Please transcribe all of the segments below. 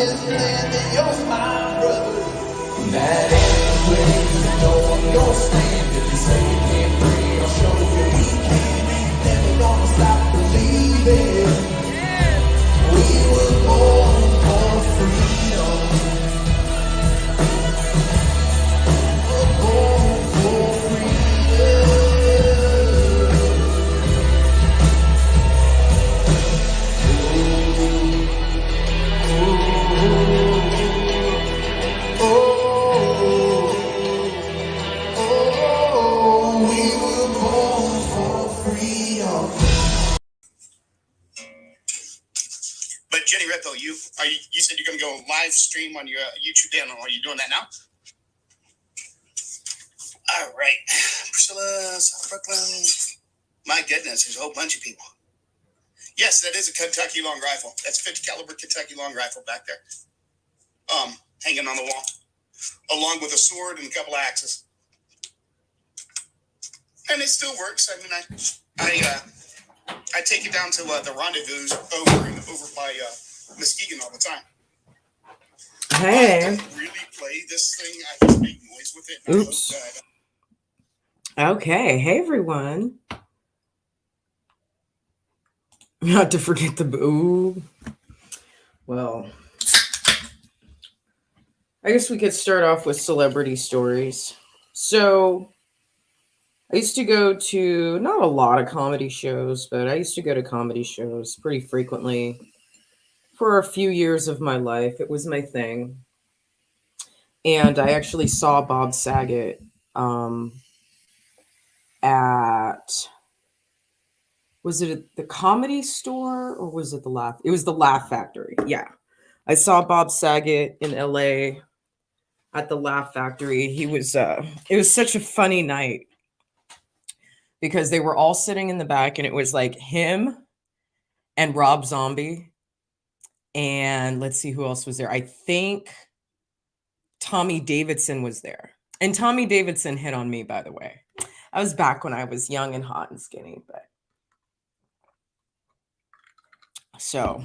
this land that you're my brother. That anyway, you know I'm gonna stand. If you say you can't breathe, I'll show you we can. Never gonna stop believing. We were born for freedom. We're born for freedom. But Jenny Redfield, you said you're going to go live stream on your YouTube channel. Are you doing that now? All right. Priscilla, South Brooklyn. My goodness, there's a whole bunch of people. Yes, that is a Kentucky long rifle. That's 50 caliber Kentucky long rifle back there. Hanging on the wall. Along with a sword and a couple axes. And it still works. I mean, I take it down to the rendezvous over by Muskegon all the time. Hey. I don't really play this thing. I just make noise with it. Oops. Okay. Hey, everyone. Not to forget the boo. Well, I guess we could start off with celebrity stories. So I used to go to not a lot of comedy shows, but I used to go to comedy shows pretty frequently for a few years of my life. It was my thing. And I actually saw Bob Saget at, was it at the Comedy Store or was it the Laugh? It was the Laugh Factory. Yeah. I saw Bob Saget in LA at the Laugh Factory. He was, it was such a funny night because they were all sitting in the back and it was like him and Rob Zombie. And let's see who else was there. I think Tommy Davidson was there. And Tommy Davidson hit on me, by the way. I was back when I was young and hot and skinny, but so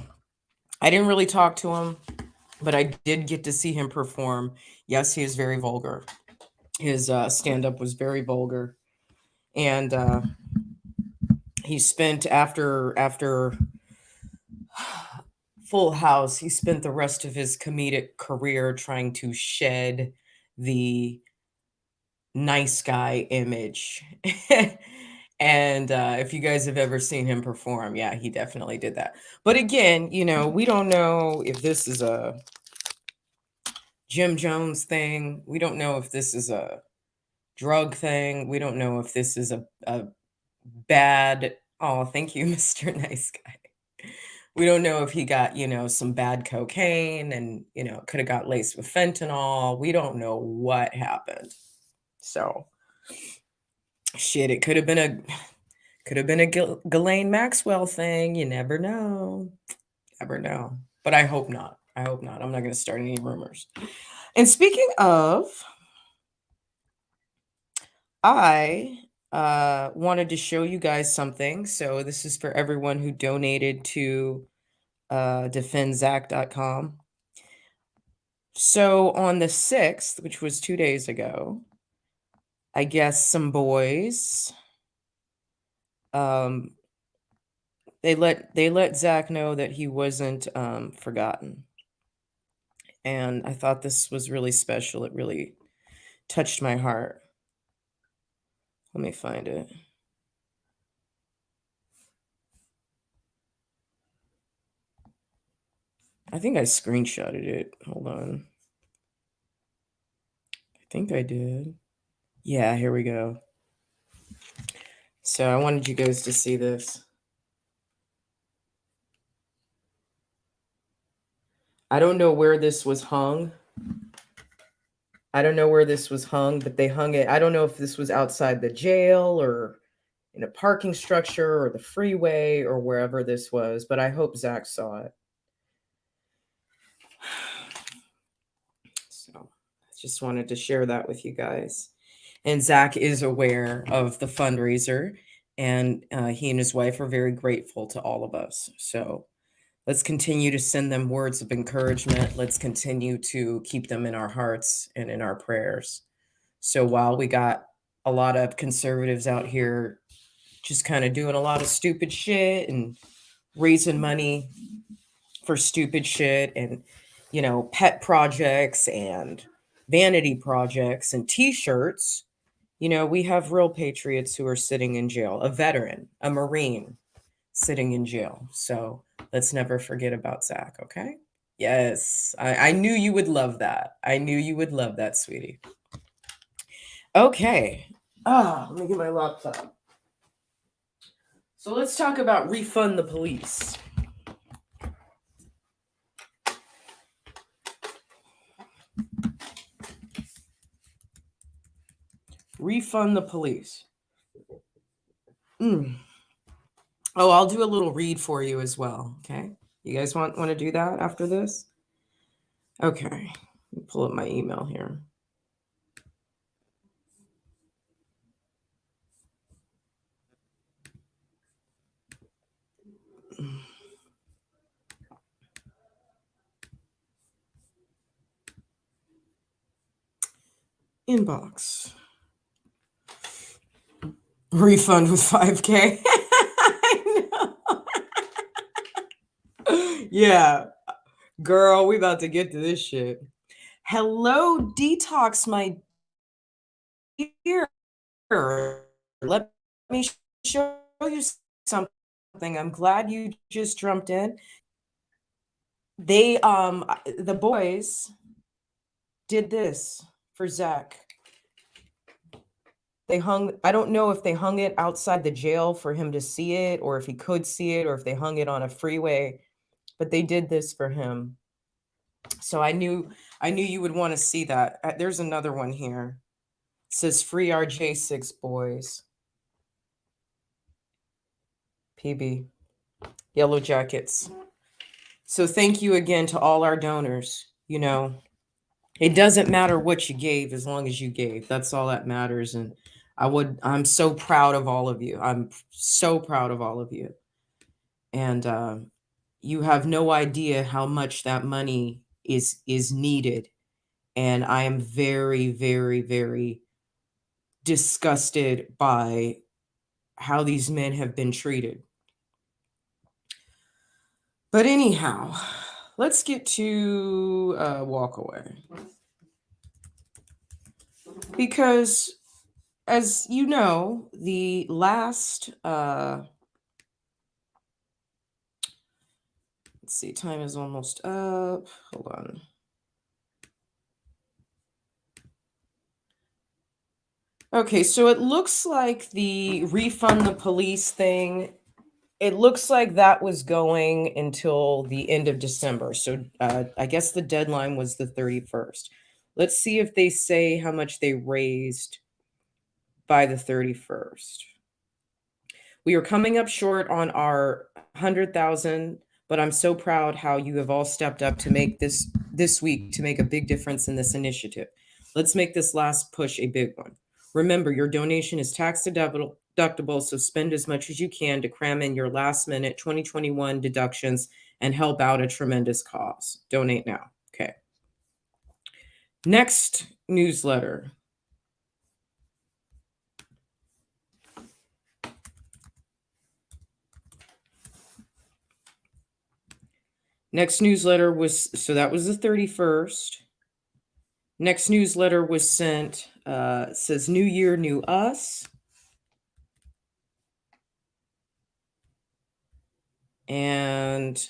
I didn't really talk to him, but I did get to see him perform. Yes, he is very vulgar. His stand-up was very vulgar. And he spent after Full House, he spent the rest of his comedic career trying to shed the nice guy image. And if you guys have ever seen him perform, yeah, he definitely did that. But again, you know, we don't know if this is a Jim Jones thing. We don't know if this is a drug thing. We don't know if this is a bad, oh, thank you, Mr. Nice Guy. We don't know if he got, you know, some bad cocaine and, you know, could have got laced with fentanyl. We don't know what happened. So, shit, it could have been a Ghislaine Maxwell thing. You never know. Never know. But I hope not. I hope not. I'm not going to start any rumors. And speaking of, I wanted to show you guys something. So this is for everyone who donated to defendzac.com. So on the 6th, which was 2 days ago, I guess some boys, they let Zach know that he wasn't forgotten. And I thought this was really special. It really touched my heart. Let me find it. I think I screenshotted it. Hold on. I think I did. Yeah, here we go. So I wanted you guys to see this. I don't know where this was hung. I don't know where this was hung, but they hung it. I don't know if this was outside the jail or in a parking structure or the freeway or wherever this was, but I hope Zach saw it. So I just wanted to share that with you guys. And Zach is aware of the fundraiser, and he and his wife are very grateful to all of us. So let's continue to send them words of encouragement. Let's continue to keep them in our hearts and in our prayers. So while we got a lot of conservatives out here just kind of doing a lot of stupid shit and raising money for stupid shit and, pet projects and vanity projects and t-shirts, we have real patriots who are sitting in jail, a veteran, a Marine sitting in jail. So let's never forget about Zach, okay? Yes, I knew you would love that. I knew you would love that, sweetie. Okay. Let me get my laptop. So let's talk about refund the police. Refund the police. Oh, I'll do a little read for you as well. Okay. You guys want to do that after this? Okay. Let me pull up my email here. Inbox. Refund with 5K. I know. Yeah. Girl, we about to get to this shit. Hello, Detox, my dear. Let me show you something. I'm glad you just jumped in. They, the boys did this for Zach. I don't know if they hung it outside the jail for him to see it, or if he could see it, or if they hung it on a freeway, but they did this for him. So I knew you would want to see that. There's another one here. It says free RJ6 boys. PB. Yellow Jackets. So thank you again to all our donors. It doesn't matter what you gave as long as you gave. That's all that matters. And I'm so proud of all of you. I'm so proud of all of you. And you have no idea how much that money is needed. And I am very, very, very disgusted by how these men have been treated. But anyhow, let's get to walkaway. Because, as you know, the last, let's see, time is almost up. Hold on. Okay, so it looks like the refund the police thing, it looks like that was going until the end of December. So I guess the deadline was the 31st. Let's see if they say how much they raised by the 31st. We are coming up short on our 100,000, but I'm so proud how you have all stepped up to make this week to make a big difference in this initiative. Let's make this last push a big one. Remember, your donation is tax deductible, so spend as much as you can to cram in your last minute 2021 deductions and help out a tremendous cause. Donate now. Okay. Next newsletter. Next newsletter was, so that was the 31st. Next newsletter was sent, says New Year, New Us. And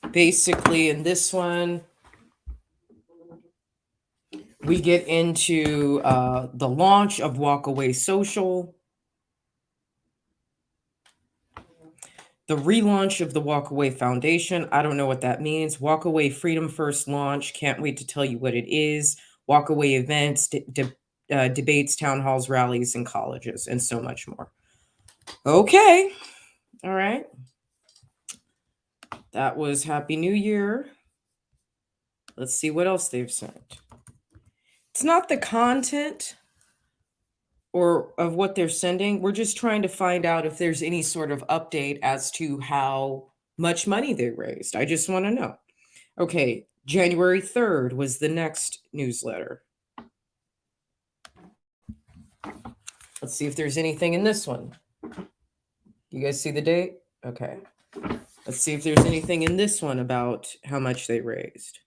basically in this one, we get into the launch of Walkaway Social, the relaunch of the Walkaway Foundation. I don't know what that means. Walkaway Freedom First launch. Can't wait to tell you what it is. Walkaway events, debates, town halls, rallies, and colleges, and so much more. Okay. All right. That was Happy New Year. Let's see what else they've sent. It's not the content or of what they're sending. We're just trying to find out if there's any sort of update as to how much money they raised. I just want to know. Okay, January 3rd was the next newsletter. Let's see if there's anything in this one. You guys see the date? Okay. Let's see if there's anything in this one about how much they raised.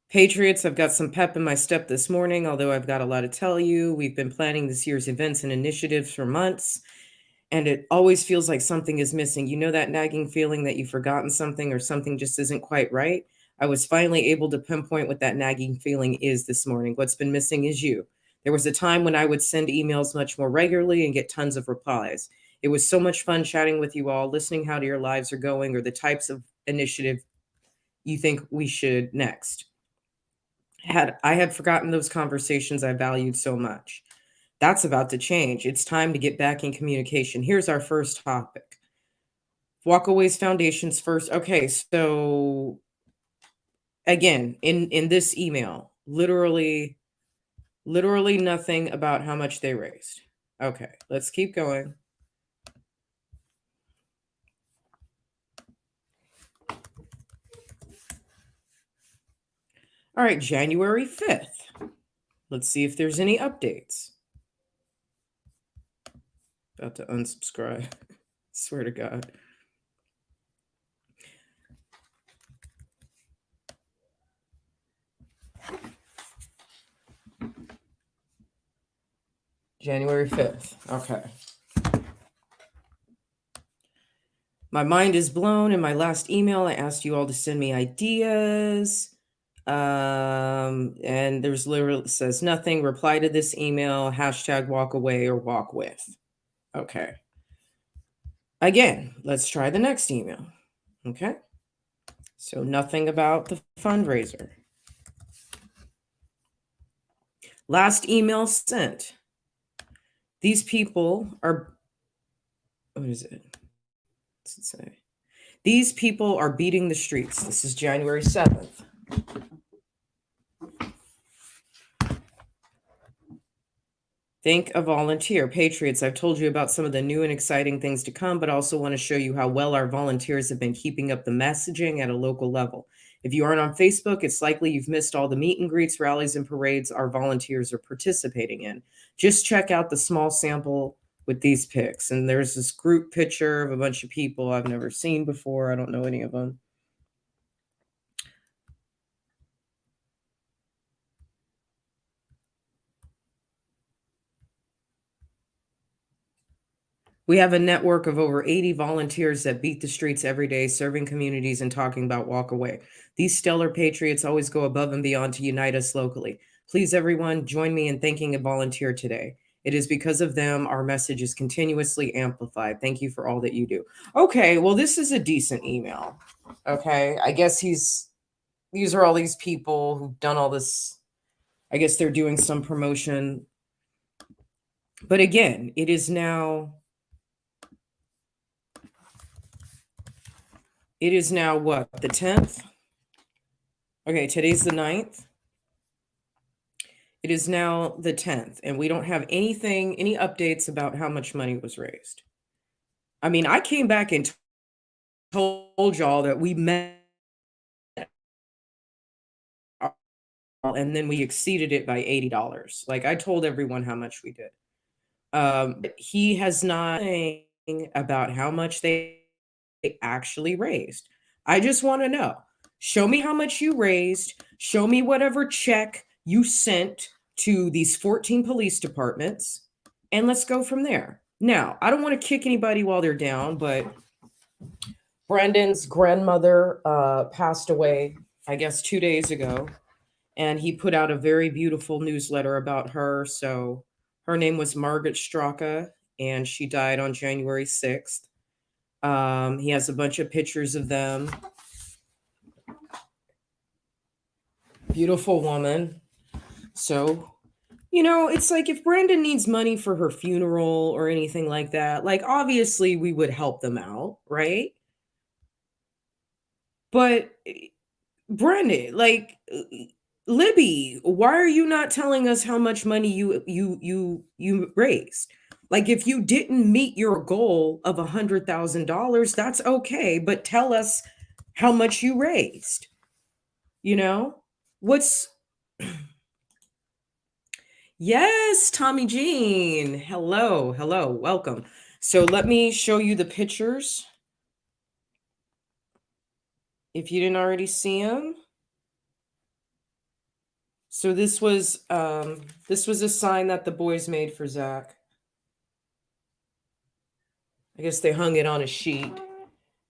Patriots, I've got some pep in my step this morning, although I've got a lot to tell you. We've been planning this year's events and initiatives for months, and it always feels like something is missing. You know that nagging feeling that you've forgotten something or something just isn't quite right? I was finally able to pinpoint what that nagging feeling is this morning. What's been missing is you. There was a time when I would send emails much more regularly and get tons of replies. It was so much fun chatting with you all, listening how your lives are going or the types of initiative you think we should next. I had forgotten those conversations I valued so much. That's about to change. It's time to get back in communication. Here's our first topic. Walkaway's Foundation's first. Okay, so again, in this email, literally nothing about how much they raised. Okay, let's keep going. All right, January 5th. Let's see if there's any updates. About to unsubscribe. Swear to God. January 5th. Okay. My mind is blown. In my last email, I asked you all to send me ideas. And there's literally says nothing. Reply to this email, hashtag walk away or walk with. Okay. Again, let's try the next email. Okay. So nothing about the fundraiser. Last email sent. These people are, what is it? What's it say? These people are beating the streets. This is January 7th. Think a volunteer. Patriots, I've told you about some of the new and exciting things to come, but also want to show you how well our volunteers have been keeping up the messaging at a local level. If you aren't on Facebook, it's likely you've missed all the meet and greets, rallies, and parades our volunteers are participating in. Just check out the small sample with these pics. And there's this group picture of a bunch of people I've never seen before. I don't know any of them. We have a network of over 80 volunteers that beat the streets every day, serving communities and talking about walk away. These stellar patriots always go above and beyond to unite us locally. Please, everyone, join me in thanking a volunteer today. It is because of them our message is continuously amplified. Thank you for all that you do. Okay, well, this is a decent email. Okay, I guess these are all these people who've done all this. I guess they're doing some promotion. But again, it is now what? The 10th? Okay, today's the 9th. It is now the 10th, and we don't have any updates about how much money was raised. I mean, I came back and told y'all that we met and then we exceeded it by $80. Like, I told everyone how much we did. But he has not saying about how much they actually raised. I just want to know. Show me how much you raised. Show me whatever check you sent to these 14 police departments, and let's go from there. Now, I don't want to kick anybody while they're down, but Brendan's grandmother passed away, I guess, 2 days ago, and he put out a very beautiful newsletter about her. So her name was Margaret Straka, and she died on January 6th. He has a bunch of pictures of them. Beautiful woman. So, it's like if Brandon needs money for her funeral or anything like that, like obviously we would help them out, right? But Brandon, like Libby, why are you not telling us how much money you raised? Like, if you didn't meet your goal of $100,000, that's okay, but tell us how much you raised. You know? What's Yes, Tommy Jean. Hello, hello, welcome. So let me show you the pictures if you didn't already see them. So this was a sign that the boys made for Zach. I guess they hung it on a sheet.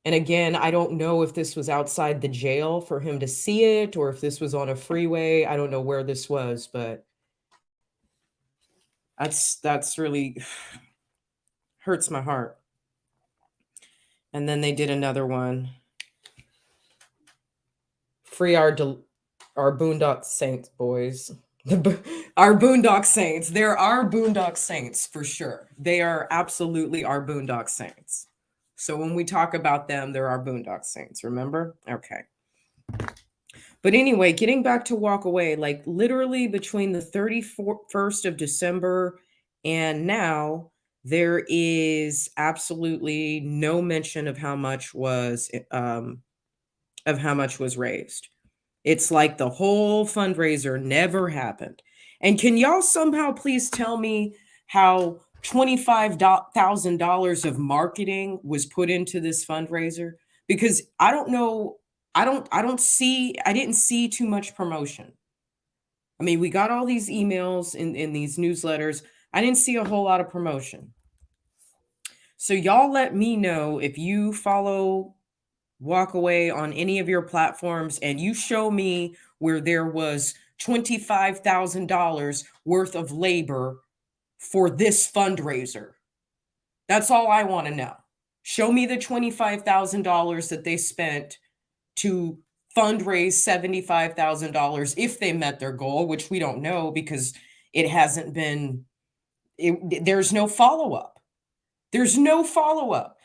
And again, I don't know if this was outside the jail for him to see it or if this was on a freeway. I don't know where this was, but that's really hurts my heart. And then they did another one. Free our Boondock Saints, boys. Our Boondock Saints. There are Boondock Saints for sure. They are absolutely our Boondock Saints. So when we talk about them, they're our Boondock Saints, remember? Okay. But anyway, getting back to walkaway, like literally between the 31st of December and now, there is absolutely no mention of how much was raised. It's like the whole fundraiser never happened. And can y'all somehow please tell me how $25,000 of marketing was put into this fundraiser? Because I don't know, I didn't see too much promotion. I mean, we got all these emails in these newsletters. I didn't see a whole lot of promotion. So y'all let me know if you follow walkaway on any of your platforms and you show me where there was $25,000 worth of labor for this fundraiser. That's all I want to know. Show me the $25,000 that they spent to fundraise $75,000 if they met their goal, which we don't know because it hasn't been, there's no follow-up. There's no follow-up.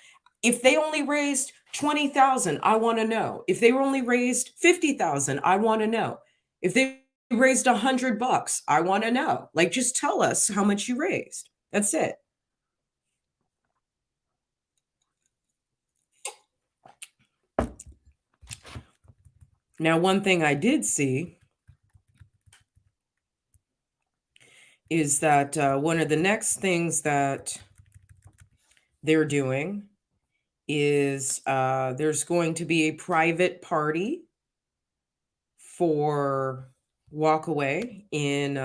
If they only raised 20,000, I want to know. If they only raised 50,000, I want to know. If they raised $100, I want to know. Like, just tell us how much you raised. That's it. Now, one thing I did see is that one of the next things that they're doing is there's going to be a private party for walkaway in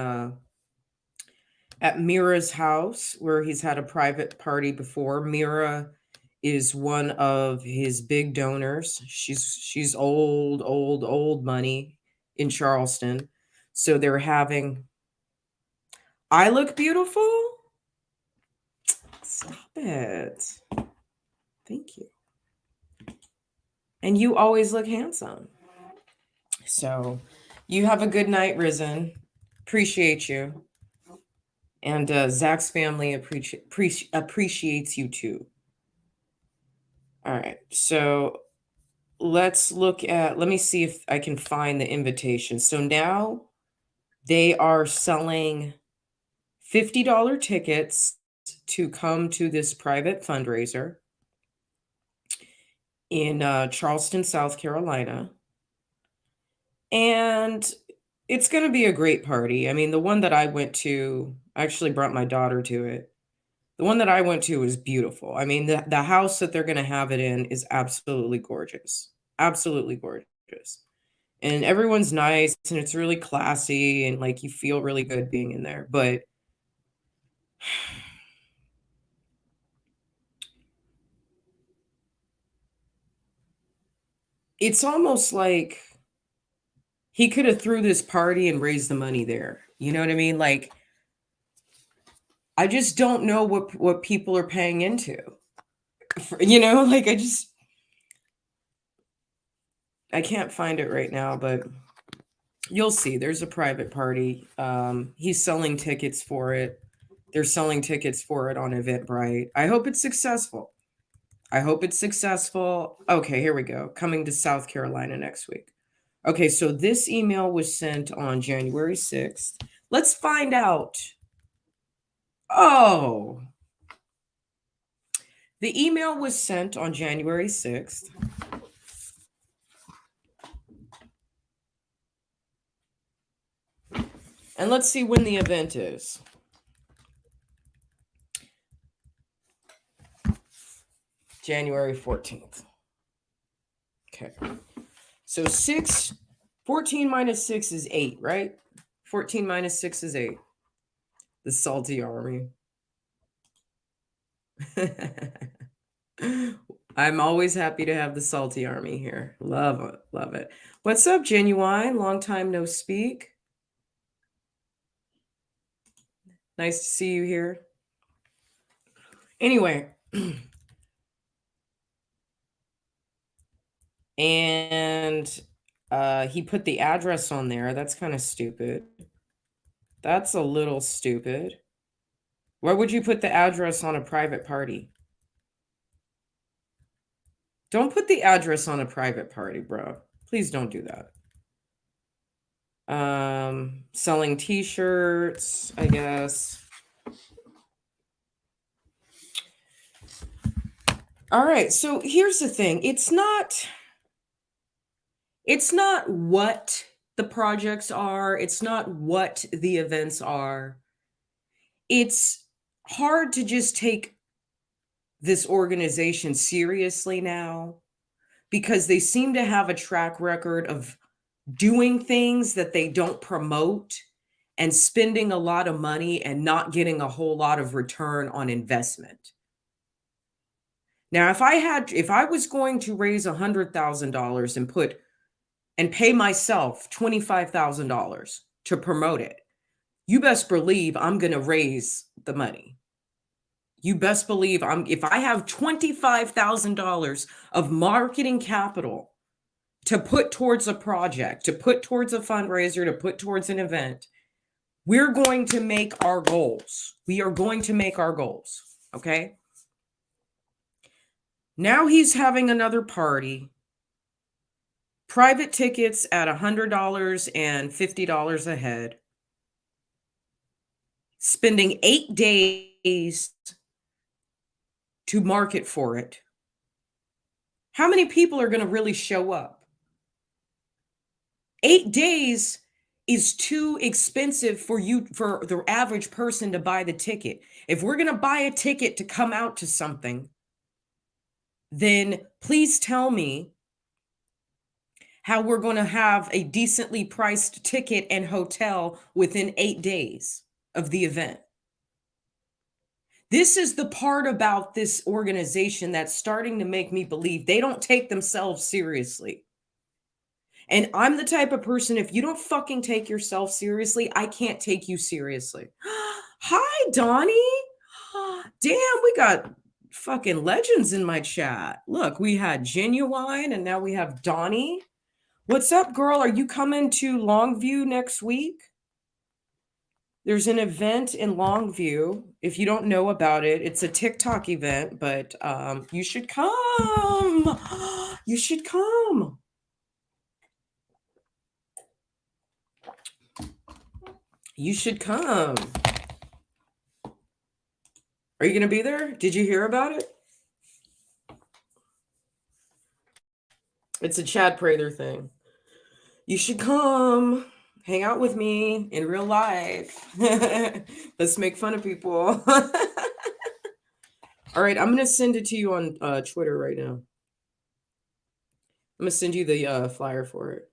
at Mira's house, where he's had a private party before. Mira is one of his big donors. She's old money in Charleston. So they're having I look beautiful? Stop it. Thank you. And you always look handsome. So you have a good night, Risen. Appreciate you. And Zach's family appreciates you too. All right. So let me see if I can find the invitation. So now they are selling $50 tickets to come to this private fundraiser in Charleston, South Carolina. And it's going to be a great party. I mean, the one that I went to, I actually brought my daughter to it. The one that I went to was beautiful. I mean, the house that they're going to have it in is absolutely gorgeous. Absolutely gorgeous. And everyone's nice and it's really classy and like you feel really good being in there. But it's almost like he could have threw this party and raised the money there. You know what I mean? Like, I just don't know what people are paying into. Like I can't find it right now, but you'll see. There's a private party. He's selling tickets for it. They're selling tickets for it on Eventbrite. I hope it's successful. Okay, here we go. Coming to South Carolina next week. Okay, so this email was sent on January 6th. Let's find out. Oh, The email was sent on January 6th. And let's see when the event is. January 14th. Okay. So 14 minus 6 is 8, right? 14 minus 6 is 8. The salty army. I'm always happy to have the salty army here. Love it. Love it. What's up, Genuine? Long time no speak. Nice to see you here. Anyway. And he put the address on there. That's kind of stupid. That's a little stupid. Why would you put the address on a private party? Don't put the address on a private party, bro. Please don't do that. Selling t-shirts, I guess. All right, so here's the thing. It's not what the projects are. It's not what the events are. It's hard to just take this organization seriously now because they seem to have a track record of doing things that they don't promote and spending a lot of money and not getting a whole lot of return on investment. Now, if I was going to raise $100,000 and pay myself $25,000 to promote it, you best believe I'm going to raise the money. You best believe if I have $25,000 of marketing capital to put towards a project, to put towards a fundraiser, to put towards an event, we're going to make our goals. We are going to make our goals. Okay. Now he's having another party. Private tickets at $100 and $50 a head. Spending 8 days to market for it. How many people are going to really show up? 8 days is too expensive for the average person to buy the ticket. If we're going to buy a ticket to come out to something, then please tell me how we're going to have a decently priced ticket and hotel within 8 days of the event. This is the part about this organization that's starting to make me believe they don't take themselves seriously. And I'm the type of person, if you don't fucking take yourself seriously, I can't take you seriously. Hi, Donnie. Damn, we got fucking legends in my chat. Look, we had Genuine and now we have Donnie. What's up, girl? Are you coming to Longview next week? There's an event in Longview. If you don't know about it, it's a TikTok event, but you should come. You should come. You should come. Are you going to be there? Did you hear about it? It's a Chad Prather thing. You should come. Hang out with me in real life. Let's make fun of people. All right, I'm going to send it to you on Twitter right now. I'm going to send you the flyer for it.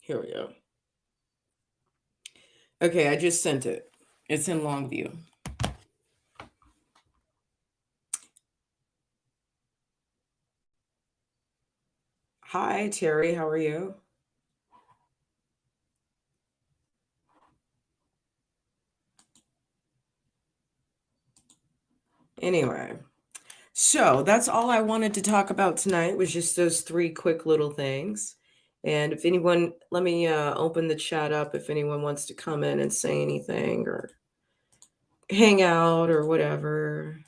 Here we go. Okay, I just sent it. It's in Longview. Hi, Terry. How are you? Anyway, so that's all I wanted to talk about tonight was just those 3 quick little things. And if anyone, let me open the chat up if anyone wants to come in and say anything or hang out or whatever.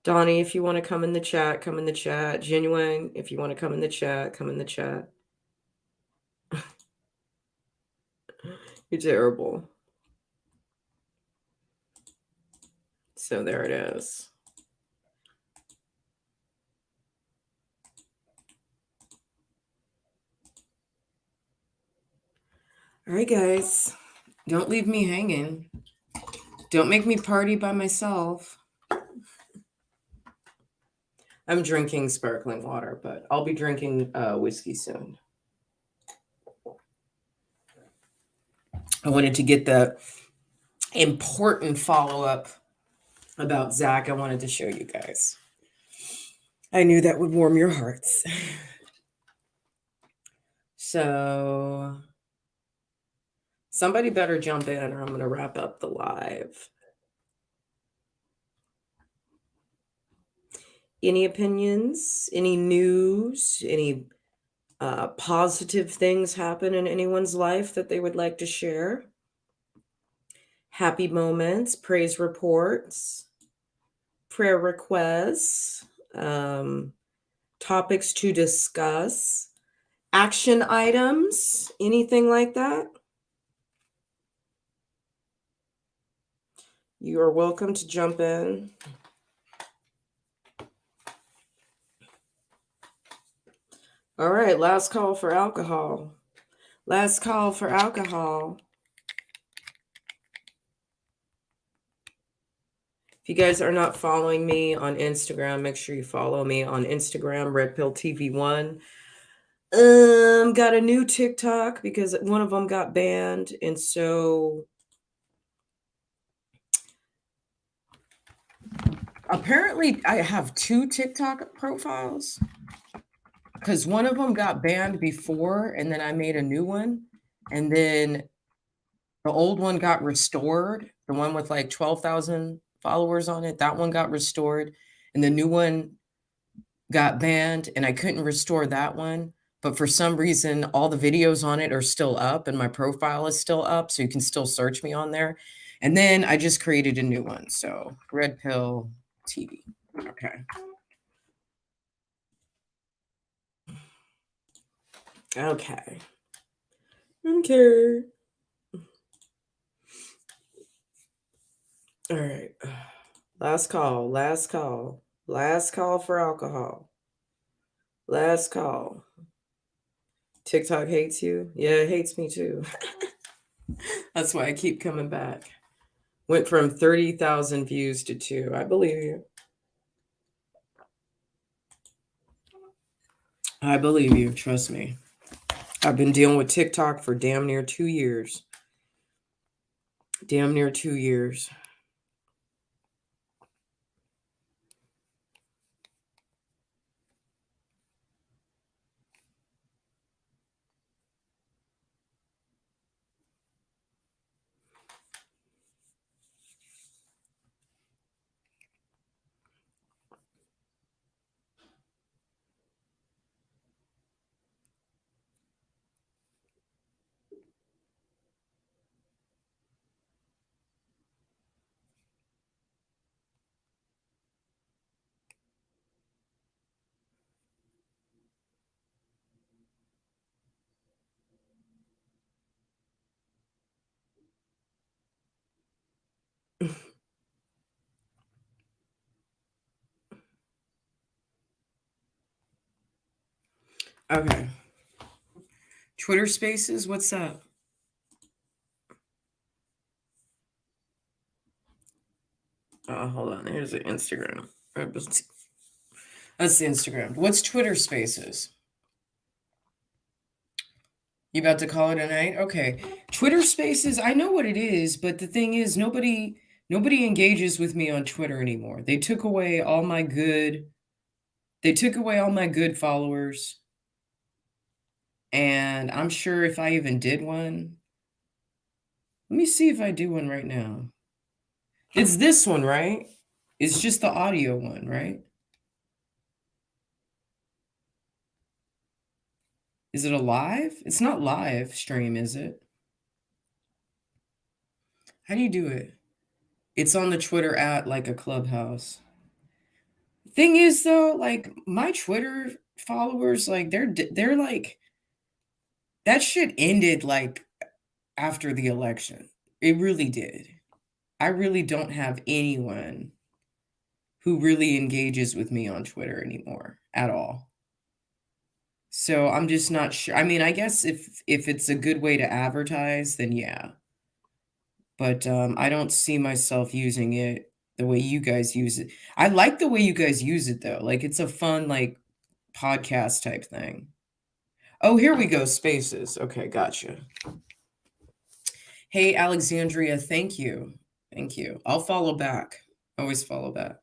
Donnie, if you want to come in the chat, come in the chat. Genuine, if you want to come in the chat, come in the chat. You're terrible. So there it is. All right, guys. Don't leave me hanging. Don't make me party by myself. I'm drinking sparkling water, but I'll be drinking whiskey soon. I wanted to get the important follow-up about Zach. I wanted to show you guys. I knew that would warm your hearts. So somebody better jump in or I'm going to wrap up the live. Any opinions, any news, any positive things happen in anyone's life that they would like to share? Happy moments, praise reports, prayer requests, topics to discuss, action items, anything like that? You are welcome to jump in. All right, last call for alcohol. Last call for alcohol. If you guys are not following me on Instagram, make sure you follow me on Instagram, RedPillTV1. Got a new TikTok because one of them got banned, and so apparently I have 2 TikTok profiles because one of them got banned before, and then I made a new one, and then the old one got restored. The one with like 12,000 followers on it, that one got restored, and the new one got banned, and I couldn't restore that one. But for some reason, all the videos on it are still up, and my profile is still up, so you can still search me on there. And then I just created a new one, so Red Pill TV. Okay. Okay. Okay. All right. Last call. Last call. Last call for alcohol. Last call. TikTok hates you? Yeah, it hates me too. That's why I keep coming back. Went from 30,000 views to 2. I believe you. I believe you. Trust me. I've been dealing with TikTok for damn near 2 years. Damn near 2 years. Okay. Twitter Spaces, what's up? Hold on. Here's the Instagram. That's the Instagram. What's Twitter Spaces? You about to call it a night? Okay. Twitter Spaces, I know what it is, but the thing is nobody engages with me on Twitter anymore. They took away all my good followers. And I'm sure if I even did one, let me see if I do one right now. It's this one, right? It's just the audio one, right? Is it a live? It's not live stream, is it? How do you do it? It's on the Twitter at like a clubhouse. Thing is though, like my Twitter followers, like they're like that shit ended like after the election. It really did. I really don't have anyone who really engages with me on Twitter anymore at all. So I'm just not sure. I mean, I guess if it's a good way to advertise, then yeah. But I don't see myself using it the way you guys use it. I like the way you guys use it though. Like it's a fun like podcast type thing. Oh, here we go. Spaces. Okay, gotcha. Hey, Alexandria, thank you. Thank you. I'll follow back. Always follow back.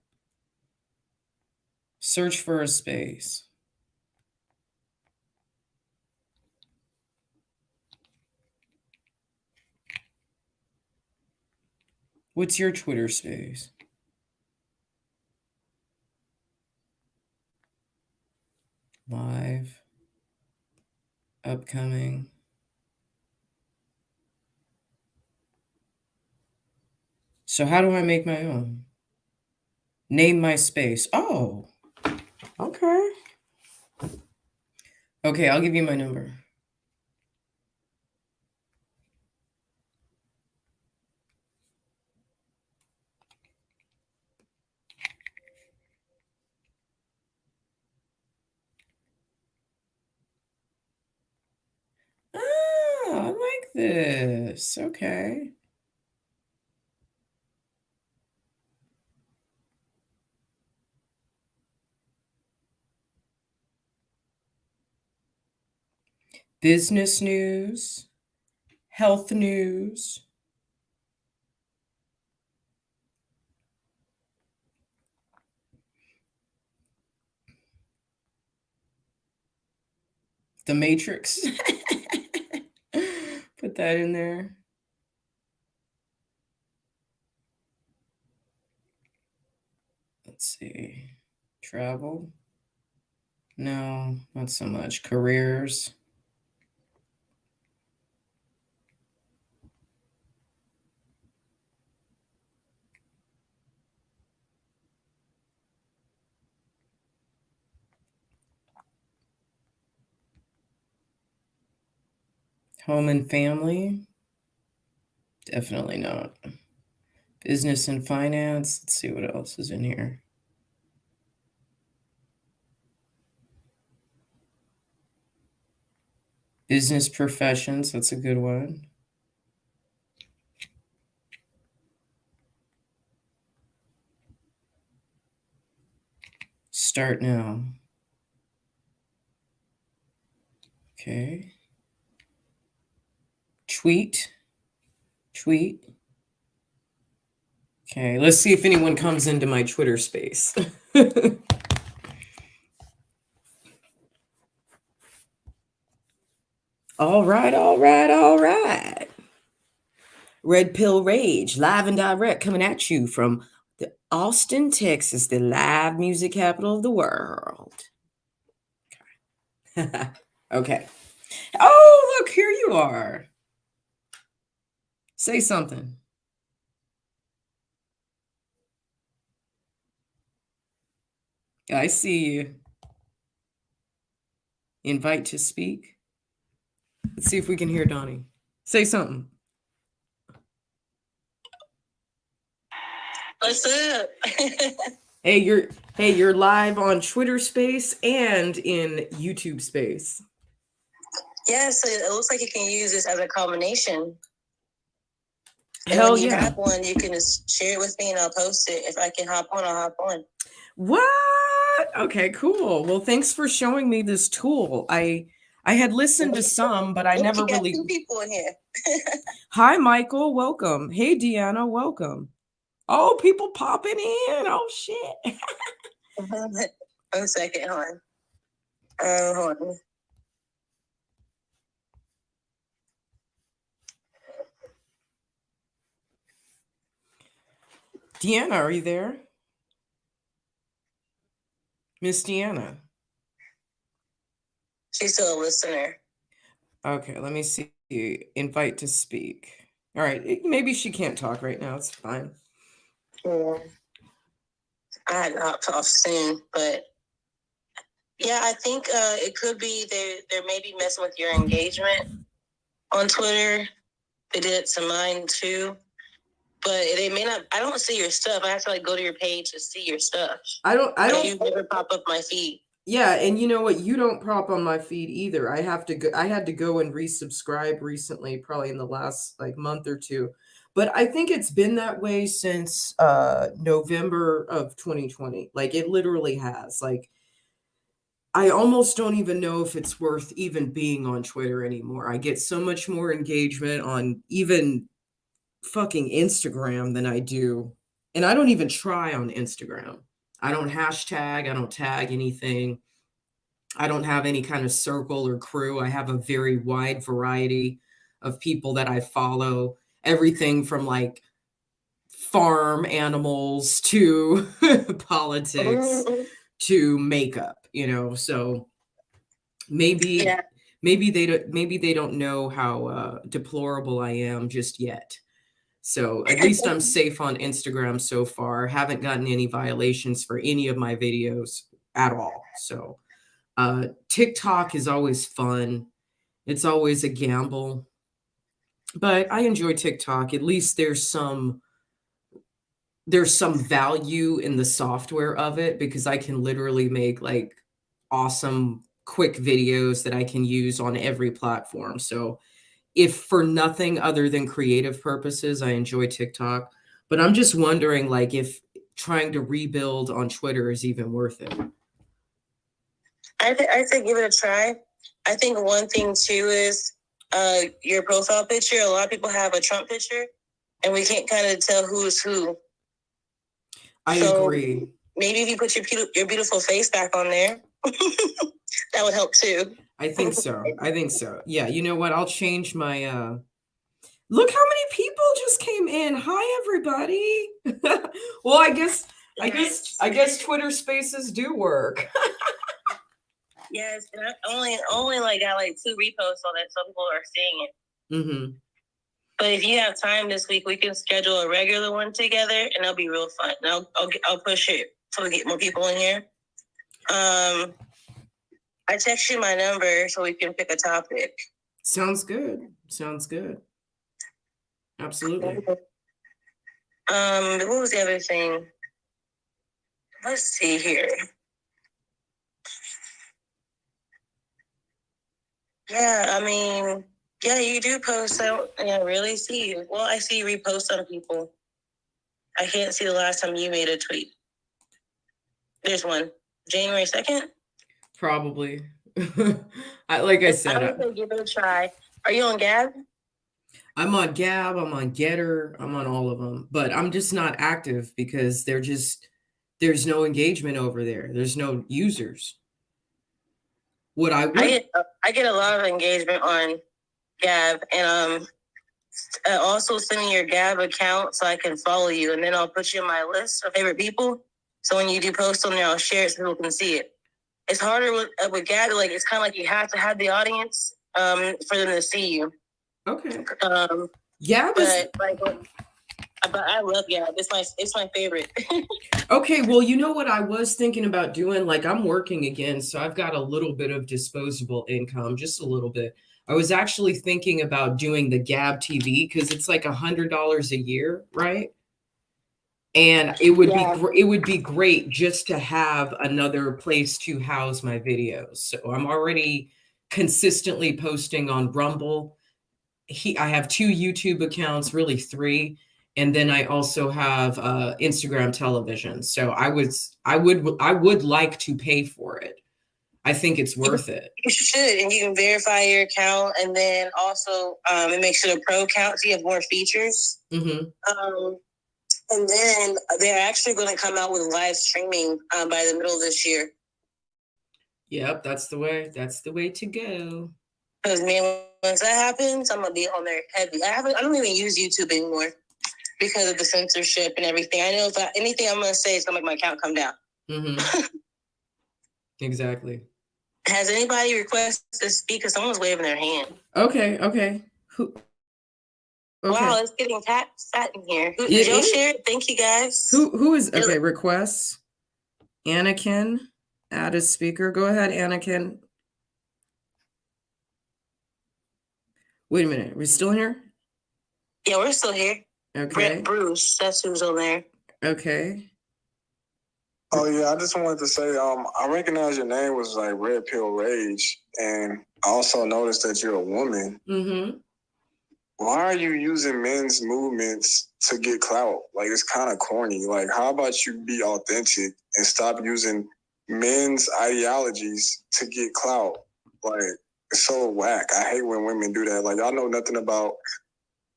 Search for a space. What's your Twitter space? Live. Upcoming. So how do I make my own? Name my space. Oh, okay. Okay, I'll give you my number. Oh, I like this. Okay. Business news, health news. The Matrix. Put that in there. Let's see. Travel. No, not so much. Careers. Home and family. Definitely not. Business and finance. Let's see what else is in here. Business professions. That's a good one. Start now. Okay. Tweet. Okay, let's see if anyone comes into my Twitter space. All right. Red Pill Rage, live and direct, coming at you from the Austin, Texas, the live music capital of the world. Okay. Oh, look, here you are. Say something. I see you. Invite to speak. Let's see if we can hear Donnie. Say something. What's up? Hey, you're live on Twitter Space and in YouTube Space. Yeah, so it looks like you can use this as a combination. And Hell when you yeah. have one, you can just share it with me and I'll post it. If I can hop on, I'll hop on. What? Okay, cool. Well, thanks for showing me this tool. I had listened to some, but I never You got really. 2 people in here. Hi, Michael. Welcome. Hey, Deanna. Welcome. Oh, people popping in. Oh, shit. 1 second, hold on. Hold on. Deanna, are you there? Miss Deanna. She's still a listener. Okay, let me see. Invite to speak. All right, maybe she can't talk right now. It's fine. Yeah. I had to hop off soon, but yeah, I think it could be they're maybe messing with your engagement on Twitter. They did it to mine too, but they may not. I don't see your stuff. I have to like go to your page to see your stuff. I don't. You never pop up my feed. Yeah, and you know what? You don't pop on my feed either. I have to go. I had to go and resubscribe recently, probably in the last like month or two. But I think it's been that way since November of 2020. Like it literally has. Like I almost don't even know if it's worth even being on Twitter anymore. I get so much more engagement on even fucking Instagram than I do. And I don't even try on Instagram. I don't hashtag, I don't tag anything. I don't have any kind of circle or crew. I have a very wide variety of people that I follow. Everything from like farm animals to politics to makeup, you know. So maybe Yeah. maybe they don't know how deplorable I am just yet. So at least I'm safe on Instagram so far. Haven't gotten any violations for any of my videos at all. So TikTok is always fun. It's always a gamble. But I enjoy TikTok. At least there's some value in the software of it because I can literally make like awesome quick videos that I can use on every platform. So if for nothing other than creative purposes, I enjoy TikTok. But I'm just wondering like if trying to rebuild on Twitter is even worth it. I say give it a try. I think one thing too is your profile picture. A lot of people have a Trump picture, and we can't kind of tell who's who. I agree. Maybe if you put your beautiful face back on there, that would help too. I think so. Yeah, you know what? I'll change my look how many people just came in. Hi everybody. Well, I guess Twitter Spaces do work. Yes, and I only like got like 2 reposts on it, so people are seeing it. Mm-hmm. But if you have time this week, we can schedule a regular one together, and it'll be real fun. And I'll push it so we get more people in here. I text you my number so we can pick a topic. Sounds good. Absolutely. What was the other thing? Let's see here. Yeah, I mean, yeah, you do post. I really see you. Well, I see you repost on people. I can't see the last time you made a tweet. There's one. January 2nd? Probably. Like I said, I would give it a try. Are you on Gab? I'm on Gab, I'm on Getter, I'm on all of them, but I'm just not active because there's no engagement over there. There's no users. What I get a lot of engagement on Gab, and also sending your Gab account so I can follow you, and then I'll put you in my list of favorite people. So when you do post on there, I'll share it so people can see it. It's harder with Gab. Like it's kind of like you have to have the audience for them to see you. Okay. Gab is but I love Gab. It's my favorite. Okay, well, you know what I was thinking about doing? Like I'm working again, so I've got a little bit of disposable income, just a little bit. I was actually thinking about doing the Gab TV because it's like $100 a year, right? And it would be great just to have another place to house my videos. So I'm already consistently posting on Rumble. I have 2 YouTube accounts, really 3, and then I also have Instagram television. So I would like to pay for it. I think it's worth it. You should, and you can verify your account, and then also it makes it a pro account, so you have more features. Mm-hmm. And then they're actually going to come out with live streaming by the middle of this year. Yep, that's the way to go. Because man, once that happens, I'm gonna be on there heavy. I don't even use YouTube anymore because of the censorship and everything. I know if anything I'm gonna say is gonna make my account come down. Mm-hmm. Exactly. Has anybody requested to speak? Because someone's waving their hand. Okay. Who? Okay. Wow, it's getting fat in here. Did It y'all is? share it? Thank you, guys. Who is okay? Requests. Anakin, add a speaker. Go ahead, Anakin. Wait a minute. Are we still here? Yeah, we're still here. Okay. Brett Bruce, that's who's on there. Okay. Oh yeah, I just wanted to say, I recognize your name was like Red Pill Rage, and I also noticed that you're a woman. Mm-hmm. Why are you using men's movements to get clout? Like, it's kind of corny. Like, how about you be authentic and stop using men's ideologies to get clout? Like, it's so whack. I hate when women do that. Like, y'all know nothing about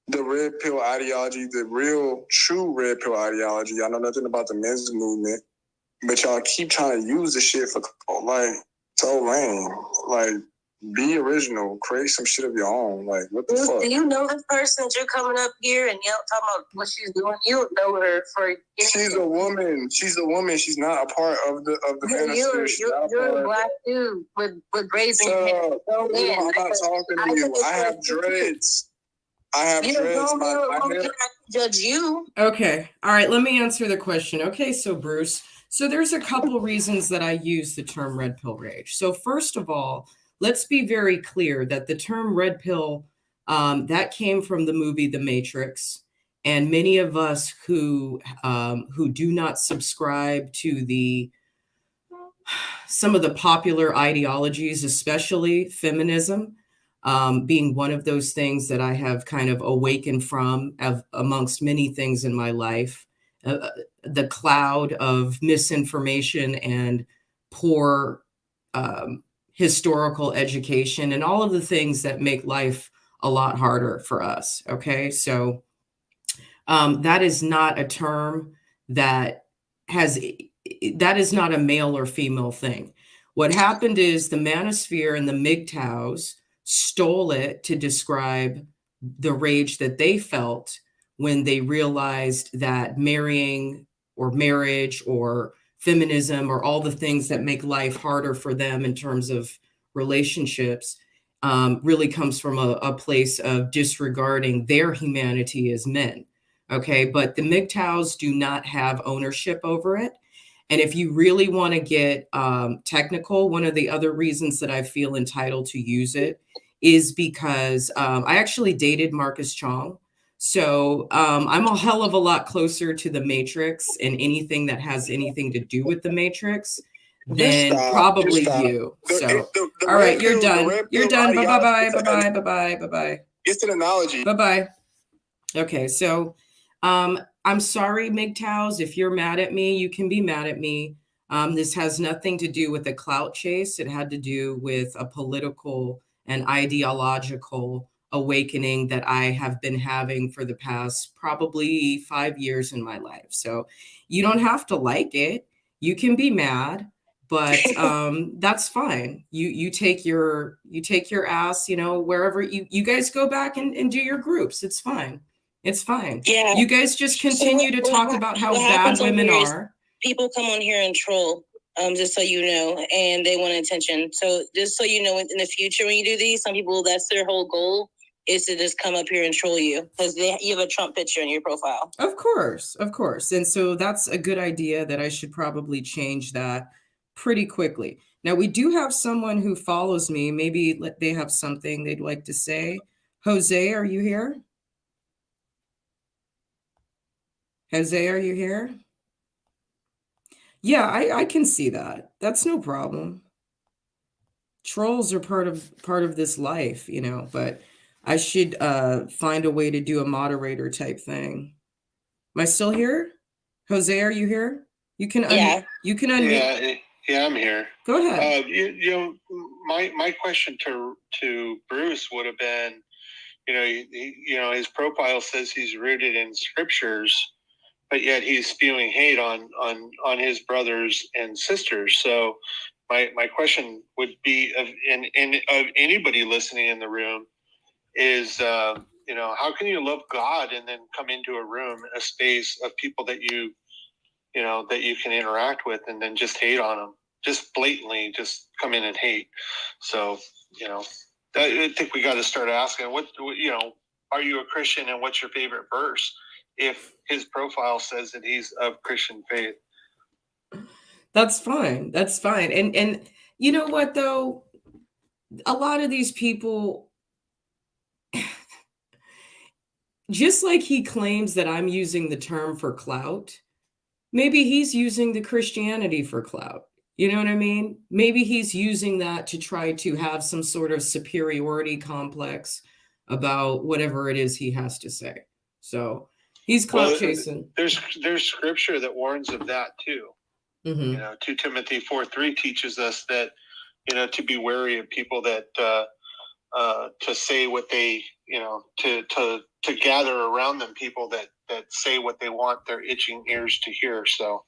the red pill ideology, the real, true red pill ideology. Y'all know nothing about the men's movement. But y'all keep trying to use the shit for, like, so lame. Like, be original. Create some shit of your own. Like, what the fuck? Do you know this person that you're coming up here and talking about what she's doing? You know her for... She's a woman. She's not a part of the manosphere. You're a black dude with brazen hair. I'm not talking to you. I have dreads. My hair. Judge you. Okay. All right. Let me answer the question. Okay. So, Bruce, there's a couple reasons that I use the term red pill rage. So, first of all, let's be very clear that the term red pill, that came from the movie The Matrix. And many of us who do not subscribe to some of the popular ideologies, especially feminism, being one of those things that I have kind of awakened from amongst many things in my life, the cloud of misinformation and poor historical education and all of the things that make life a lot harder for us. Okay. So that is not a term that is not a male or female thing. What happened is the manosphere and the MGTOWs stole it to describe the rage that they felt when they realized that marrying or marriage or feminism or all the things that make life harder for them in terms of relationships really comes from a place of disregarding their humanity as men. Okay, but the MGTOWs do not have ownership over it. And if you really want to get technical, one of the other reasons that I feel entitled to use it is because I actually dated Marcus Chong. So I'm a hell of a lot closer to the Matrix and anything that has anything to do with the Matrix than probably you. So, all right, you're done. You're done. Bye-bye. Bye-bye. Bye-bye. Bye-bye. It's an analogy. Bye-bye. Okay, so I'm sorry, MGTOWs. If you're mad at me, you can be mad at me. This has nothing to do with a clout chase. It had to do with a political and ideological awakening that I have been having for the past probably 5 years in my life. So you don't have to like it. You can be mad, but that's fine. You take your ass, wherever you guys go back and do your groups. It's fine. It's fine. Yeah. You guys just continue to talk about how bad women are. People come on here and troll, just so you know, and they want attention. So just so you know, in the future when you do these, some people, that's their whole goal, is to just come up here and troll you because you have a Trump picture in your profile. Of course. And so that's a good idea that I should probably change that pretty quickly. Now, we do have someone who follows me. Maybe they have something they'd like to say. Jose, are you here? Jose, are you here? Yeah, I can see that. That's no problem. Trolls are part of this life, but I should find a way to do a moderator type thing. Am I still here? Jose, are you here? You can you can unmute. Yeah, I'm here. Go ahead. My question to Bruce would have been, his profile says he's rooted in scriptures, but yet he's spewing hate on his brothers and sisters. So my question would be of anybody listening in the room is, how can you love God and then come into a room, a space of people that you can interact with and then just hate on them? just blatantly just come in and hate. So, you know, I think we got to start asking, what, you know, are you a Christian and what's your favorite verse? If his profile says that he's of Christian faith. That's fine. That's fine. And you know what though? A lot of these people, just like he claims that I'm using the term for clout, maybe he's using the Christianity for clout. You know what I mean? Maybe he's using that to try to have some sort of superiority complex about whatever it is he has to say. So he's clout chasing. There's scripture that warns of that too. Mm-hmm. You know, 2 Timothy 4:3 teaches us that, you know, to be wary of people that to say what they, you know, to gather around them people that say what they want their itching ears to hear. So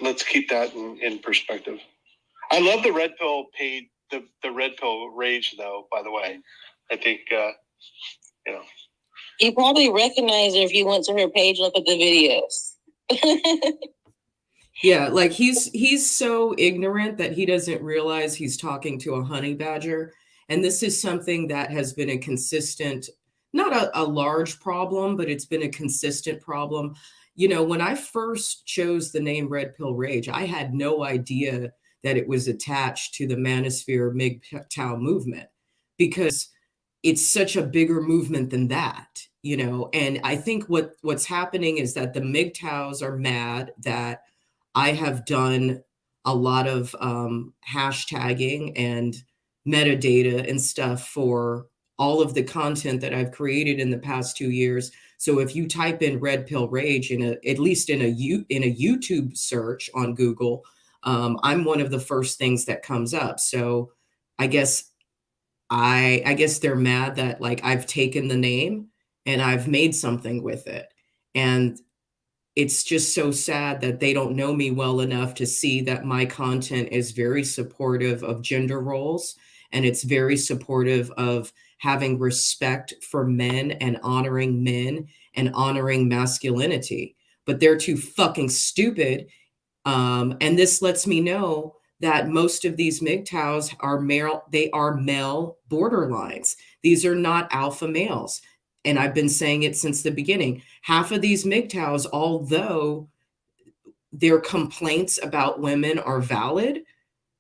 let's keep that in perspective. I love the red pill page, the red pill rage though, by the way. I think you know, you probably recognize her if you went to her page, look at the videos. Yeah, like he's so ignorant that he doesn't realize he's talking to a honey badger. And this is something that has been a consistent, not a large problem, but it's been a consistent problem. You know, when I first chose the name Red Pill Rage, I had no idea that it was attached to the Manosphere MGTOW movement, because it's such a bigger movement than that, you know. And I think what's happening is that the MGTOWs are mad that I have done a lot of hashtagging and metadata and stuff for all of the content that I've created in the past 2 years. So if you type in Red Pill Rage at least in a YouTube search on Google, I'm one of the first things that comes up. So I guess they're mad that like I've taken the name and I've made something with it. And it's just so sad that they don't know me well enough to see that my content is very supportive of gender roles, and it's very supportive of having respect for men and honoring masculinity. But they're too fucking stupid. And this lets me know that most of these MGTOWs are male. They are male borderlines. These are not alpha males. And I've been saying it since the beginning. Half of these MGTOWs, although their complaints about women are valid,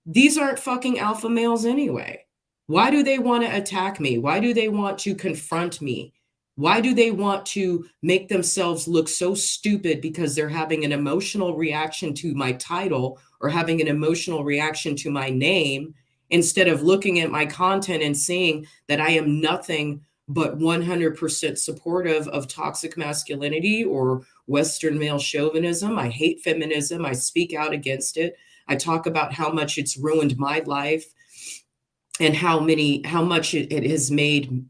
these aren't fucking alpha males anyway. Why do they want to attack me? Why do they want to confront me? Why do they want to make themselves look so stupid because they're having an emotional reaction to my title or having an emotional reaction to my name, instead of looking at my content and seeing that I am nothing but 100% supportive of toxic masculinity or Western male chauvinism? I hate feminism. I speak out against it. I talk about how much it's ruined my life and how much it has made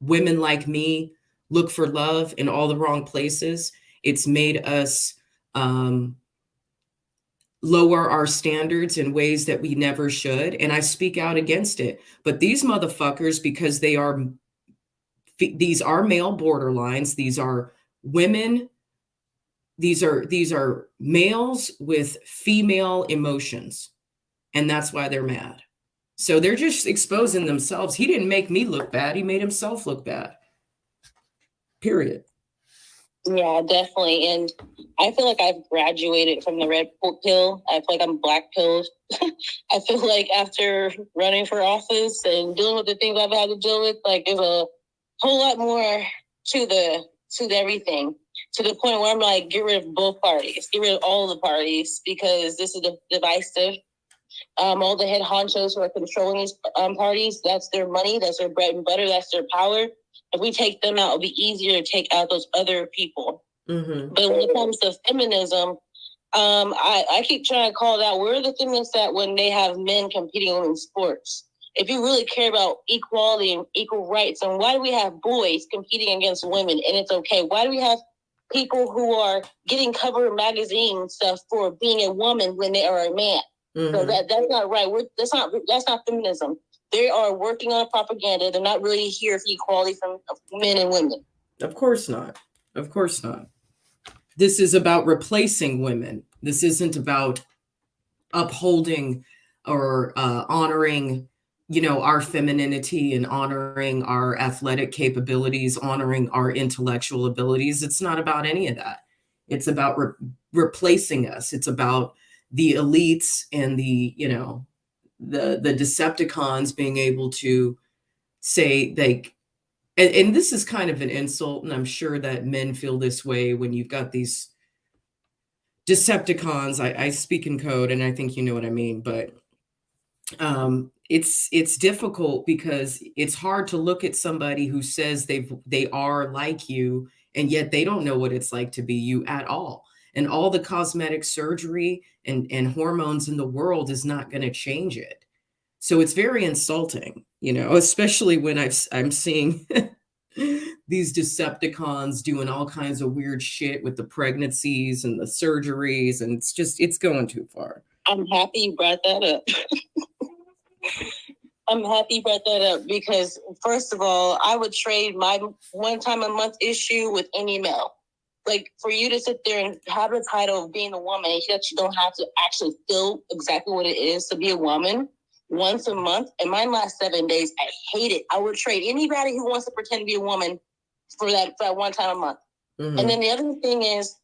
women like me look for love in all the wrong places. It's made us lower our standards in ways that we never should. And I speak out against it. But these motherfuckers, because these are male borderlines, these are women, these are males with female emotions, and that's why they're mad. So they're just exposing themselves. He didn't make me look bad, he made himself look bad, period. Yeah, definitely. And I feel like I've graduated from the red pill. I feel like I'm black pilled. I feel like after running for office and dealing with the things I've had to deal with, like there's a whole lot more to everything, to the point where I'm like, get rid of both parties, get rid of all the parties, because this is divisive. All the head honchos who are controlling these parties, that's their money, that's their bread and butter, that's their power. If we take them out, it'll be easier to take out those other people. Mm-hmm. But when it comes to feminism, I keep trying to call it out. Where are the feminists that when they have men competing in sports? If you really care about equality and equal rights, and why do we have boys competing against women and it's okay? Why do we have people who are getting cover magazine stuff for being a woman when they are a man? Mm-hmm. So that's not right. That's not feminism. They are working on propaganda. They're not really here for equality from men and women. Of course not. Of course not. This is about replacing women. This isn't about upholding or honoring, you know, our femininity and honoring our athletic capabilities, honoring our intellectual abilities. It's not about any of that. It's about replacing us. It's about the elites and the, you know, the Decepticons being able to say like, and this is kind of an insult, and I'm sure that men feel this way when you've got these Decepticons. I speak in code, and I think you know what I mean, but it's difficult because it's hard to look at somebody who says they are like you, and yet they don't know what it's like to be you at all. And all the cosmetic surgery and hormones in the world is not going to change it. So it's very insulting, you know, especially when I'm seeing these Decepticons doing all kinds of weird shit with the pregnancies and the surgeries, and it's going too far. I'm happy you brought that up. I'm happy you brought that up because, first of all, I would trade my one time a month issue with any male. Like, for you to sit there and have the title of being a woman, and yet you don't have to actually feel exactly what it is to be a woman once a month. And mine lasts 7 days. I hate it. I would trade anybody who wants to pretend to be a woman for that one time a month. Mm-hmm. And then the other thing is,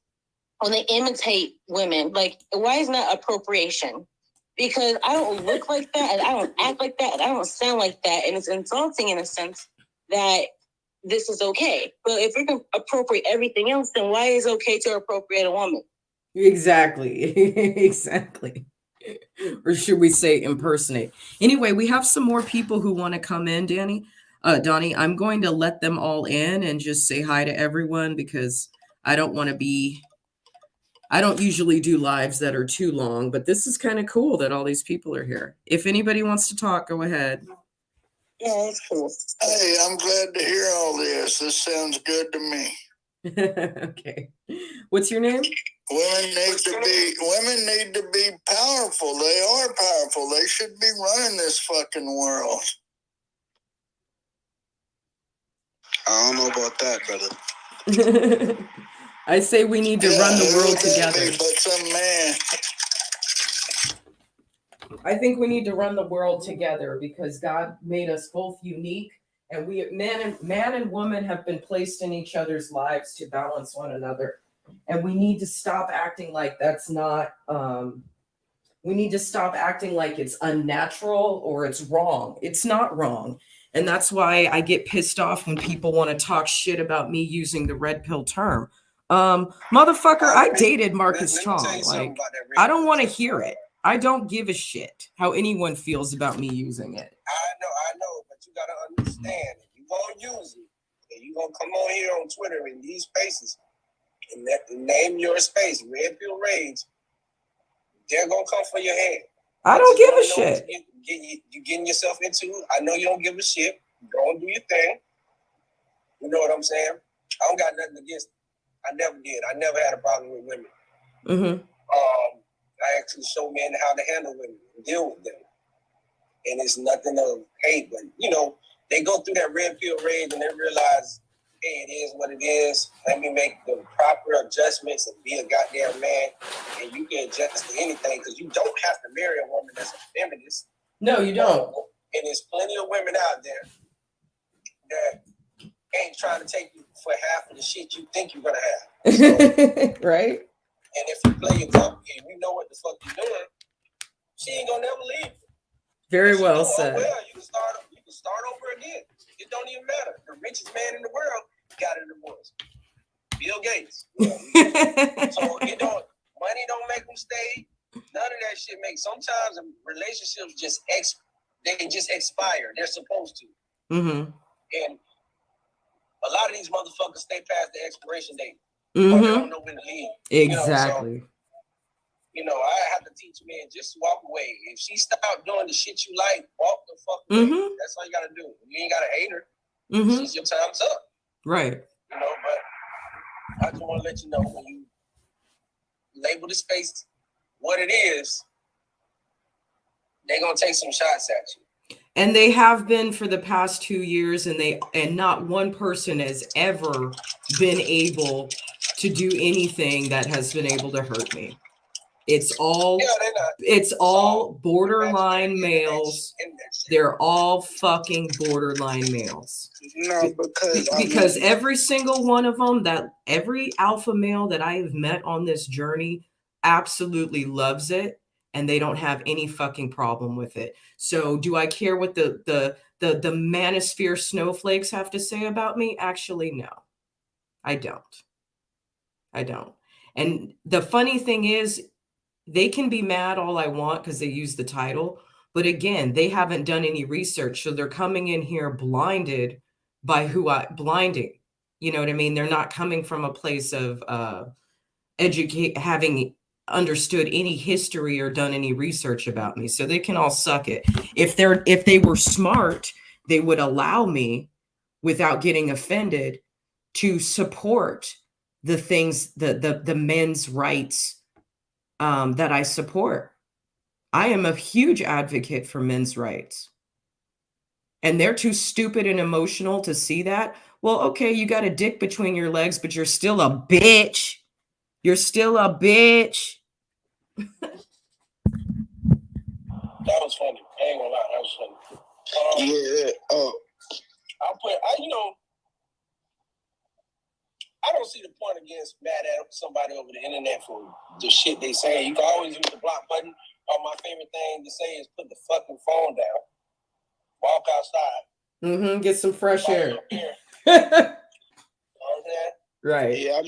when they imitate women, like, why is that appropriation? Because I don't look like that, and I don't act like that, and I don't sound like that, and it's insulting in a sense that this is okay. But if we're going to appropriate everything else, then why is it okay to appropriate a woman? Exactly. Exactly. Or should we say impersonate? Anyway, we have some more people who want to come in, Donnie. I'm going to let them all in and just say hi to everyone because I don't usually do lives that are too long, but this is kind of cool that all these people are here. If anybody wants to talk, go ahead. Yeah, it's cool. Hey, I'm glad to hear all this. This sounds good to me. Okay. What's your name? Women need to be powerful. They are powerful. They should be running this fucking world. I don't know about that, brother. I say we need to run the world together. But some man. I think we need to run the world together because God made us both unique, and man and woman have been placed in each other's lives to balance one another. And we need to stop acting like that's not, we need to stop acting like it's unnatural or it's wrong. It's not wrong. And that's why I get pissed off when people want to talk shit about me using the red pill term. Motherfucker, I dated Marcus Chong. Like, I don't want to hear it. I don't give a shit how anyone feels about me using it. I know, but you gotta understand, if you gonna use it, and you gonna come on here on Twitter in these spaces, and name your space, Red Pill Rage, they're gonna come for your head. I don't give a shit. You getting yourself into, I know you don't give a shit. Go and do your thing. You know what I'm saying? I don't got nothing against it. I never did. I never had a problem with women. Mm-hmm. I actually show men how to handle women and deal with them. And it's nothing of hate, but, you know, they go through that red pill rage and they realize, hey, it is what it is. Let me make the proper adjustments and be a goddamn man. And you can adjust to anything because you don't have to marry a woman that's a feminist. No, you don't. And there's plenty of women out there that ain't trying to take you for half of the shit you think you're going to have. So, right? And if you play your tough game, you know what the fuck you're doing, she ain't going to never leave you. Very well said. Oh, well, you can start over again. It don't even matter. The richest man in the world got a divorce. Bill Gates. You know, so money don't make them stay. None of that shit makes. Sometimes relationships just expire. They're supposed to. Mm-hmm. And a lot of these motherfuckers stay past the expiration date. Mm-hmm. But they don't know when to leave. Exactly. You know, I have to teach men just walk away. If she stopped doing the shit you like, walk the fuck away. Mm-hmm. That's all you gotta do. You ain't gotta hate her. Mm-hmm. Your time's up. Right. You know, but I just want to let you know when you label the space what it is, they're gonna take some shots at you. And they have been for the past 2 years, and not one person has ever been able to do anything that has been able to hurt me. It's all borderline males. They're all fucking borderline males. No, because every single one of them, that every alpha male that I have met on this journey absolutely loves it, and they don't have any fucking problem with it. So do I care what the manosphere snowflakes have to say about me? Actually, no. I don't. And the funny thing is, they can be mad all I want because they use the title, but again, they haven't done any research, so they're coming in here blinded by blinding. You know what I mean? They're not coming from a place of having understood any history or done any research about me, so they can all suck it. If they were smart, they would allow me, without getting offended, to support the things, the men's rights that I support. I am a huge advocate for men's rights. And they're too stupid and emotional to see that. Well, okay, you got a dick between your legs, but you're still a bitch. You're still a bitch. That was funny. I ain't gonna lie, that was funny. I don't see the point against mad at somebody over the internet for the shit they say. You can always use the block button. Or my favorite thing to say is put the fucking phone down. Walk outside. Get some fresh air. Right. Yeah,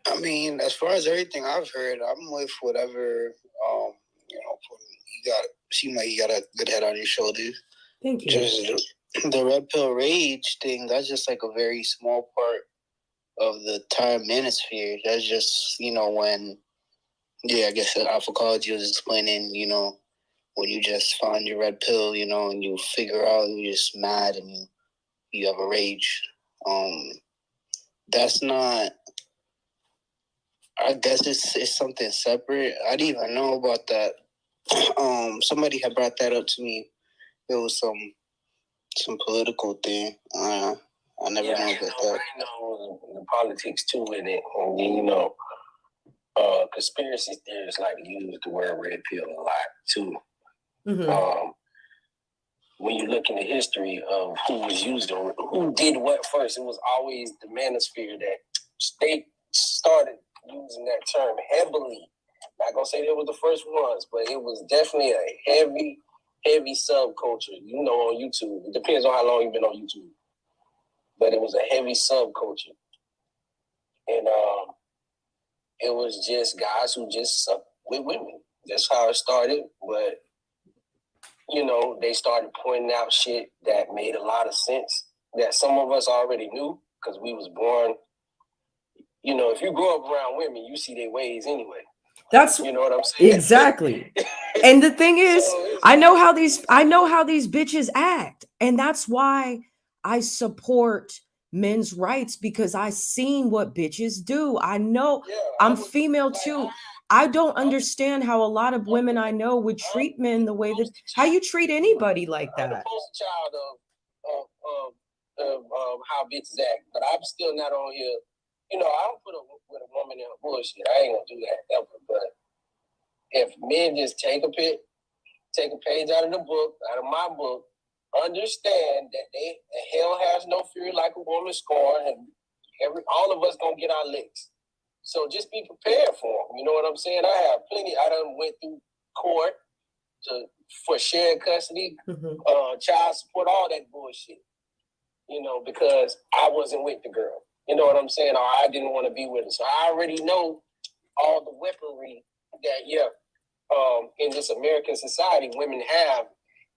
I mean, as far as everything I've heard, I'm with whatever. Seem like you got a good head on your shoulders. Thank you. Just the red pill rage thing. That's just like a very small part of the entire manosphere. That's just when. Yeah, I guess Alpha College was explaining, when you just find your red pill, and you figure out you're just mad and you have a rage. That's not, I guess it's something separate. I didn't even know about that. Somebody had brought that up to me. It was some political thing. I never knew about that. I know the politics too in it. Conspiracy theorists like to use the word red pill a lot too. When you look in the history of who did what first, it was always the manosphere that they started using that term heavily. Not gonna say they were the first ones, but it was definitely a heavy subculture. On YouTube, it depends on how long you've been on YouTube, but it was a heavy subculture, and it was just guys who just sucked with women. That's how it started. But, they started pointing out shit that made a lot of sense that some of us already knew because we was born. If you grow up around women, you see their ways anyway. That's what I'm saying. Exactly. And the thing is, I know how these bitches act. And that's why I support men's rights, because I seen what bitches do. I know. I'm female too. I don't understand how a lot of women I know would treat men the way that how you treat anybody like that. I'm the poster child of how bitches act, but I'm still not on here. I don't put up with a woman in her bullshit. I ain't gonna do that ever. But if men just take a page out of the book, out of my book, understand that hell has no fury like a woman scorned, and all of us gonna get our licks. So just be prepared for them. You know what I'm saying? I have plenty. I done went through court for shared custody, child support, all that bullshit. Because I wasn't with the girl. You know what I'm saying? Or I didn't want to be with her. So I already know all the weaponry that in this American society women have,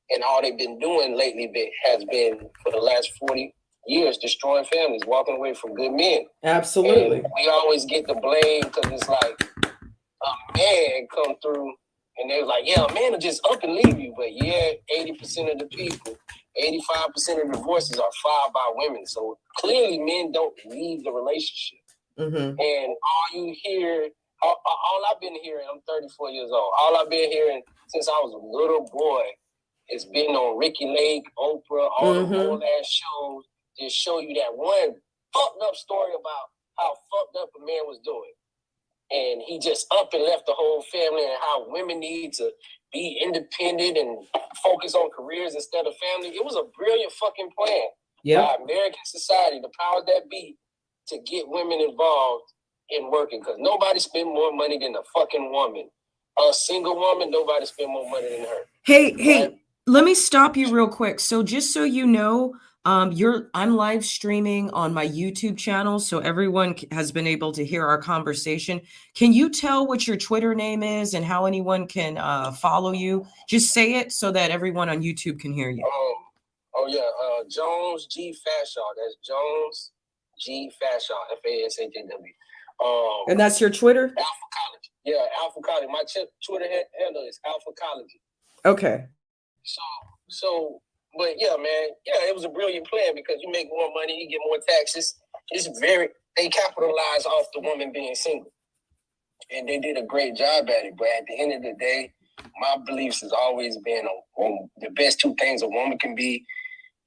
and all they've been doing lately has been for the last 40 years destroying families, walking away from good men. Absolutely. And we always get the blame because it's like a man come through and they're like, yeah, a man will just up and leave you. But 80% of the people, 85% of divorces are filed by women. So clearly men don't leave the relationship. And all you hear, all I've been hearing, I'm 34 years old, all I've been hearing since I was a little boy has been on Ricky Lake, Oprah, all the old ass shows, just show you that one fucked up story about how fucked up a man was doing. And he just up and left the whole family, and how women need to be independent and focus on careers instead of family. It was a brilliant fucking plan by American society, the powers that be, to get women involved in working, because nobody spend more money than a fucking woman. A single woman, nobody spend more money than her. Hey, let me stop you real quick. So just so you know, I'm live streaming on my YouTube channel, so everyone has been able to hear our conversation. Can you tell what your Twitter name is and how anyone can follow you? Just say it so that everyone on YouTube can hear you. Jones G Fashaw. That's Jones G Fashaw. FASHAW. And that's your Twitter? Alpha College. Yeah, Alpha College. My Twitter handle is Alpha College. Okay. But yeah, man, it was a brilliant plan, because you make more money, you get more taxes. They capitalize off the woman being single. And they did a great job at it. But at the end of the day, my beliefs has always been on the best two things a woman can be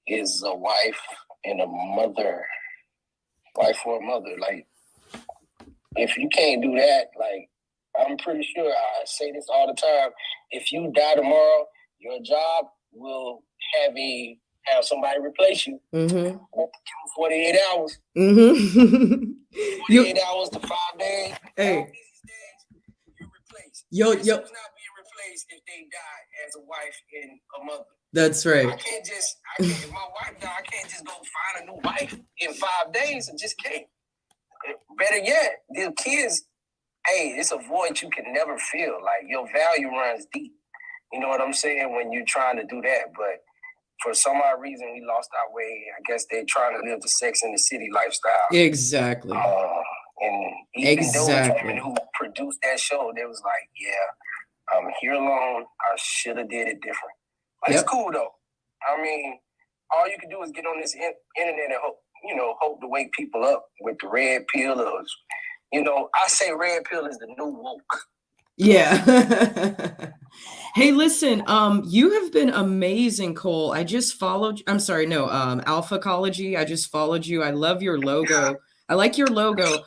is a wife and a mother. Wife or a mother. Like, if you can't do that, like, I'm pretty sure, I say this all the time, if you die tomorrow, your job will have somebody replace you. 48 hours. 48 hours to 5 days. Hey. You're replaced. Yo. Who's not being replaced if they die as a wife and a mother? That's right. If my wife died, I can't just go find a new wife in 5 days. I just can't. Better yet, the kids, it's a void you can never fill. Like, your value runs deep. You know what I'm saying? When you're trying to do that. But for some odd reason, we lost our way. I guess they're trying to live the Sex in the City lifestyle. Exactly. And even those women who produced that show, they was like, yeah, I'm here alone. I should have did it different. But it's cool, though. I mean, all you can do is get on this internet and hope to wake people up with the red pill. I say red pill is the new woke. Yeah. Hey, listen, you have been amazing, Cole. I just followed, Alphacology. I just followed you. I love your logo. I like your logo.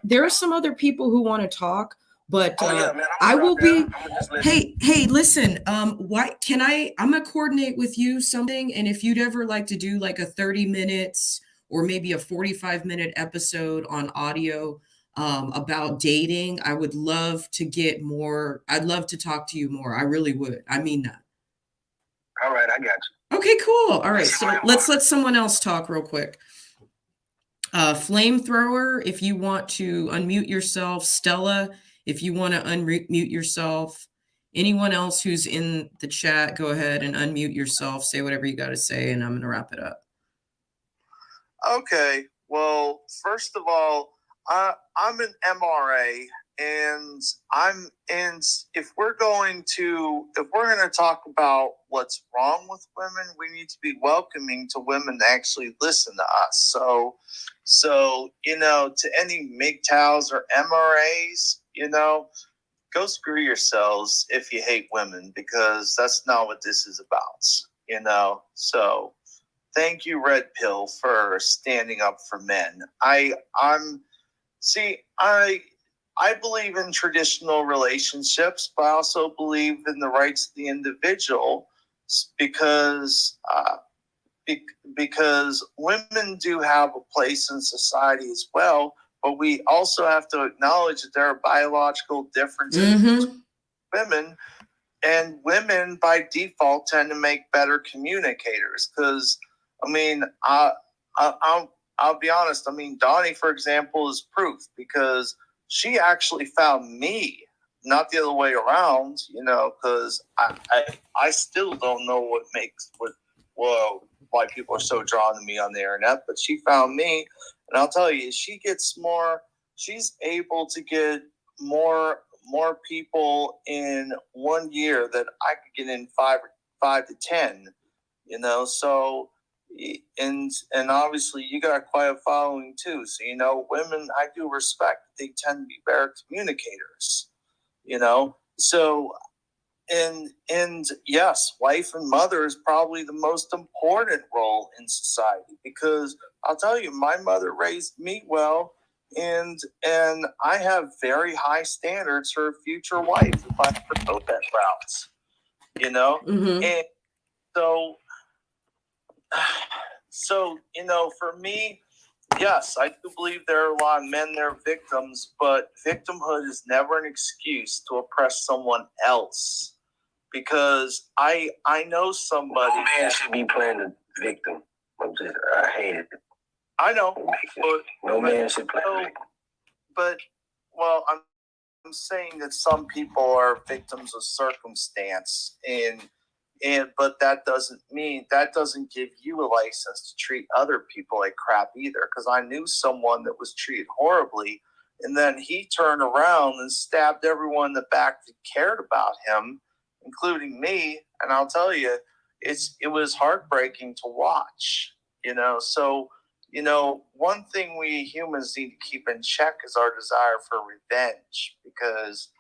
There are some other people who want to talk, but I will be. Hey, listen, I'm gonna coordinate with you something, and if you'd ever like to do like a 30 minutes or maybe a 45-minute episode on audio about dating, I would love to get more. I'd love to talk to you more. I really would. I mean that. All right, I got you. Okay, cool. All right, so let's let someone else talk real quick. Flamethrower, if you want to unmute yourself. Stella, if you want to unmute yourself. Anyone else who's in the chat, go ahead and unmute yourself. Say whatever you got to say, and I'm going to wrap it up. Okay. Well, first of all, I'm an MRA, and if we're going to talk about what's wrong with women, we need to be welcoming to women to actually listen to us. So to any MGTOWs or MRAs, go screw yourselves if you hate women, because that's not what this is about. So thank you, Red Pill, for standing up for men. I believe in traditional relationships, but I also believe in the rights of the individual, because women do have a place in society as well, but we also have to acknowledge that there are biological differences between women, and women by default tend to make better communicators. Because I'll be honest. Donnie, for example, is proof, because she actually found me, not the other way around. Because I still don't know why people are so drawn to me on the internet. But she found me, and I'll tell you, she's able to get more people in 1 year that I could get in 5 to 10. So. And obviously you got quite a following too. So, women, I do respect, they tend to be better communicators, so, and yes, wife and mother is probably the most important role in society, because I'll tell you, my mother raised me well, And I have very high standards for a future wife if I ever go that route, you know? Mm-hmm. And so, you know, for me, yes, I do believe there are a lot of men that are victims, but victimhood is never an excuse to oppress someone else. Because I know somebody. No man should be playing the victim. I hate it. I know. But, no man should play the victim. But, well, I'm saying that some people are victims of circumstance, but that doesn't give you a license to treat other people like crap either. Because I knew someone that was treated horribly, and then he turned around and stabbed everyone in the back that cared about him, including me. And I'll tell you, it was heartbreaking to watch. You know, so. You know, one thing we humans need to keep in check is our desire for revenge, because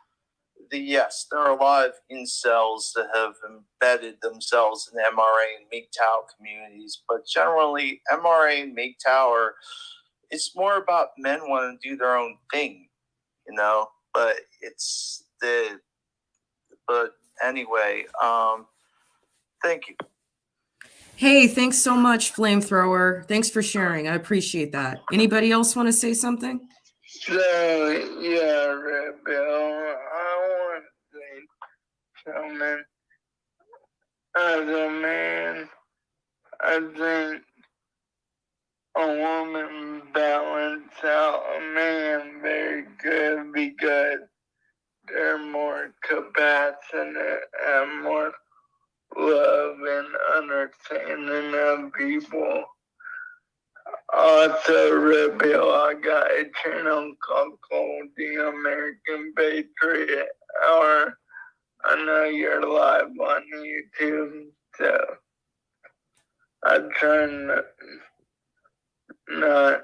there are a lot of incels that have embedded themselves in MRA and MGTOW communities, but generally MRA and MGTOW it's more about men wanting to do their own thing, you know, but anyway, thank you. Hey, thanks so much, Flamethrower. Thanks for sharing. I appreciate that. Anybody else want to say something? So, yeah, Red Bill, I want to say something. As a man, I think a woman balances out a man very good because they're more compassionate and more love and understanding of people. Also, Red Bill, I got a channel called The American Patriot Hour. I know you're live on YouTube, so I try not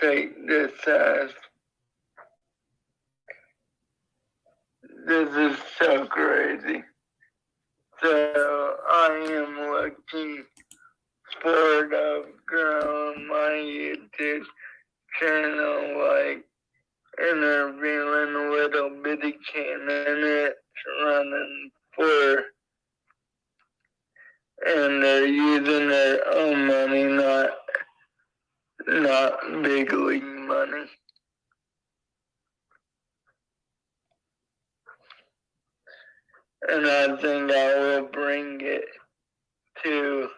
take this as this is so crazy. So I am looking forward to growing my YouTube channel, like interviewing little bitty candidates running for, and they're using their own money, not big league money. And I think I will bring it to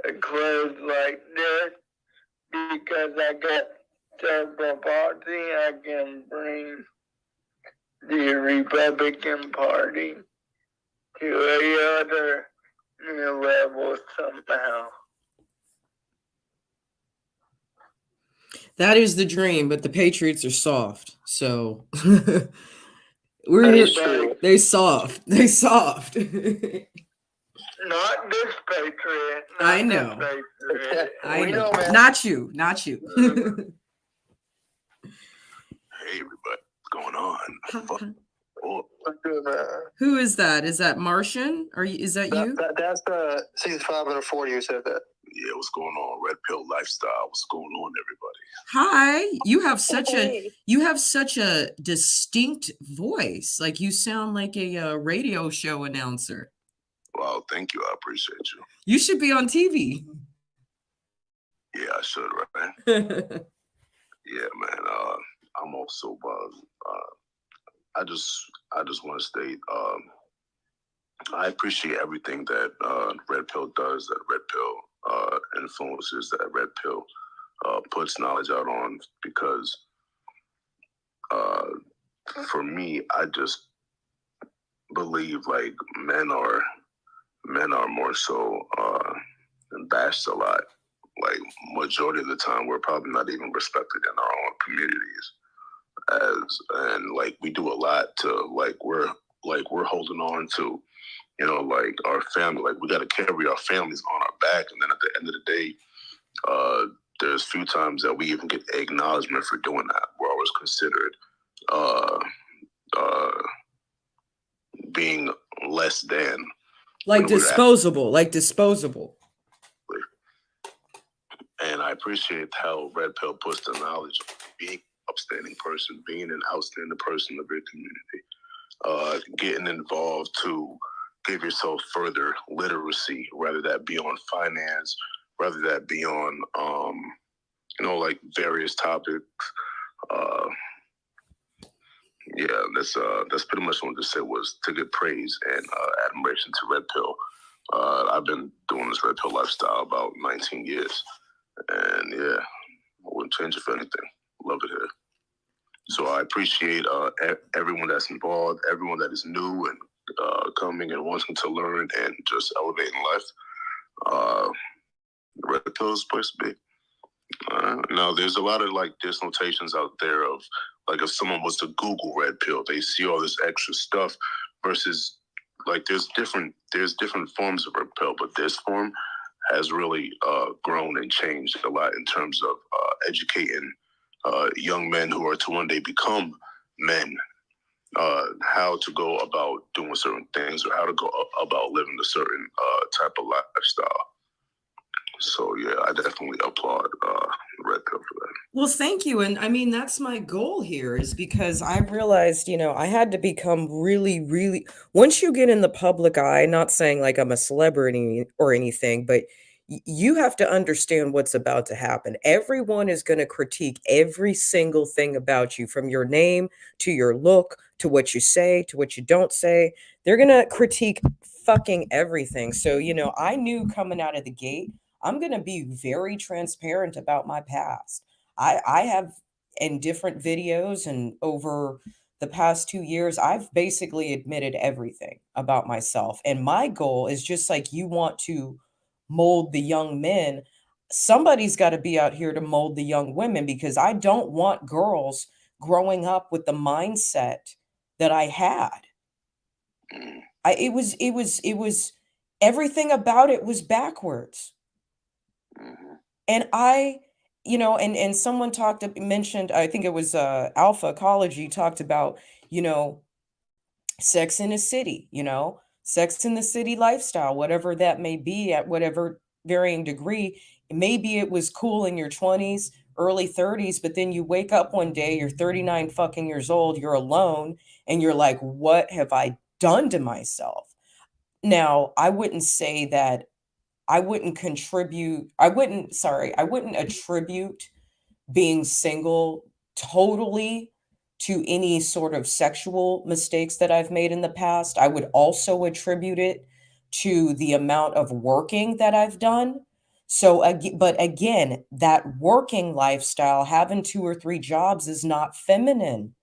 a close like this because I got cerebral palsy. I can bring the Republican Party to a other new level somehow. That is the dream, but the Patriots are soft. So we're here. They soft. They soft. Not this Patriot. I know. Patriot. I know. Not you. Not you. Hey, everybody. What's going on? Who is that? Is that Martian? Is that you? That's the 65 and a 40 who said that. Yeah, what's going on? Red Pill Lifestyle. What's going on, everybody? Hi. You have such a distinct voice. Like you sound like a radio show announcer. Well, thank you. I appreciate you. You should be on TV. Yeah, I should, right? Yeah, man. I'm also I just want to state I appreciate everything that Red Pill does, that Red Pill influences, that Red Pill puts knowledge out on, because for me, I just believe like men are more so bashed a lot. Like majority of the time, we're probably not even respected in our own communities. And like we do a lot to we're holding on to, you know, like our family. Like we got to carry our families on our back, and then at the end of the day, there's few times that we even get acknowledgement for doing that. We're always considered being less than. Like disposable. And I appreciate how Red Pill puts the knowledge being an upstanding person, being an outstanding person of your community, getting involved to give yourself further literacy, whether that be on finance, whether that be on, like various topics. Yeah, that's pretty much what I said, was to give praise and admiration to Red Pill. I've been doing this Red Pill lifestyle about 19 years, and yeah, I wouldn't change it for anything. Love it here. So I appreciate everyone that's involved, everyone that is new and coming and wanting to learn and just elevating life. Red Pill is the place to be. Now, there's a lot of there's notations out there of if someone was to Google Red Pill, they see all this extra stuff versus there's different forms of Red Pill, but this form has really grown and changed a lot in terms of educating young men who are to one day become men, how to go about doing certain things or how to go about living a certain type of lifestyle. So yeah, I definitely applaud Red Pill for that. Well, thank you. And I mean, that's my goal here, is because I realized, I had to become really, really, once you get in the public eye, not saying like I'm a celebrity or anything, but you have to understand what's about to happen. Everyone is going to critique every single thing about you, from your name to your look to what you say to what you don't say. They're going to critique fucking everything. So, I knew coming out of the gate, I'm going to be very transparent about my past. I have, in different videos and over the past 2 years, I've basically admitted everything about myself. And my goal is, just like you want to mold the young men, somebody's got to be out here to mold the young women, because I don't want girls growing up with the mindset that I had. It was everything about it was backwards. And and someone mentioned, I think it was Alpha Ecology, talked about, Sex in the City, Sex in the City lifestyle, whatever that may be, at whatever varying degree. Maybe it was cool in your 20s, early 30s, but then you wake up one day, you're 39 fucking years old, you're alone, and you're like, what have I done to myself? Now, I wouldn't say that I wouldn't attribute being single totally to any sort of sexual mistakes that I've made in the past. I would also attribute it to the amount of working that I've done. So, but again, that working lifestyle, having 2 or 3 jobs, is not feminine.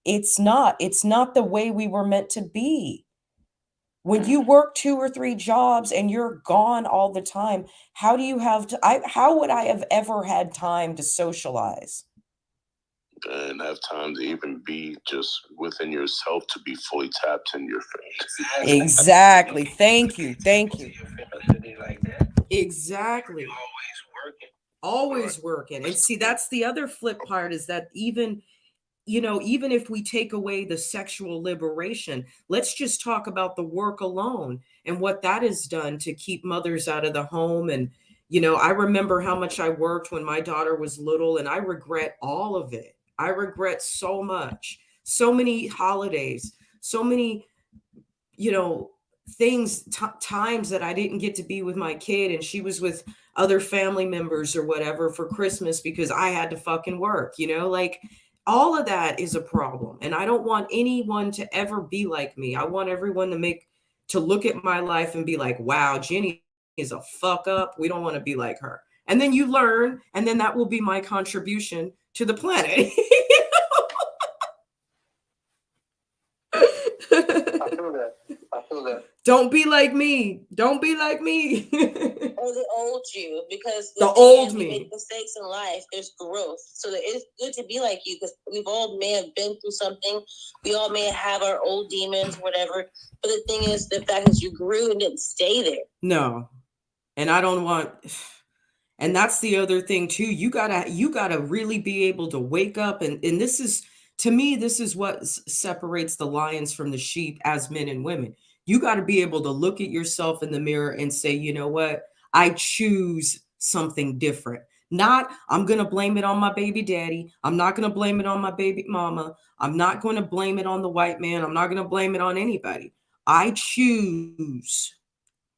It's not the way we were meant to be. When you work 2 or 3 jobs and you're gone all the time, how do you have how would I have ever had time to socialize? And have time to even be just within yourself, to be fully tapped in your faith. Exactly. Thank you. Exactly. Always working. And see, that's the other flip part, is that even if we take away the sexual liberation, let's just talk about the work alone and what that has done to keep mothers out of the home. And, I remember how much I worked when my daughter was little, and I regret all of it. I regret so much, so many holidays, so many, times that I didn't get to be with my kid, and she was with other family members or whatever for Christmas because I had to fucking work, all of that is a problem. And I don't want anyone to ever be like me. I want everyone to look at my life and be like, wow, Jenny is a fuck up. We don't want to be like her. And then you learn, and then that will be my contribution to the planet. I feel that. Don't be like me. Don't be like me. Or the old you, because the old me. You make mistakes in life. There's growth, so it's good to be like you, because we've all may have been through something. We all may have our old demons, whatever. But the thing is, the fact is, you grew and didn't stay there. No, and I don't want. And that's the other thing too. You gotta really be able to wake up, and this is, to me, this is what separates the lions from the sheep as men and women. You got to be able to look at yourself in the mirror and say, you know what? I choose something different. Not, I'm going to blame it on my baby daddy. I'm not going to blame it on my baby mama. I'm not going to blame it on the white man. I'm not going to blame it on anybody. I choose.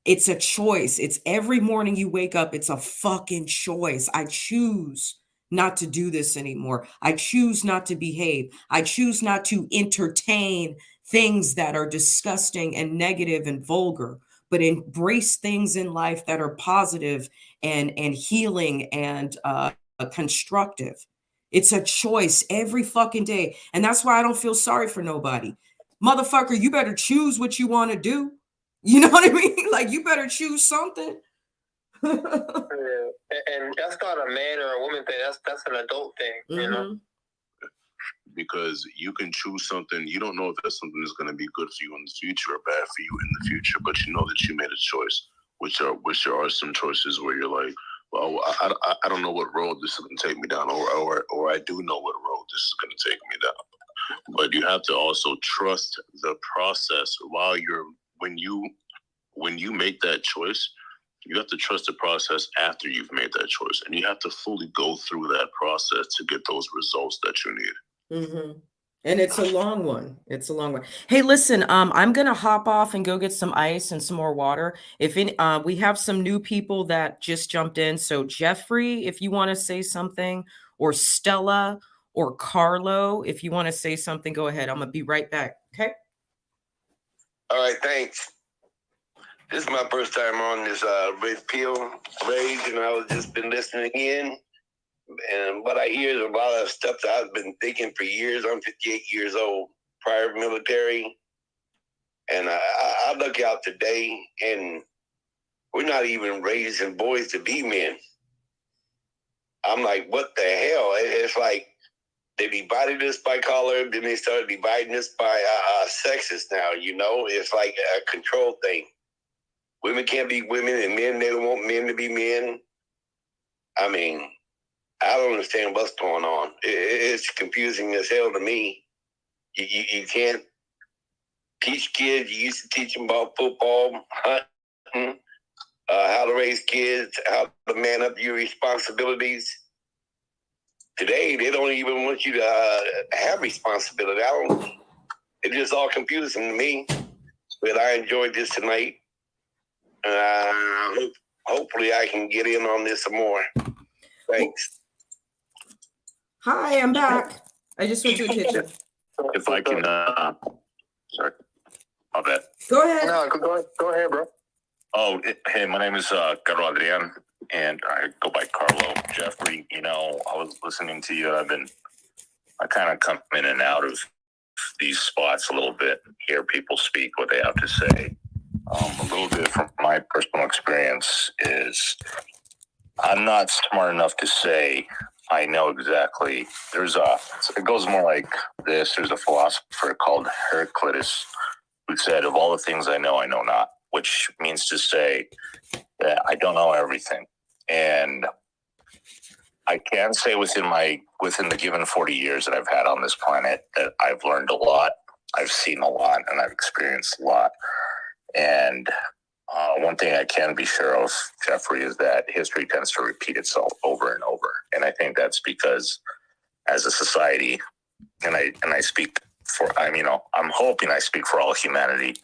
It's a choice. It's every morning you wake up. It's a fucking choice. I choose not to do this anymore. I choose not to behave. I choose not to entertain things that are disgusting and negative and vulgar, but embrace things in life that are positive and healing and constructive. It's a choice every fucking day. And that's why I don't feel sorry for nobody. Motherfucker, you better choose what you want to do. You know what I mean? Like, you better choose something. Yeah. And that's not a man or a woman thing. That's an adult thing, you know? Because you can choose something. You don't know if that's something that's going to be good for you in the future or bad for you in the future, but you know that you made a choice, which there are some choices where you're like, well, I don't know what road this is going to take me down, or I do know what road this is going to take me down. But you have to also trust the process while when you make that choice. You have to trust the process after you've made that choice, and you have to fully go through that process to get those results that you need. Mm-hmm. And it's a long one. It's a long one. Hey, listen, I'm gonna hop off and go get some ice and some more water. If any, we have some new people that just jumped in. So Jeffrey, if you want to say something, or Stella, or Carlo, if you want to say something, go ahead. I'm gonna be right back. Okay. All right, thanks. This is my first time on this red pill rage, and I was just been listening in. And what I hear is a lot of stuff that I've been thinking for years. I'm 58 years old, prior military. And I look out today, and we're not even raising boys to be men. I'm like, what the hell? It's like they divided us by color, then they started dividing us by sexes now, you know? It's like a control thing. Women can't be women, and men, they don't want men to be men. I mean, I don't understand what's going on. It's confusing as hell to me. You can't teach kids. You used to teach them about football, hunting, how to raise kids, how to man up your responsibilities. Today, they don't even want you to have responsibility. It's just all confusing to me. But I enjoyed this tonight. Hopefully I can get in on this some more. Thanks. Hi, I'm back. I just went to the kitchen. If I can, sorry, my bad. Go ahead. No, go ahead, bro. Oh, hey, my name is Carlo Adrian, and I go by Carlo. Jeffrey, you know, I was listening to you. I kind of come in and out of these spots a little bit, hear people speak what they have to say. A little bit from my personal experience is I'm not smart enough to say I know exactly. It goes more like this. There's a philosopher called Heraclitus who said, of all the things I know not, which means to say that I don't know everything. And I can say within the given 40 years that I've had on this planet that I've learned a lot, I've seen a lot, and I've experienced a lot. And one thing I can be sure of, Jeffrey, is that history tends to repeat itself over and over. And I think that's because as a society, and I speak for, I'm hoping I speak for all humanity,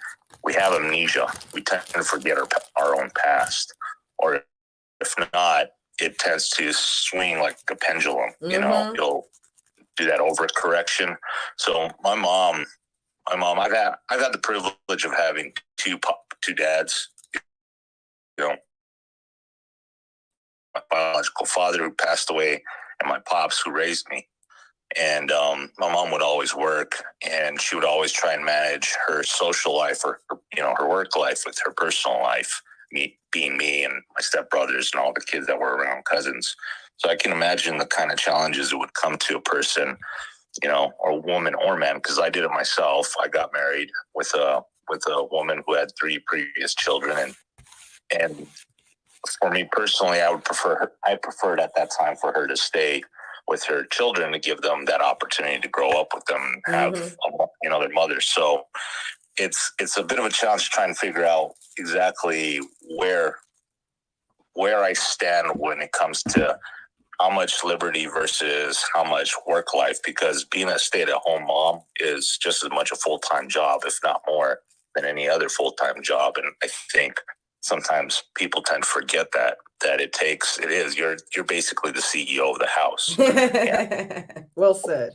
we have amnesia. We tend to forget our own past. Or if not, it tends to swing like a pendulum. Mm-hmm. You know, you'll do that overcorrection. So my mom, I've had the privilege of having two dads. You know, my biological father who passed away, and my pops who raised me. And my mom would always work, and she would always try and manage her social life or her work life with her personal life. Me being me and my stepbrothers and all the kids that were around, cousins. So I can imagine the kind of challenges it would come to a person, or woman or man, because I did it myself. I got married with a woman who had 3 previous children, and for me personally, I preferred at that time for her to stay with her children to give them that opportunity to grow up with them and have their mother. So it's a bit of a challenge to try and figure out exactly where I stand when it comes to how much liberty versus how much work life, because being a stay-at-home mom is just as much a full-time job, if not more, than any other full-time job. And I think sometimes people tend to forget that you're basically the CEO of the house. Yeah. Well said.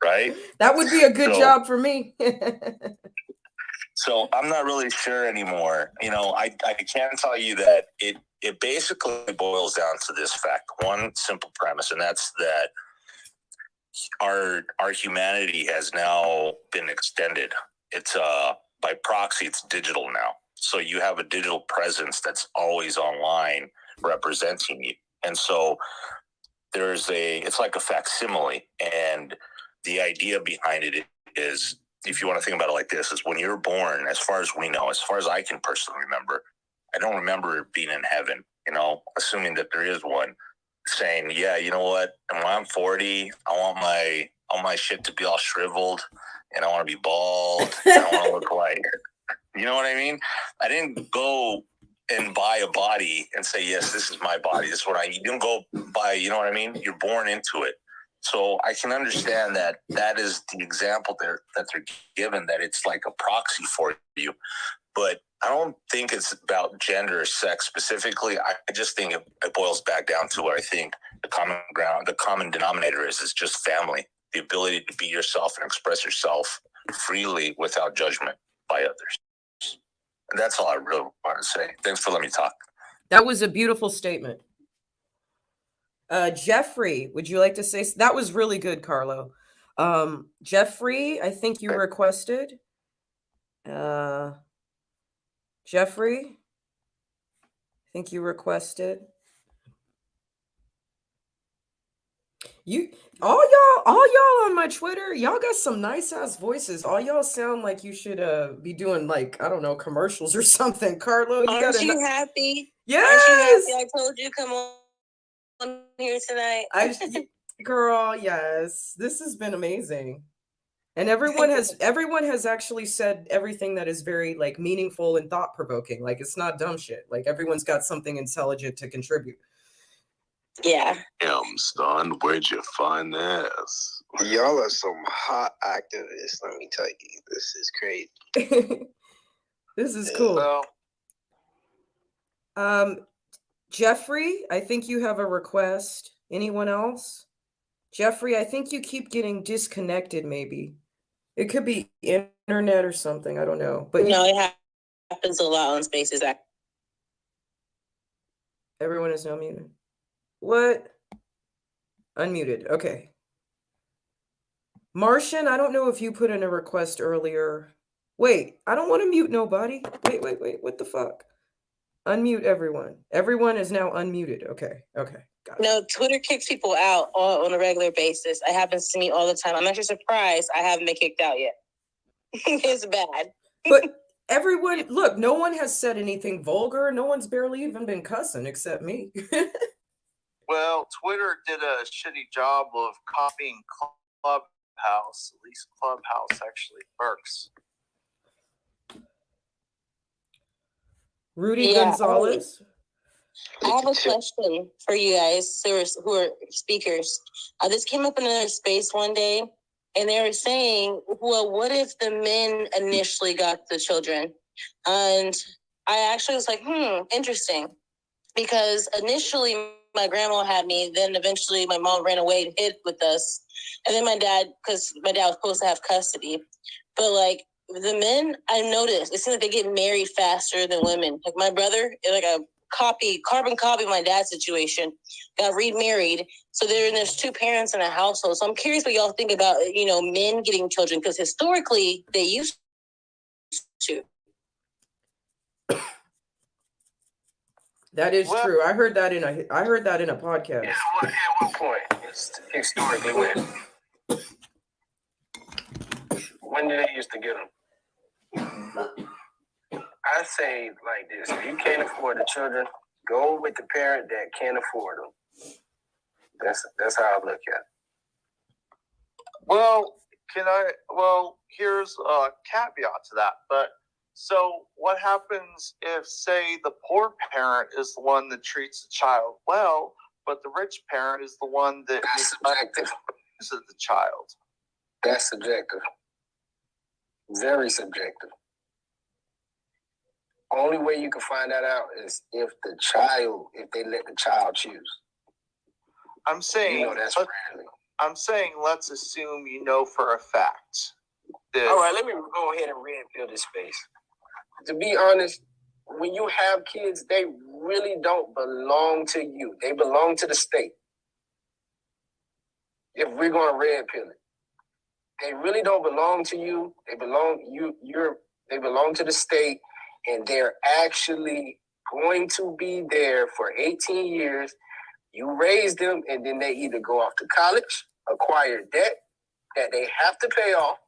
Right? That would be a good job for me. So I'm not really sure anymore. I can tell you that it basically boils down to this fact, one simple premise, and that's that our humanity has now been extended. It's by proxy, it's digital now. So you have a digital presence that's always online representing you. And so it's like a facsimile. And the idea behind it is, if you want to think about it like this, is when you're born, as far as we know, as far as I can personally remember, I don't remember being in heaven, assuming that there is one, saying, yeah, you know what, when I'm 40, I want my shit to be all shriveled, and I want to be bald, and I want to look like, you know what I mean? I didn't go and buy a body and say, yes, this is my body. This is what you don't go buy, you know what I mean? You're born into it. So I can understand that is the example that they're given, that it's like a proxy for you. But I don't think it's about gender or sex specifically. I just think it boils back down to what I think the common denominator is just family, the ability to be yourself and express yourself freely without judgment by others. And that's all I really want to say. Thanks for letting me talk. That was a beautiful statement. Jeffrey, would you like to say? That was really good, Carlo. Jeffrey, I think you requested. Jeffrey, I think you requested. All y'all on my Twitter, y'all got some nice ass voices. All y'all sound like you should be doing, like, I don't know, commercials or something. Carlo, Aren't you happy? Yes. Aren't you happy? I told you come on here tonight. Girl, yes. This has been amazing. And everyone has actually said everything that is very, like, meaningful and thought-provoking. Like, it's not dumb shit. Like, everyone's got something intelligent to contribute. Yeah. Damn, son, where'd you find this? Y'all are some hot activists, let me tell you. This is crazy. This is cool. Jeffrey, I think you have a request. Anyone else? Jeffrey, I think you keep getting disconnected, maybe. It could be internet or something. I don't know. But no, it happens a lot on Spaces. Everyone is now muted. What? Unmuted. Okay. Martian, I don't know if you put in a request earlier. Wait, I don't want to mute nobody. Wait. What the fuck? Unmute everyone. Everyone is now unmuted. Okay. Got it. No, Twitter kicks people out on a regular basis. It happens to me all the time. I'm actually surprised I haven't been kicked out yet. It's bad. But everyone, look, no one has said anything vulgar. No one's barely even been cussing except me. Well, Twitter did a shitty job of copying Clubhouse. At least Clubhouse actually works. Rudy Gonzalez. I have a question for you guys who are speakers. This came up in another space one day, and they were saying, well, what if the men initially got the children? And I actually was like, interesting. Because initially my grandma had me, then eventually my mom ran away and hid with us. And then my dad, because my dad was supposed to have custody. But like the men, I noticed, it seems like they get married faster than women. Like my brother, like a carbon copy of my dad's situation, got remarried. So there's two parents in a household. So I'm curious what y'all think about, men getting children, because historically they used to. That is true. I heard that in a podcast. Yeah, at what point? Historically, when did they used to get them? I say like this: if you can't afford the children, go with the parent that can afford them. That's how I look at it. Well, here's a caveat to that. But so what happens if, say, the poor parent is the one that treats the child well, but the rich parent is the one that That's subjective. is the child. That's subjective. Very subjective. Only way you can find that out is if they let the child choose. I'm saying That's rarely. I'm saying let's assume you know for a fact that. All right, let me go ahead and red pill this space. To be honest, when you have kids, they really don't belong to you. They belong to the state. If we're going to red pill it, they really don't belong to you. They belong They belong to the state, and they're actually going to be there for 18 years. You raise them, and then they either go off to college, acquire debt that they have to pay off.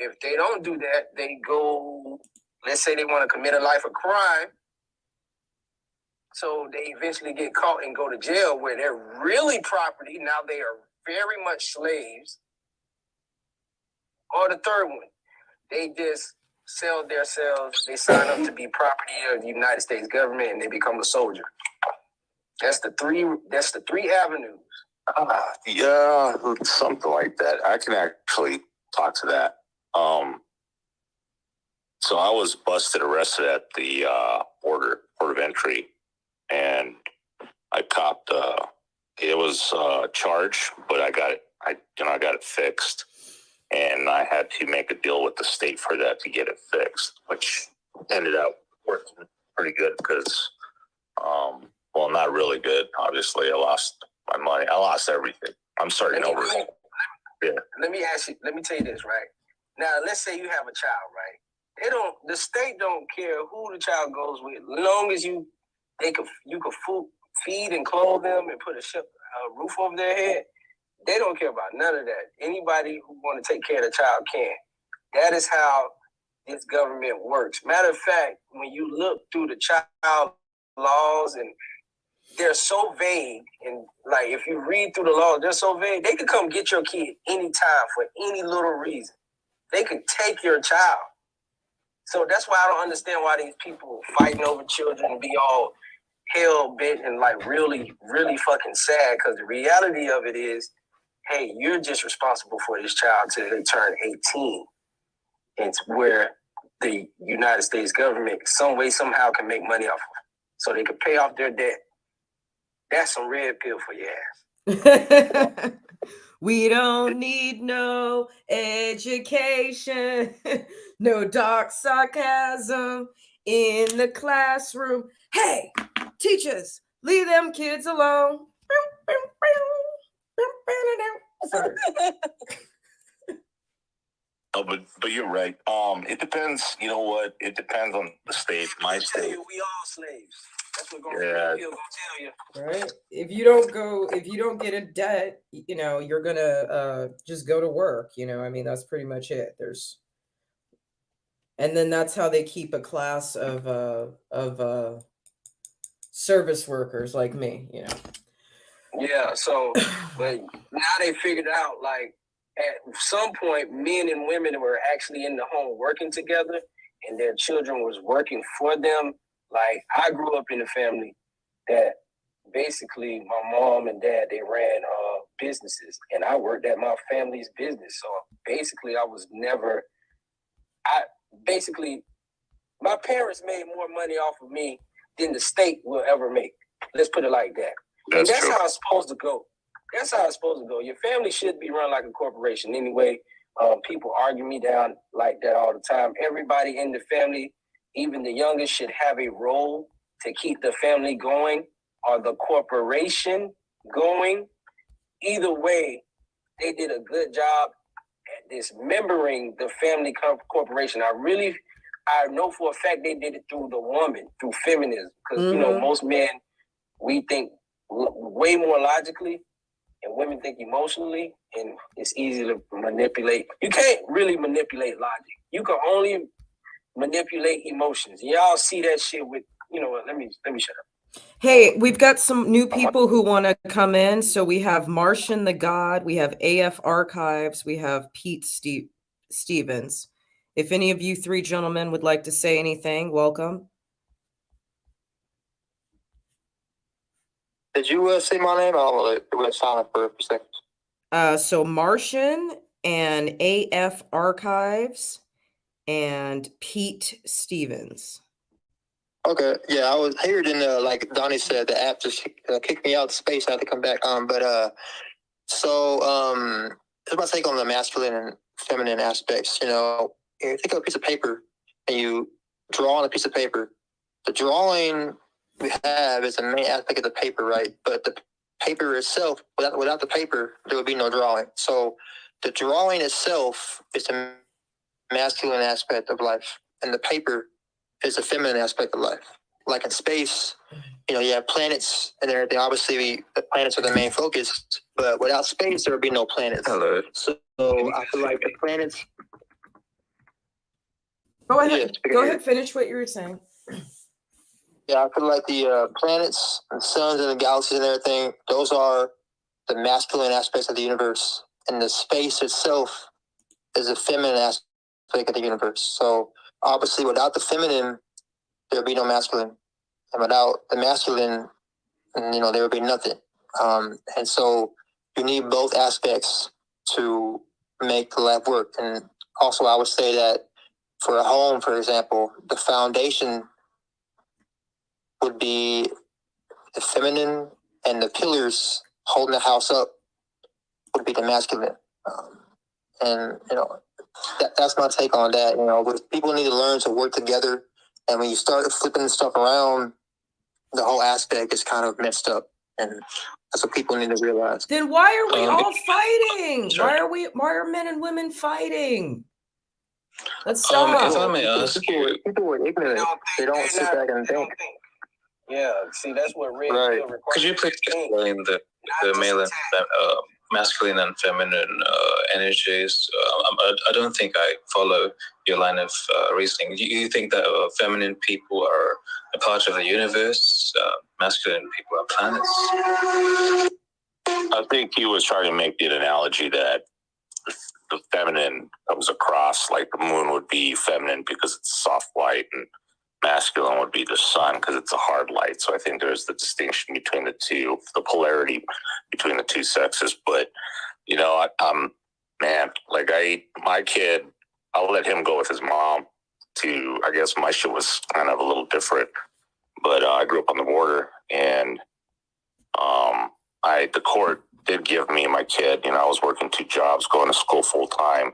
If they don't do that, they go, let's say they want to commit a life of crime. So they eventually get caught and go to jail where they're really property. Now they are very much slaves. Or the third one, they just sell themselves. They sign up to be property of the United States government and they become a soldier. That's the three avenues. Yeah, something like that. I can actually talk to that. So I was arrested at the port of entry, and I copped. It was charged, but I got it. I got it fixed, and I had to make a deal with the state for that to get it fixed, which ended up working pretty good because, well, not really good. Obviously, I lost my money. I lost everything. I'm starting over. Yeah. Let me tell you this, right? Now, let's say you have a child, right? The state don't care who the child goes with, as long as you could feed and clothe them and put a roof over their head. They don't care about none of that. Anybody who want to take care of the child can. That is how this government works. Matter of fact, when you look through the child laws, and they're so vague, and like if you read through the laws, they're so vague. They could come get your kid anytime for any little reason. They could take your child. So that's why I don't understand why these people fighting over children and be all hell bent and like really, really fucking sad. Because the reality of it is, hey, you're just responsible for this child till they turn 18. It's where the United States government some way, somehow can make money off of it. So they can pay off their debt. That's some red pill for your ass. We don't need no education, no dark sarcasm in the classroom. Hey, teachers, leave them kids alone. Sorry. No, but you're right. It depends. You know what? It depends on the state. My state. We all slaves. That's what gonna tell you. Right? If you don't get a debt, you're gonna just go to work. I mean, that's pretty much it. And then that's how they keep a class of service workers like me. Yeah. So, but now they figured out, like, at some point, men and women were actually in the home working together, and their children was working for them. Like, I grew up in a family that basically my mom and dad, they ran businesses, and I worked at my family's business. So basically, my parents made more money off of me than the state will ever make. Let's put it like that. That's how it's supposed to go. That's how it's supposed to go. Your family should be run like a corporation anyway. People argue me down like that all the time. Everybody in the family, even the youngest, should have a role to keep the family going or the corporation going. Either way, they did a good job at dismembering the family corporation. I know for a fact they did it through the woman, through feminism. Because, most men, we think way more logically, and women think emotionally, and it's easy to manipulate. You can't really manipulate logic. You can only manipulate emotions. Y'all see that shit with, let me shut up. Hey, we've got some new people who want to come in. So we have Martian the God, we have AF Archives, we have Pete Stevens. If any of you three gentlemen would like to say anything, welcome. Did you say my name? I don't know. It went silent for a second. So Martian and AF Archives and Pete Stevens. Okay, yeah, I was here. Like Donnie said, the app just kicked me out of space. I had to come back on, but here's my take on the masculine and feminine aspects. You take a piece of paper and you draw on a piece of paper. The drawing we have is the main aspect of the paper, right? But the paper itself, without the paper, there would be no drawing. So the drawing itself is the masculine aspect of life, and the paper is the feminine aspect of life. Like in space, you have planets and everything. Obviously, the planets are the main focus, but without space, there would be no planets. Hello. So I feel like the planets. Go ahead. Go ahead. Finish what you were saying. Yeah, I feel like the planets and suns and the galaxies and everything, those are the masculine aspects of the universe. And the space itself is the feminine aspect of the universe. So obviously, without the feminine, there would be no masculine. And without the masculine, there would be nothing. And so you need both aspects to make the life work. And also, I would say that for a home, for example, the foundation would be the feminine, and the pillars holding the house up would be the masculine. That's my take on that. People need to learn to work together. And when you start flipping stuff around, the whole aspect is kind of messed up. And that's what people need to realize. Then why are we all fighting? Why are men and women fighting? Let's stop. If I may ask you, people are ignorant. They don't sit back and think. Yeah, see, that's what red Right. pill could you please explain the male and masculine and feminine energies? I don't think I follow your line of reasoning. Do you think that feminine people are a part of the universe, masculine people are planets? I think he was trying to make the analogy that the feminine comes across like the moon would be feminine because it's soft light, and masculine would be the sun because it's a hard light. So I think there's the distinction between the two, the polarity between the two sexes. But my kid, I'll let him go with his mom to. I guess my shit was kind of a little different, but I grew up on the border, and the court did give me my kid. I was working 2 jobs, going to school full time,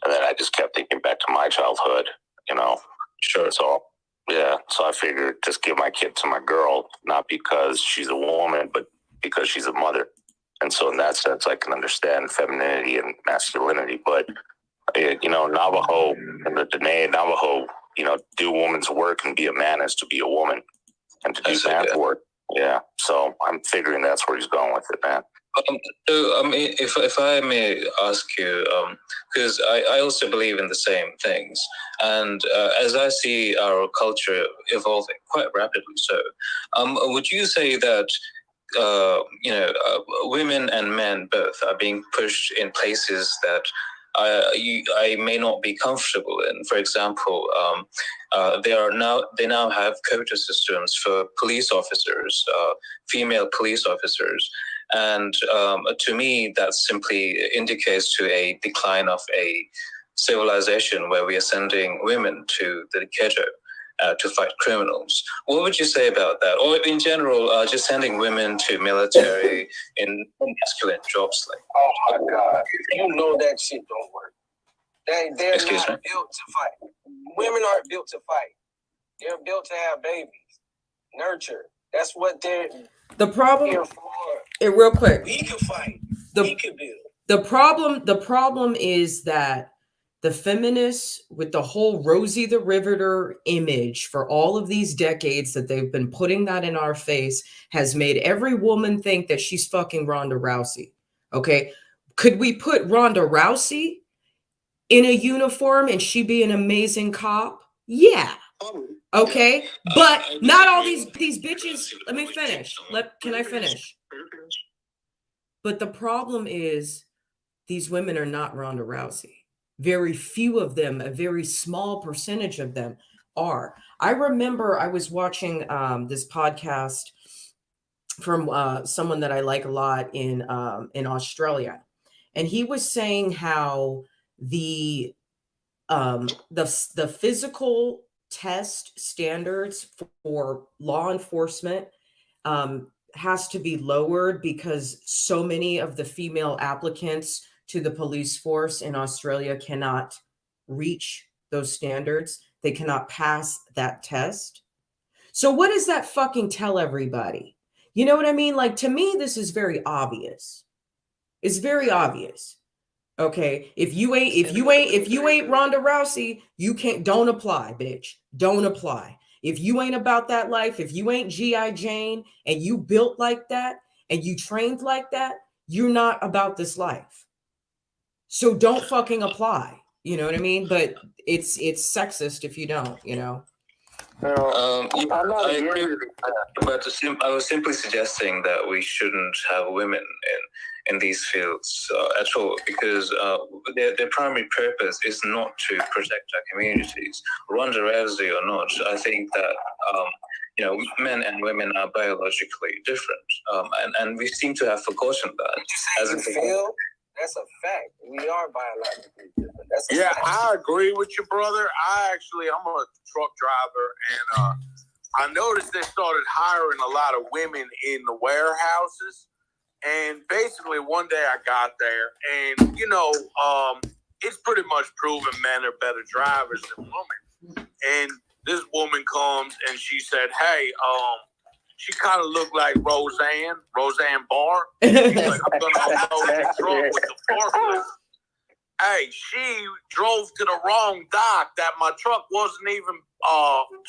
and then I just kept thinking back to my childhood. Sure. So I figured just give my kid to my girl, not because she's a woman, but because she's a mother. And so in that sense, I can understand femininity and masculinity. But, Navajo and the Dene Navajo, do a woman's work, and be a man is to be a woman. And to do man's work. Yeah. So I'm figuring that's where he's going with it, man. If I may ask you, because I also believe in the same things, and as I see our culture evolving quite rapidly, so would you say that women and men both are being pushed in places that I may not be comfortable in? For example, they now have quota systems for police officers, female police officers. And to me, that simply indicates to a decline of a civilization where we are sending women to the ghetto to fight criminals. What would you say about that? Or in general, just sending women to military in masculine jobs? Oh my God. That shit don't work. They're not built to fight. Women aren't built to fight. They're built to have babies. Nurture. That's what they're the problem here for. Real quick. We can fight. We can build. The problem is that the feminists, with the whole Rosie the Riveter image for all of these decades that they've been putting that in our face, has made every woman think that she's fucking Ronda Rousey. Okay. Could we put Ronda Rousey in a uniform and she be an amazing cop? Yeah. Okay. But not all these bitches. Let me finish. Can I finish? But the problem is these women are not Ronda Rousey. Very few of them, a very small percentage of them are. I remember I was watching this podcast from someone that I like a lot in Australia, and he was saying how the physical test standards for law enforcement has to be lowered because so many of the female applicants to the police force in Australia cannot reach those standards. They cannot pass that test. So what does that fucking tell everybody? You know what I mean? Like, to me, this is very obvious. It's very obvious. Okay, if you ain't Ronda Rousey, don't apply, bitch. Don't apply. If you ain't about that life, if you ain't G.I. Jane and you built like that and you trained like that, you're not about this life. So don't fucking apply. You know what I mean? But it's sexist if you don't, you know. I agree, but I was simply suggesting that we shouldn't have women in these fields at all, because their primary purpose is not to protect our communities. Ronda Rousey or not, I think that men and women are biologically different, and we seem to have forgotten that. As a field, that's a fact. We are biologically different. Fact. I agree with you, brother. I'm a truck driver, and I noticed they started hiring a lot of women in the warehouses. And basically, one day I got there, and it's pretty much proven men are better drivers than women. And this woman comes and she said, "Hey, she kind of looked like Roseanne Barr. She's like, I'm gonna unload the truck with the forklift." Hey, she drove to the wrong dock that my truck wasn't even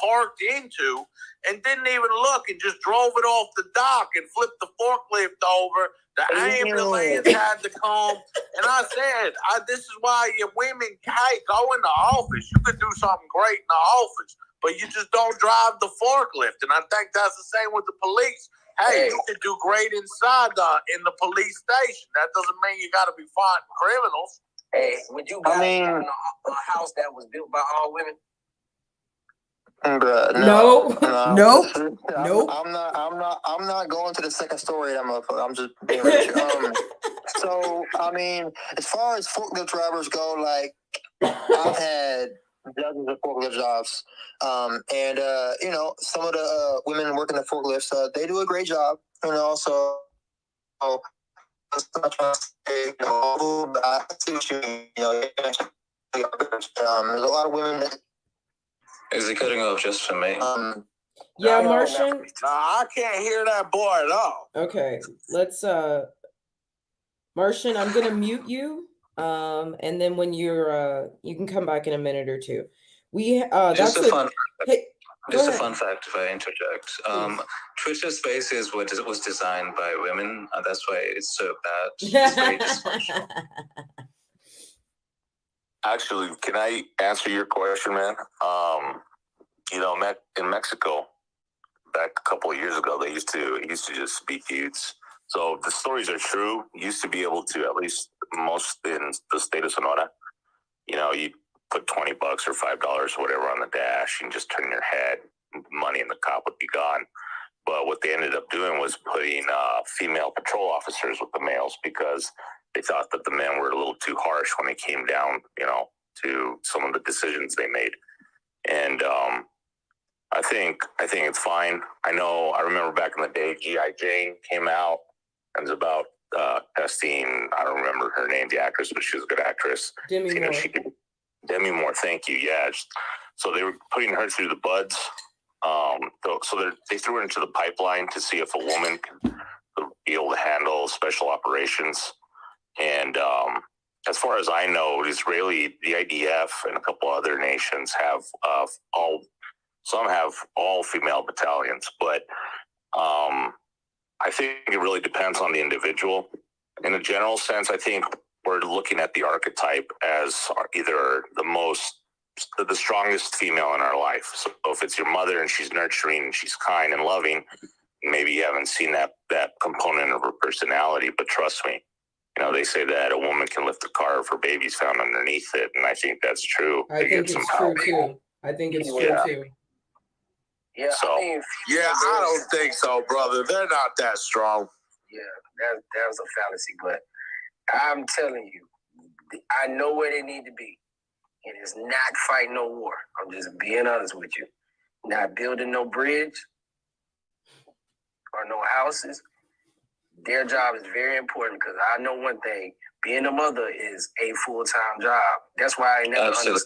parked into, and didn't even look, and just drove it off the dock and flipped the forklift over. The ambulance had to come, and I said, "This is why you women, hey, go in the office. You could do something great in the office, but you just don't drive the forklift." And I think that's the same with the police. Hey, you could do great inside in the police station. That doesn't mean you got to be fighting criminals. Hey, would you guys live in a house that was built by all women? No. I'm not going to the second story. I'm just being rich. So I mean, as far as forklift drivers go, like I've had dozens of forklift jobs, and some of the women working the forklifts, they do a great job, So there's a lot of women that. Is it cutting off just for me? Yeah, Martian. I can't hear that boy at all. Okay, let's Martian, I'm gonna mute you. And then when you're you can come back in a minute or two. Just a fun fact, if I interject. Twitter Spaces was designed by women, and that's why it's so bad. It's very dysfunctional. Actually, can I answer your question, man? In Mexico, back a couple of years ago, it used to just be dudes. So the stories are true. You used to be able to, at least most in the state of Sonora, you put $20 or $5 or whatever on the dash and just turn your head, money and the cop would be gone. But what they ended up doing was putting female patrol officers with the males, because they thought that the men were a little too harsh when they came down, to some of the decisions they made. And I think it's fine. I remember back in the day, G.I. Jane came out and was about testing, I don't remember her name, the actress, but she was a good actress. Demi Moore, thank you. Yeah. So they were putting her through the buds. So they threw her into the pipeline to see if a woman could be able to handle special operations. And as far as I know, the IDF, and a couple other nations have some have all female battalions, but I think it really depends on the individual. In a general sense, I think we're looking at the archetype as either the strongest female in our life. So if it's your mother and she's nurturing and she's kind and loving, maybe you haven't seen that component of her personality. But trust me, they say that a woman can lift a car if her baby's found underneath it, and I think that's true. I think it's true too. Yeah, So, I mean, yeah, I don't think so, brother. They're not that strong. Yeah, that was a fallacy, but I'm telling you, I know where they need to be. It is not fighting no war. I'm just being honest with you. Not building no bridge or no houses. Their job is very important because I know one thing. Being a mother is a full-time job. That's why I never understood.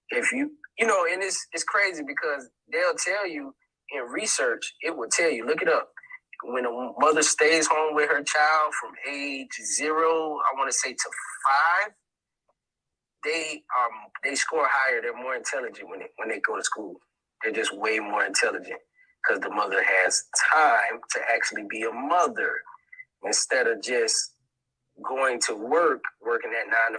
If you know, and it's crazy because they'll tell you in research, it will tell you, look it up. When a mother stays home with her child from age 0, I want to say to 5, they score higher. They're more intelligent when they go to school. They're just way more intelligent because the mother has time to actually be a mother instead of just going to work, working at 9 to 5,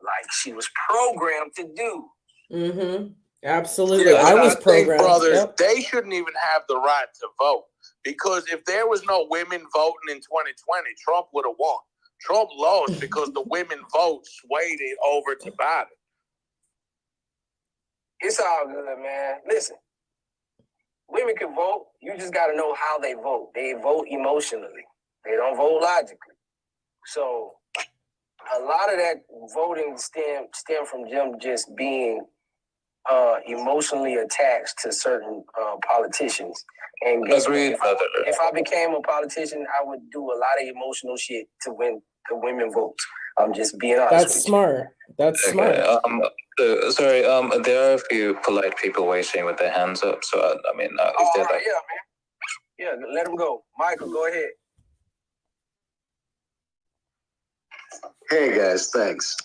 like she was programmed to do. Mm-hmm. Absolutely. Yeah, I was think, programmed. brother, Yep. they shouldn't even have the right to vote because if there was no women voting in 2020, Trump would have won. Trump lost because the women vote swayed it over to Biden. It's all good, man. Listen, women can vote. You just got to know how they vote. They vote emotionally. They don't vote logically. So a lot of that voting stem from them just being emotionally attached to certain politicians. And guess what? If I became a politician, I would do a lot of emotional shit to win the women votes. I'm just being honest. That's smart. That's smart. Sorry, there are a few polite people waiting with their hands up. So I mean, if they're like, yeah, let them go. Michael, go ahead. Hey guys, thanks.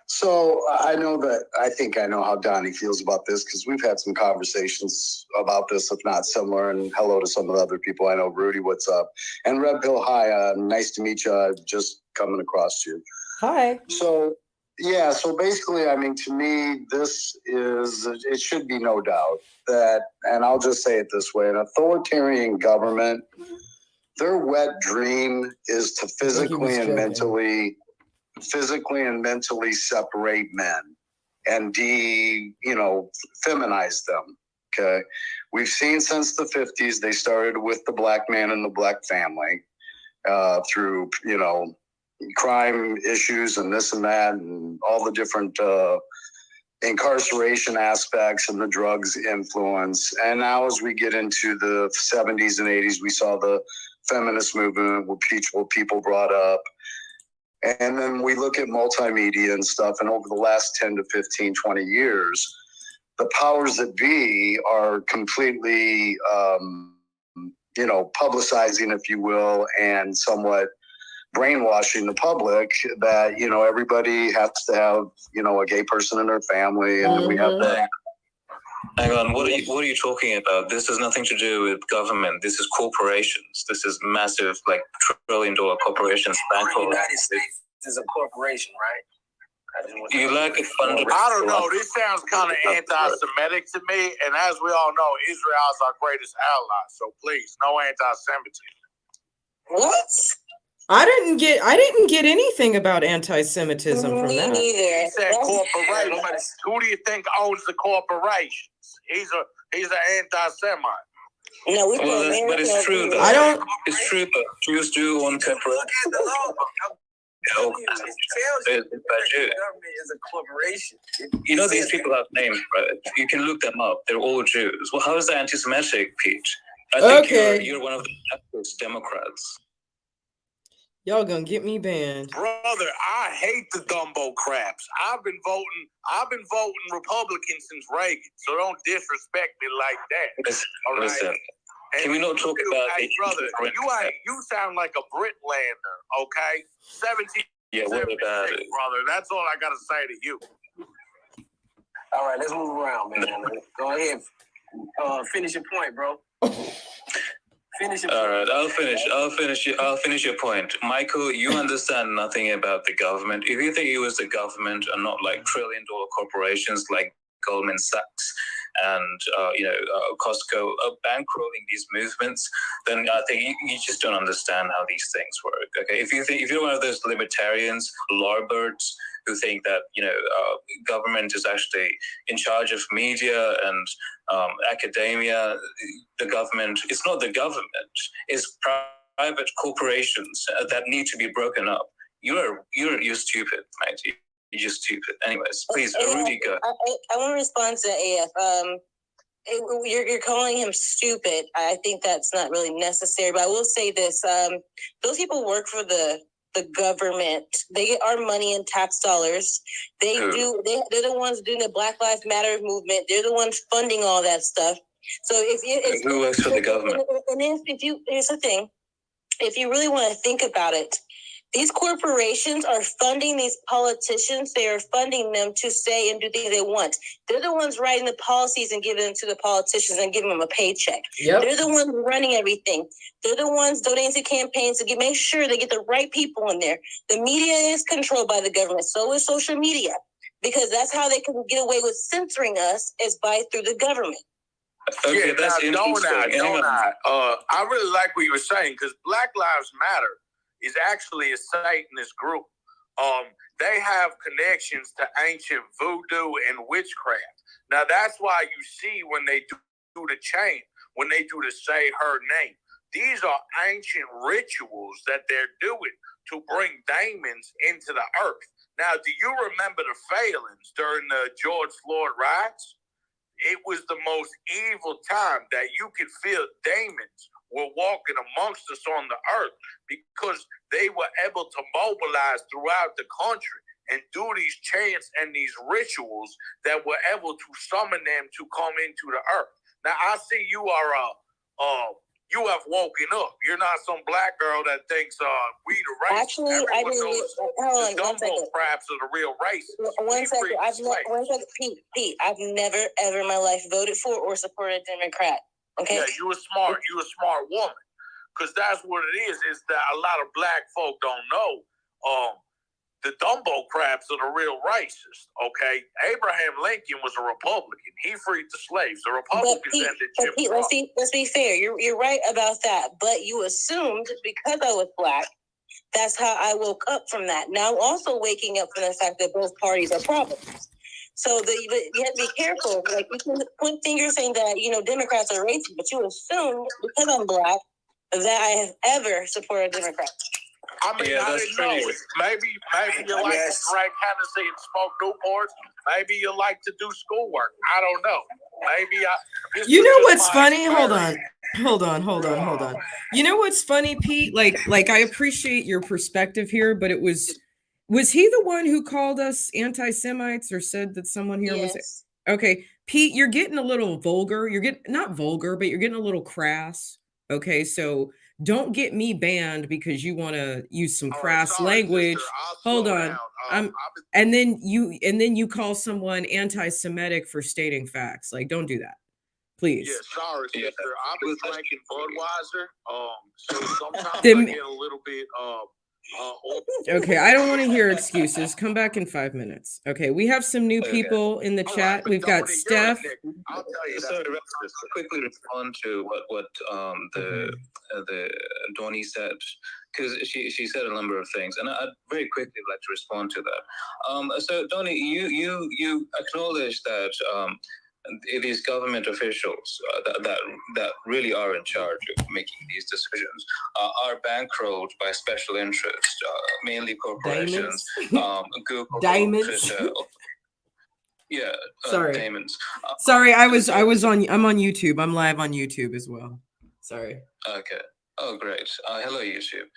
So I think I know how Donnie feels about this because we've had some conversations about this, if not similar. And hello to some of the other people I know. Rudy, what's up? And Red Pill, hi. Nice to meet you. Just coming across you. Hi. So yeah, so basically, I mean, to me, it should be no doubt that, and I'll just say it this way: an authoritarian government, their wet dream is to physically and mentally separate men and feminize them. Okay. We've seen since the 50s, they started with the black man and the black family, through, crime issues and this and that and all the different, incarceration aspects and the drugs influence. And now as we get into the 70s and 80s, we saw the feminist movement where people brought up. And then we look at multimedia and stuff, and over the last 10 to 15, 20 years, the powers that be are completely, publicizing, if you will, and somewhat brainwashing the public that, everybody has to have, a gay person in their family, and we have that. Hang on, what are you talking about? This has nothing to do with government. This is corporations. This is massive, like trillion-dollar corporations. The United States is a corporation, right? You like a fundraiser? I don't know. This sounds kind of anti-Semitic to me, and as we all know, Israel is our greatest ally. So please, no anti-Semitism. What? I didn't get anything about anti-Semitism from that. He said corporations. Who do you think owns the corporations? He's an anti-Semite. No, but it's true though. It's true though. Jews do own corporations. The government is a corporation. These people have names, right? You can look them up. They're all Jews. Well, how is that anti-Semitic, Pete? I think you're one of the Democrats. Y'all gonna get me banned. Brother, I hate the Dumbo craps. I've been voting Republican since Reagan, so don't disrespect me like that. Listen. Can we not talk about it? Brother, you sound like a Britlander, okay? 17. Yeah, what about it? Brother, that's all I gotta say to you. All right, let's move around, man. Go ahead. Finish your point, bro. All right, I'll finish your point. Michael, you understand nothing about the government. If you think it was the government and not like trillion-dollar corporations like Goldman Sachs and Costco bankrolling these movements, then I think you just don't understand how these things work. Okay, if you're one of those libertarians, larbirds who think that government is actually in charge of media and academia. The government, it's not the government, it's private corporations that need to be broken up. You're stupid, mate. You're just stupid. Anyways, please, Rudy, go. I want to respond to AF. You're calling him stupid. I think that's not really necessary, but I will say this. Those people work for the government. They get our money in tax dollars. They're the ones doing the Black Lives Matter movement. They're the ones funding all that stuff. So who works for the government? And here's the thing. If you really want to think about it, these corporations are funding these politicians. They are funding them to say and do things they want. They're the ones writing the policies and giving them to the politicians and giving them a paycheck. Yep. They're the ones running everything. They're the ones donating to campaigns to make sure they get the right people in there. The media is controlled by the government. So is social media, because that's how they can get away with censoring us, is through the government. Okay, that's interesting. I really like what you were saying, because Black Lives Matter is actually a Satanist group. They have connections to ancient voodoo and witchcraft. Now, that's why you see when they do the chain, when they do the say her name, these are ancient rituals that they're doing to bring demons into the earth. Now, do you remember the failings during the George Floyd riots? It was the most evil time that you could feel demons were walking amongst us on the earth, because they were able to mobilize throughout the country and do these chants and these rituals that were able to summon them to come into the earth. Now, I see you are you have woken up. You're not some black girl that thinks we the race. Actually, I didn't. The Dumbo crabs are the real race. One second. Pete, I've never ever in my life voted for or supported a Democrat. Okay. Yeah, you a smart woman, because that's what it is that a lot of black folk don't know. The Dumbo crabs are the real racists. Okay, Abraham Lincoln was a Republican. He freed the slaves. The Republicans ended Jim Crow. Let's be fair. You're right about that, but you assumed because I was black, that's how I woke up from that. Now I'm also waking up from the fact that both parties are problems. So you have to be careful. Like, you can point fingers saying that Democrats are racist, but you assume because I'm black that I have ever supported Democrats. I mean, I didn't know. Maybe you like to drink Hennessy and smoke Newports. Maybe you like to do schoolwork. I don't know. Maybe You know what's funny? Hold on. You know what's funny, Pete? Like I appreciate your perspective here, but was he the one who called us anti-Semites, or said that someone here was? Okay, Pete, you're getting a little vulgar. You're getting not vulgar, but you're getting a little crass. Okay, so don't get me banned because you want to use some crass language. Hold on. And then you call someone anti-Semitic for stating facts. Like, don't do that, please. Yeah, sorry, sister. I've been drinking Budweiser. So sometimes I get a little bit Okay, I don't want to hear excuses. Come back in 5 minutes. Okay, we have some new people in the chat. We've got Steph. I'll tell you that. Just quickly respond to what the Donnie said, because she said a number of things, and I'd very quickly like to respond to that. So Donnie, you acknowledge that it is government officials that really are in charge of making these decisions, are bankrolled by special interests, mainly corporations, Google, Diamonds. Twitter. Yeah, sorry. Diamonds. Sorry, I'm on YouTube. I'm live on YouTube as well. Sorry. Okay. Oh, great. Hello, YouTube.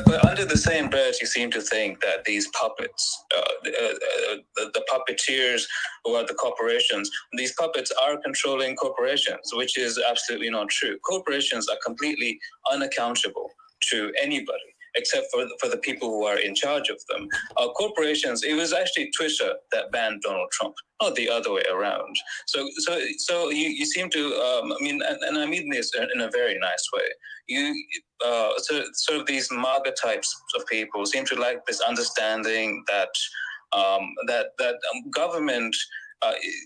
But under the same breath, you seem to think that these puppets, the puppeteers who are the corporations, these puppets are controlling corporations, which is absolutely not true. Corporations are completely unaccountable to anybody, except for the people who are in charge of them. Corporations, it was actually Twitter that banned Donald Trump, not the other way around. So you seem to, and I mean this in a very nice way. Sort of these MAGA types of people seem to like this understanding that government,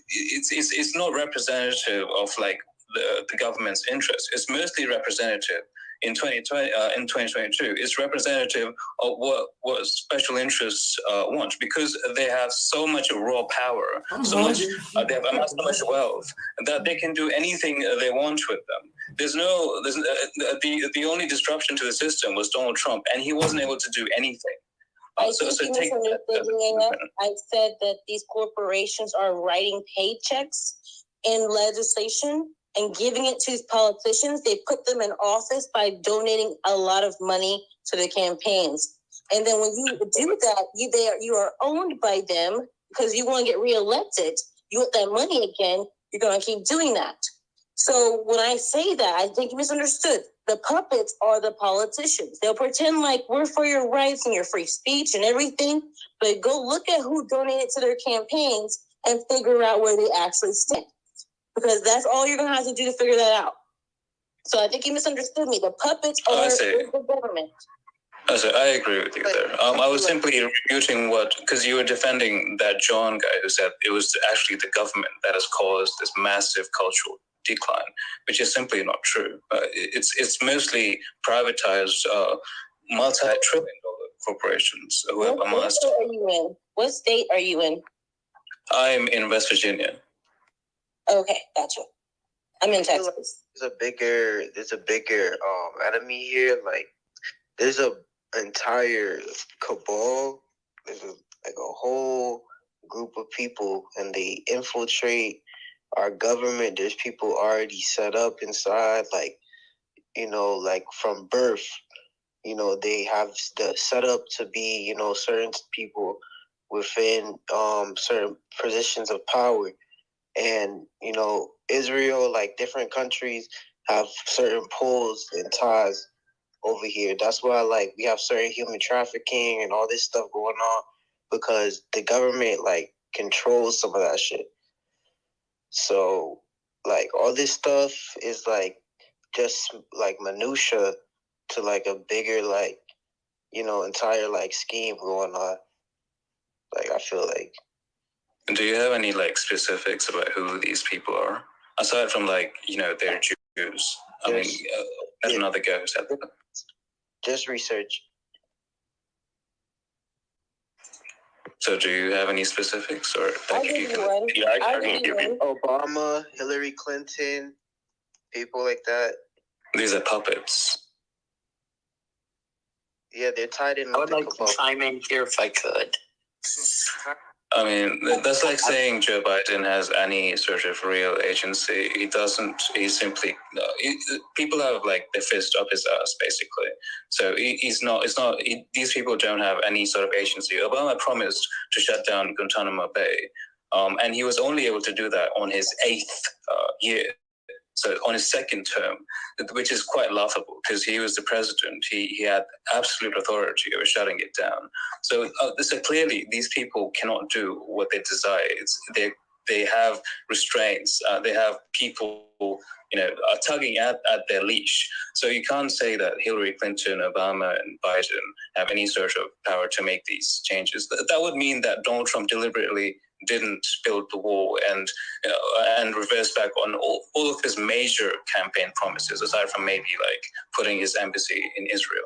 it's not representative of like the government's interest. It's mostly representative in 2022 is representative of what special interests want, because they have so much raw power, they have amassed so much wealth that they can do anything they want with them. The only disruption to the system was Donald Trump, and he wasn't able to do anything. I said that these corporations are writing paychecks in legislation and giving it to these politicians. They put them in office by donating a lot of money to the campaigns. And then when you do that, you are owned by them because you want to get reelected. You want that money again, you're going to keep doing that. So when I say that, I think you misunderstood. The puppets are the politicians. They'll pretend like we're for your rights and your free speech and everything, but go look at who donated to their campaigns and figure out where they actually stand. Because that's all you're going to have to do to figure that out. So I think you misunderstood me. The puppets are the government. I agree with you there. I was simply refuting because you were defending that John guy who said it was actually the government that has caused this massive cultural decline, which is simply not true. It's mostly privatized, multi-trillion-dollar corporations who have amassed. What state are you in? What state are you in? I'm in West Virginia. Okay, gotcha. I'm in Texas. There's a bigger enemy here. Like, there's a entire cabal. There's a whole group of people, and they infiltrate our government. There's people already set up inside, like from birth. They have the setup to be, certain people within certain positions of power. And, Israel, like different countries, have certain pulls and ties over here. That's why, we have certain human trafficking and all this stuff going on, because the government, controls some of that shit. So, all this stuff is, just, minutia to, a bigger, entire, scheme going on. I feel like. Do you have any specifics about who these people are, aside from they're Jews? There's another guy who said that. Just research. So, do you have any specifics, or I'll give you one. Obama, Hillary Clinton, people like that. These are puppets. Yeah, they're tied in. I would like to chime in here if I could. I mean, that's like saying Joe Biden has any sort of real agency. He doesn't. He simply people have their fist up his ass, basically. So he's not. It's not. These people don't have any sort of agency. Obama promised to shut down Guantanamo Bay, and he was only able to do that on his 8th year. So on his 2nd term, which is quite laughable because he was the president. He had absolute authority over shutting it down. So clearly these people cannot do what they desire. They have restraints. They have people, are tugging at their leash. So you can't say that Hillary Clinton, Obama, and Biden have any sort of power to make these changes. That would mean that Donald Trump deliberately didn't build the wall and reverse back on all of his major campaign promises, aside from maybe putting his embassy in Israel.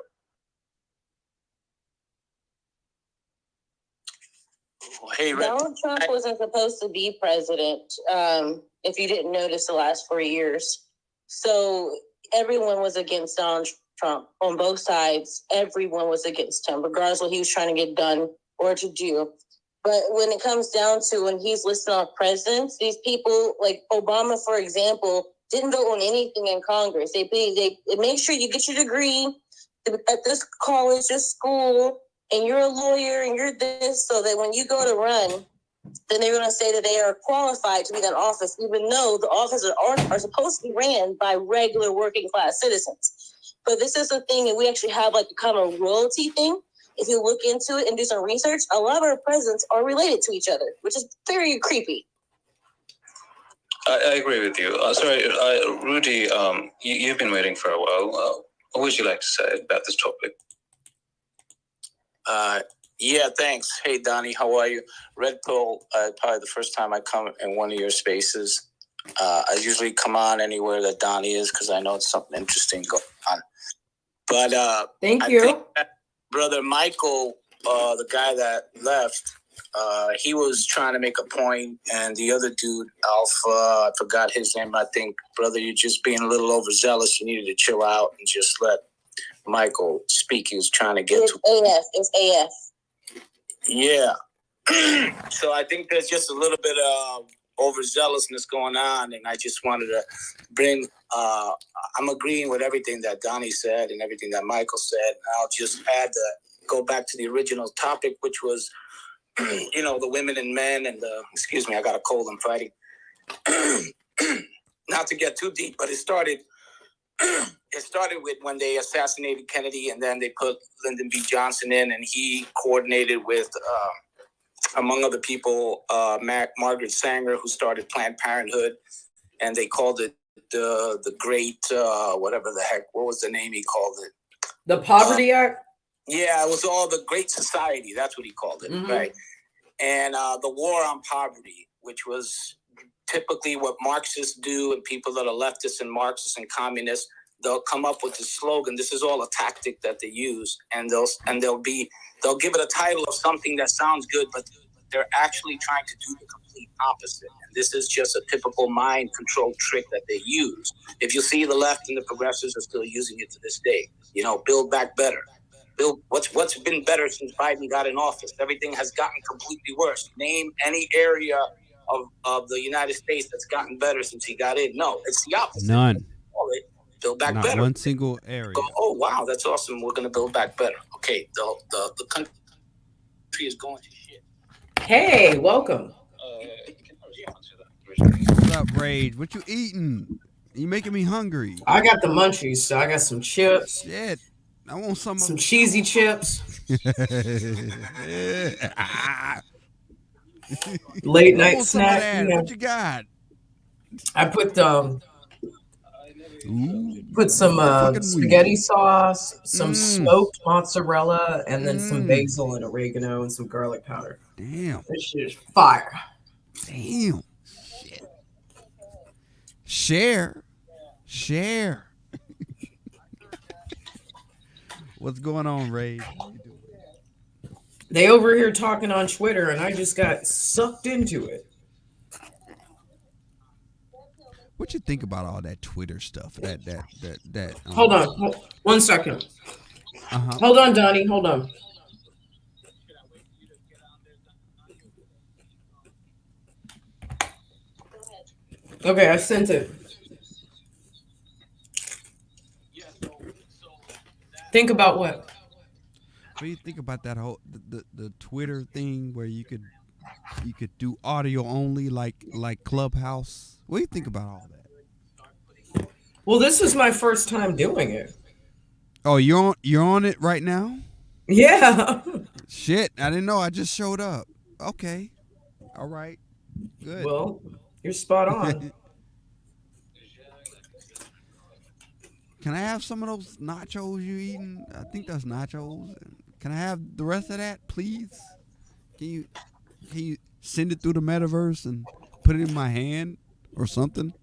Hey, Donald Trump wasn't supposed to be president, if you didn't notice the last 4 years. So everyone was against Donald Trump on both sides. Everyone was against him, regardless of what he was trying to get done or to do. But when it comes down to when he's listing off presidents, these people, like Obama, for example, didn't vote on anything in Congress. They make sure you get your degree at this college, this school, and you're a lawyer and you're this, so that when you go to run, then they're going to say that they are qualified to be in that office, even though the offices are supposed to be ran by regular working class citizens. But this is the thing, and we actually have kind of a royalty thing. If you look into it and do some research, a lot of our presidents are related to each other, which is very creepy. I agree with you. Sorry, Rudy, you've been waiting for a while. What would you like to say about this topic? Yeah, thanks. Hey, Donnie, how are you? Red Pill, probably the first time I come in one of your spaces. I usually come on anywhere that Donnie is because I know it's something interesting going on. But Thank I you. think that Brother Michael, the guy that left, he was trying to make a point, and the other dude, Alpha, I forgot his name. I think, brother, you're just being a little overzealous. You needed to chill out and just let Michael speak. He was trying to get to AF. It's AF. Yeah. So I think there's just a little bit of overzealousness going on, and I just wanted to bring. I'm agreeing with everything that Donnie said and everything that Michael said. I'll just go back to the original topic, which was, the women and men and the. Excuse me, I got a cold. I'm fighting. Not to get too deep, but it started. It started with when they assassinated Kennedy, and then they put Lyndon B. Johnson in, and he coordinated with. Among other people, Margaret Sanger, who started Planned Parenthood, and they called it the Great, whatever the heck, what was the name he called it? The Poverty Act? Yeah, it was all the Great Society. That's what he called it, right? And the War on Poverty, which was typically what Marxists do, and people that are leftists and Marxists and communists, they'll come up with this slogan. This is all a tactic that they use, and they'll give it a title of something that sounds good, but they're actually trying to do the complete opposite. And this is just a typical mind control trick that they use. If you see, the left and the progressives are still using it to this day. Build back better. Build what's been better since Biden got in office. Everything has gotten completely worse. Name any area of the United States that's gotten better since he got in. No, it's the opposite. None. Build back Not better. one single area. Go, oh wow, that's awesome. We're gonna build back better. Okay, the country is going to shit. Hey, welcome. What's up, Rage? What you eating? You making me hungry. I got the munchies, so I got some chips. Shit. I want some cheesy chips. Late night snack. What you got? I put some spaghetti sauce, some smoked mozzarella, and then some basil and oregano and some garlic powder. Damn. This shit is fire. Damn. Shit. Share. What's going on, Ray? They over here talking on Twitter, and I just got sucked into it. What you think about all that Twitter stuff? That. Hold on, 1 second. Hold on, Donnie. Hold on. Okay, I sent it. Think about what? What do you think about that whole the Twitter thing where you could do audio only like Clubhouse? What do you think about all that? Well, this is my first time doing it. Oh, you're on it right now? Yeah. Shit, I didn't know. I just showed up. Okay. All right. Good. Well, you're spot on. Can I have some of those nachos you eating? I think that's nachos. Can I have the rest of that, please? Can you send it through the metaverse and put it in my hand or something?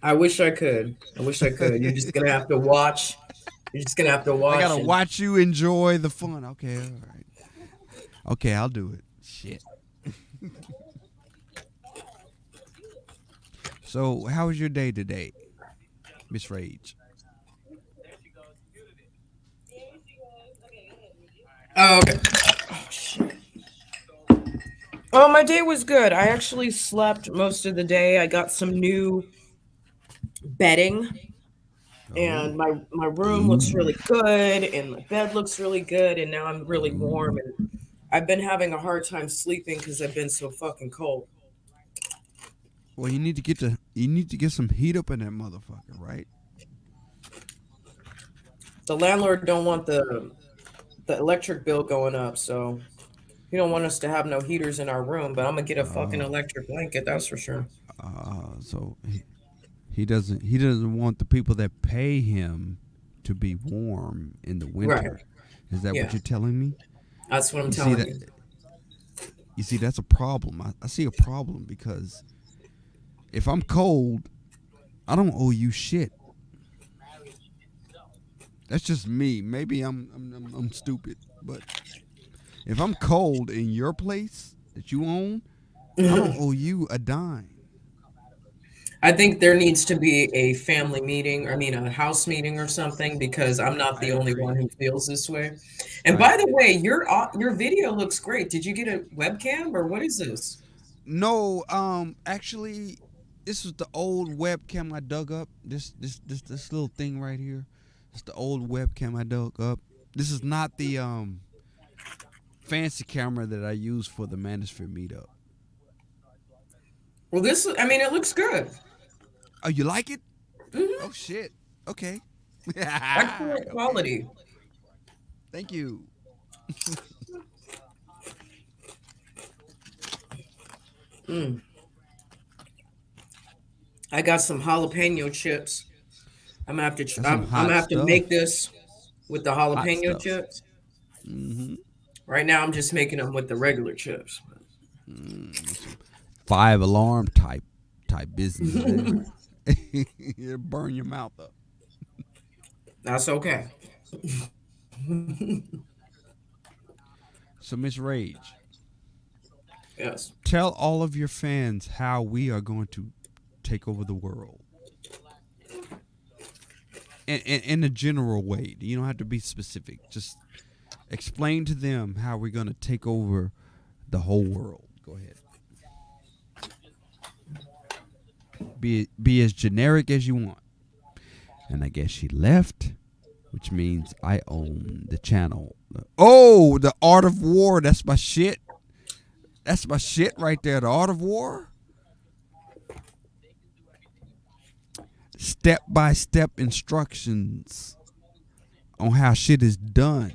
I wish I could. You're just gonna have to watch. I gotta watch you enjoy the fun. Okay, all right. Okay, I'll do it. Shit. So, how was your day today, Miss Rage? Oh, okay. Oh, shit. Oh, my day was good. I actually slept most of the day. I got some new bedding, and my room looks really good, and my bed looks really good, and now I'm really warm, and I've been having a hard time sleeping because I've been so fucking cold. Well, you need to get some heat up in that motherfucker, right? The landlord don't want the electric bill going up, so he don't want us to have no heaters in our room. But I'm gonna get a fucking electric blanket, that's for sure. So he doesn't want the people that pay him to be warm in the winter. Right. Is that what you're telling me? That's what I'm telling you. You see, that's a problem. I see a problem because if I'm cold, I don't owe you shit. That's just me. Maybe I'm stupid, but if I'm cold in your place that you own, I don't owe you a dime. I think there needs to be a family meeting, I mean, a house meeting or something, because I'm not I the only agree. one who feels this way. And Right. by the way, your video looks great. Did you get a webcam or what is this? No, actually, this was the old webcam I dug up. This little thing right here. It's the old webcam I dug up. This is not the fancy camera that I use for the Manosphere meetup. Well, I mean, it looks good. Oh, you like it? Hmm. Oh shit. Okay. Excellent Okay. quality. Thank you. Mm. I got some jalapeno chips. I'm gonna have to. That's some I'm hot gonna have to make stuff. this with the Hot jalapeno stuff. chips. Mm-hmm. Right now, I'm just making them with the regular chips. Some 5 alarm type business there. It'll burn your mouth up. That's okay. So Miss Rage, Yes. tell all of your fans how we are going to take over the world. In a general way. You don't have to be specific. Just explain to them how we're going to take over the whole world. Go ahead. Be as generic as you want. And I guess she left, which means I own the channel. Oh, the Art of War. That's my shit. That's my shit right there. The Art of War. Step-by-step instructions on how shit is done.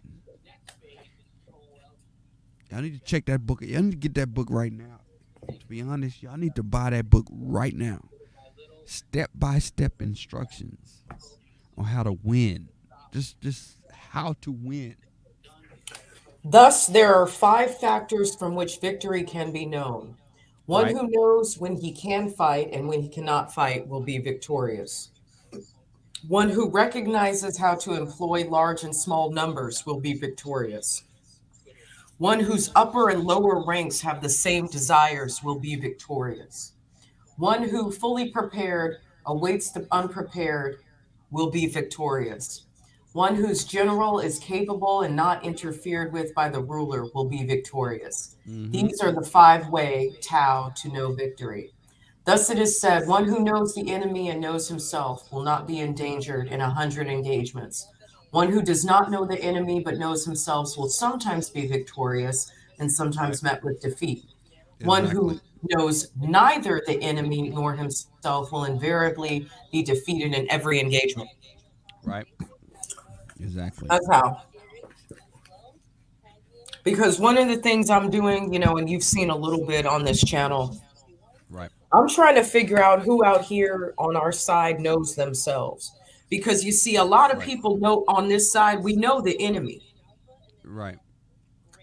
Y'all need to check that book. Y'all need to get that book right now. To be honest, y'all need to buy that book right now. Step-by-step instructions on how to win. Just how to win. Thus, there are 5 factors from which victory can be known. One Right? who knows when he can fight and when he cannot fight will be victorious. One who recognizes how to employ large and small numbers will be victorious. One whose upper and lower ranks have the same desires will be victorious. One who, fully prepared, awaits the unprepared will be victorious. One whose general is capable and not interfered with by the ruler will be victorious. Mm-hmm. These are the 5-way Tao to know victory. Thus it is said, one who knows the enemy and knows himself will not be endangered in 100 engagements. One who does not know the enemy but knows himself will sometimes be victorious and Right. sometimes met with defeat. One Exactly. who knows neither the enemy nor himself will invariably be defeated in every engagement. Right. Exactly. That's how. Because one of the things I'm doing, and you've seen a little bit on this channel, Right. I'm trying to figure out who out here on our side knows themselves. Because you see, a lot of Right. people know on this side, we know the enemy, Right.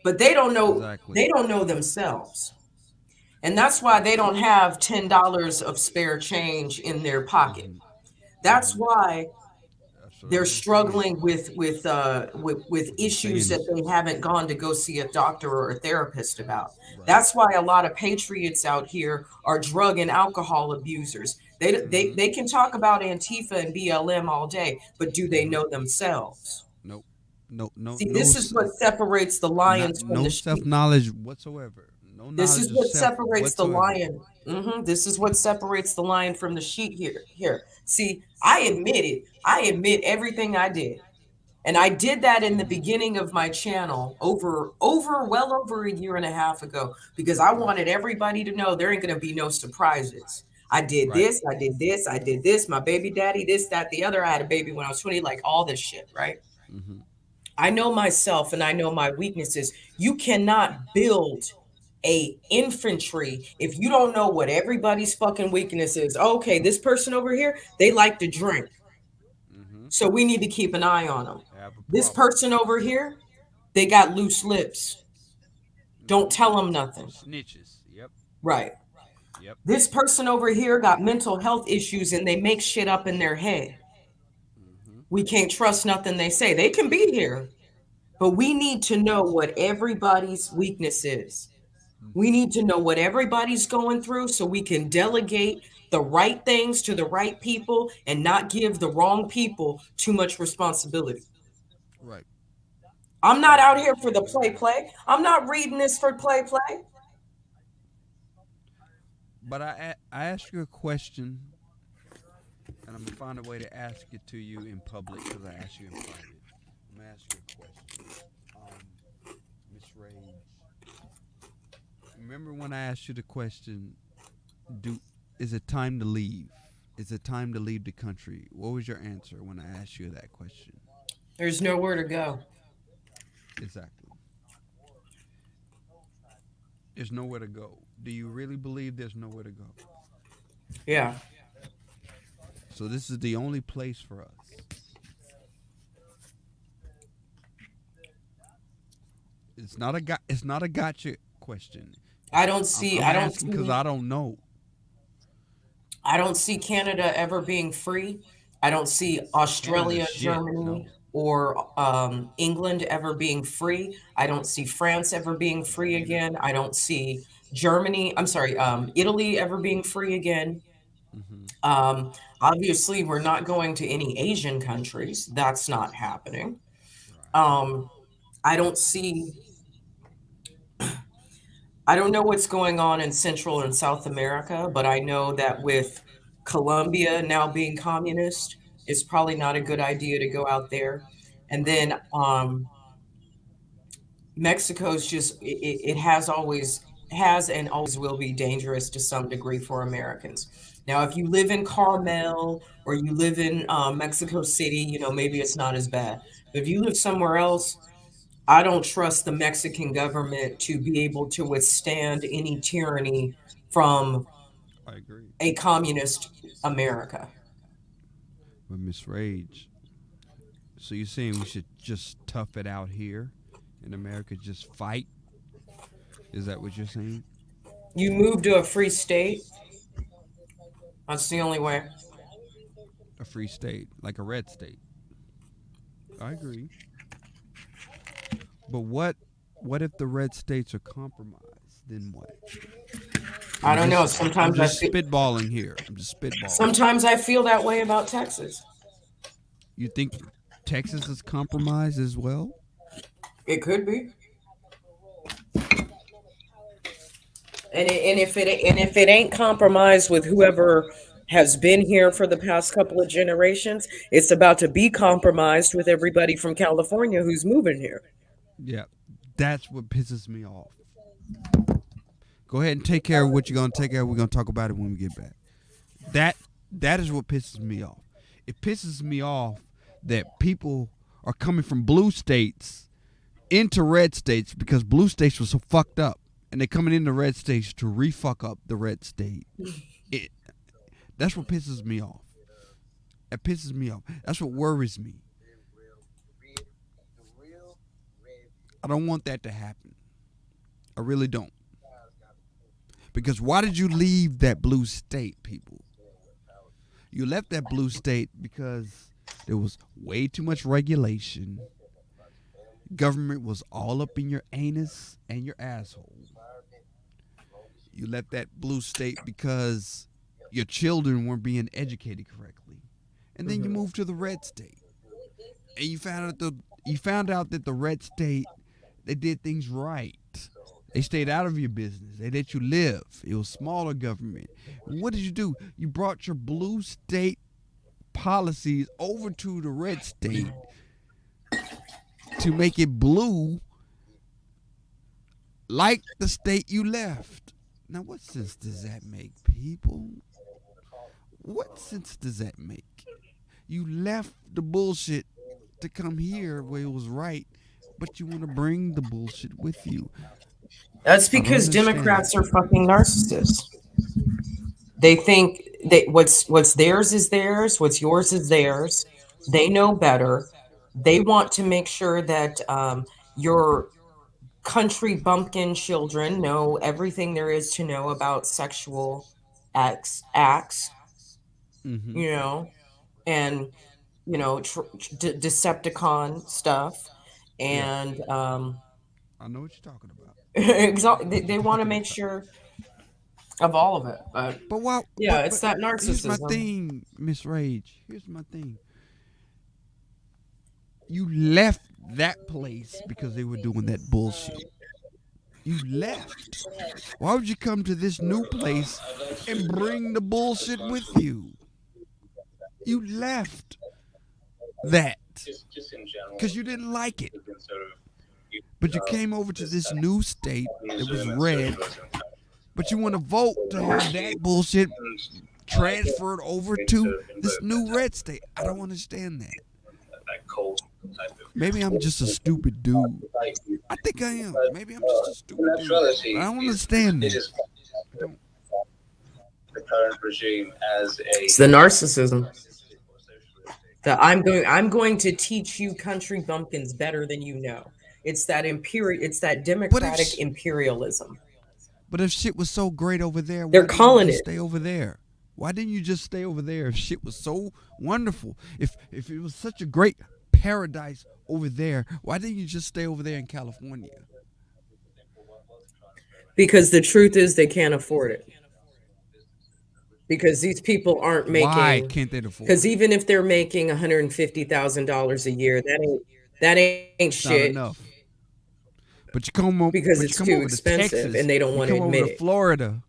but they Exactly. don't know themselves. And that's why they don't have $10 of spare change in their pocket. Mm-hmm. That's Mm-hmm. why That's what I they're was just saying. struggling with Just issues saying that this. they haven't gone to go see a doctor or a therapist about. Right. That's why a lot of patriots out here are drug and alcohol abusers. Mm-hmm. They can talk about Antifa and BLM all day, but do they Mm-hmm. know themselves? Nope. No. No. See, No. this is what separates the Not lions from no the self sheep. knowledge whatsoever. No This is knowledge of what self separates the whatsoever. lion. This is what separates the lion from the sheep here. Here. See, I admit it. I admit everything I did. And I did that in the Mm-hmm. beginning of my channel well over a year and a half ago, because I Right. wanted everybody to know there ain't going to be no surprises. I did Right. this, I did this, I did this, my baby daddy, this, that, the other. I had a baby when I was 20, like all this shit, right? Mm-hmm. I know myself and I know my weaknesses. You cannot build a infantry if you don't know what everybody's fucking weakness is. Okay, this person over here, they like to drink. Mm-hmm. So we need to keep an eye on them. Have a This problem. person over here, they got loose lips. Don't tell them nothing. Snitches. Yep. Right. Yep. This person over here got mental health issues and they make shit up in their head. Mm-hmm. We can't trust nothing they say. They can be here, but we need to know what everybody's weakness is. We need to know what everybody's going through so we can delegate the right things to the right people and not give the wrong people too much responsibility. Right. I'm not out here for the play. I'm not reading this for play. But I asked you a question, and I'm gonna find a way to ask it to you in public because I asked you in private. I'm gonna ask you a question, Miss Rage. Remember when I asked you the question? Do is it time to leave? Is it time to leave the country? What was your answer when I asked you that question? There's nowhere to go. Exactly. There's nowhere to go. Do you really believe there's nowhere to go? Yeah. So this is the only place for us. It's not a gotcha question. I don't see. I'm asking because I don't know. I don't see Canada ever being free. I don't see Australia, shit. Germany, No. or England ever being free. I don't see France ever being free again. I don't see Germany. I'm sorry, Italy ever being free again. Obviously, we're not going to any Asian countries. That's not happening. I don't see. I don't know what's going on in Central and South America, but I know that with Colombia now being communist, it's probably not a good idea to go out there. And then Mexico's just it has and always will be dangerous to some degree for Americans. Now, if you live in Carmel or you live in Mexico City, maybe it's not as bad. But if you live somewhere else, I don't trust the Mexican government to be able to withstand any tyranny from I agree. a communist America. But Miss Rage, so you're saying we should just tough it out here in America, just fight? Is that what you're saying? You move to a free state. That's the only way. A free state, like a red state. I agree. But what if the red states are compromised? Then what? I don't know. I'm Sometimes just spitballing here. I'm just spitballing. Sometimes I feel that way about Texas. You think Texas is compromised as well? It could be. And if it ain't compromised with whoever has been here for the past couple of generations, it's about to be compromised with everybody from California who's moving here. Yeah, that's what pisses me off. Go ahead and take care of what you're gonna take care of. We're gonna talk about it when we get back. That is what pisses me off. It pisses me off that people are coming from blue states into red states because blue states were so fucked up, and they're coming into red states to re-fuck up the red state. That's what pisses me off. It pisses me off. That's what worries me. I don't want that to happen. I really don't. Because why did you leave that blue state, people? You left that blue state because there was way too much regulation. Government was all up in your anus and your asshole. You left that blue state because your children weren't being educated correctly. And then you moved to the red state. And you found out that the red state, they did things right. They stayed out of your business. They let you live. It was smaller government. And what did you do? You brought your blue state policies over to the red state to make it blue like the state you left. Now, what sense does that make, people? What sense does that make? You left the bullshit to come here where it was right, but you want to bring the bullshit with you. That's because Democrats are fucking narcissists. They think that what's theirs is theirs, what's yours is theirs. They know better. They want to make sure that your country bumpkin children know everything there is to know about sexual acts, Mm-hmm. and Decepticon stuff, Yeah, and I know what you're talking about. I know what you're they want to talking make about. sure of all of it. But But why? yeah, it's But that here's my narcissism. thing, Miss Rage. Here's my thing. You left that place because they were doing that bullshit. You left. Why would you come to this new place and bring the bullshit with you? You left that because you didn't like it. But you came over to this new state that was red, but you want to vote to have that bullshit transferred over to this new red state. I don't understand that. Maybe I'm just a stupid dude. I think I am. Maybe I'm just a stupid dude. But I don't understand that. I don't. The current regime as a It's the narcissism. That I'm going to teach you country bumpkins better than you know. It's that But democratic imperialism. if shit was so great over there, They're why didn't you calling just it stay over there? Why didn't you just stay over there if shit was so wonderful? If it was such a great paradise over there, why didn't you just stay over there in California? because the truth is they can't afford it. Because these people aren't Why making can't they afford because it? even if they're making $150,000 a year, that ain't It's not shit enough. But you come because it's too over to expensive Texas, and they don't you want to come over admit to it. Florida,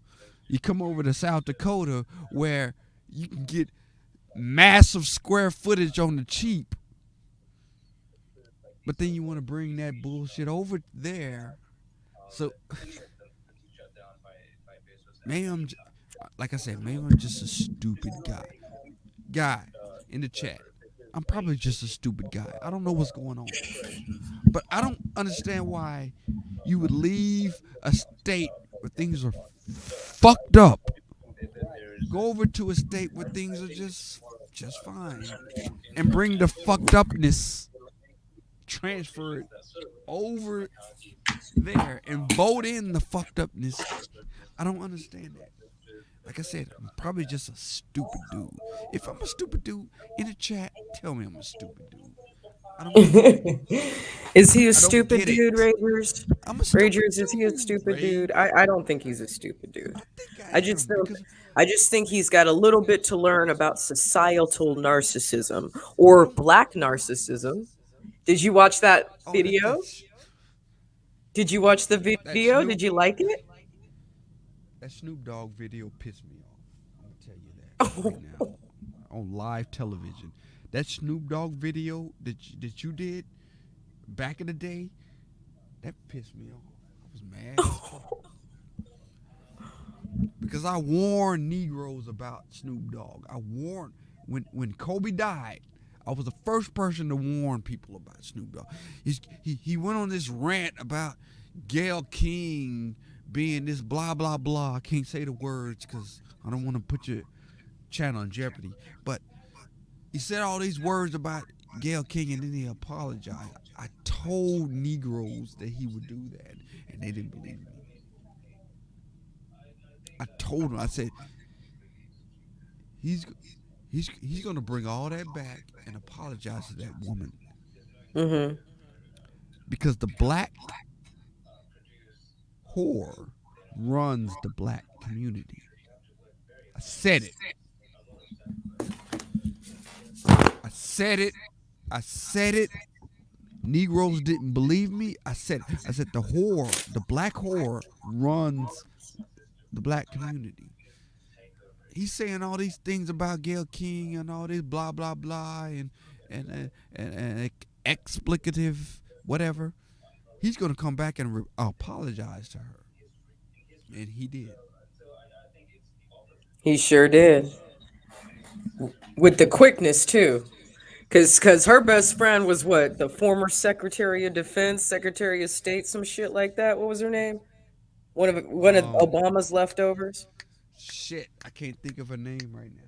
you come over to South Dakota where you can get massive square footage on the cheap. But then you want to bring that bullshit over there. So maybe like I said, maybe I'm just a stupid guy. Guy in the chat. I'm probably just a stupid guy. I don't know what's going on. But I don't understand why you would leave a state where things are fucked up. Go over to a state where things are just fine. And bring the fucked upness, transfer it over there and vote in the fucked upness. I don't understand that. Like I said, I'm probably just a stupid dude. If I'm a stupid dude in the chat, tell me I'm a stupid dude. I don't get it. Is he a I don't stupid get dude, it. Ragers? I'm a stupid Ragers, is he a dude, stupid dude? Rage. I don't think he's a stupid dude. I think I I just am think because I just think he's got a little bit to learn about societal narcissism or black narcissism. Did you watch that oh video? Did you watch the that video? Snoop Did you like it? that Snoop Dogg video pissed me off. I'm gonna tell you that right now on live television. That Snoop Dogg video that you did back in the day, that pissed me off. I was mad as fuck. Because I warned Negroes about Snoop Dogg. I warned when Kobe died. I was the first person to warn people about Snoop Dogg. He went on this rant about Gayle King being this blah blah blah. I can't say the words because I don't want to put your channel in jeopardy. But he said all these words about Gayle King and then he apologized. I told Negroes that he would do that, and they didn't believe me. I told him. I said he's gonna bring all that back and apologize to that woman Mm-hmm. because the black whore runs the black community. I said it. I said it. I said it. Negroes didn't believe me. I said the whore, the black whore runs the black community. He's saying all these things about Gayle King and all this blah blah blah and explicative whatever. He's gonna come back and apologize to her, and he did. He sure did. With the quickness too. Cause her best friend was what? The former Secretary of Defense, Secretary of State, some shit like that. What was her name? One of Obama's leftovers. Shit, I can't think of her name right now.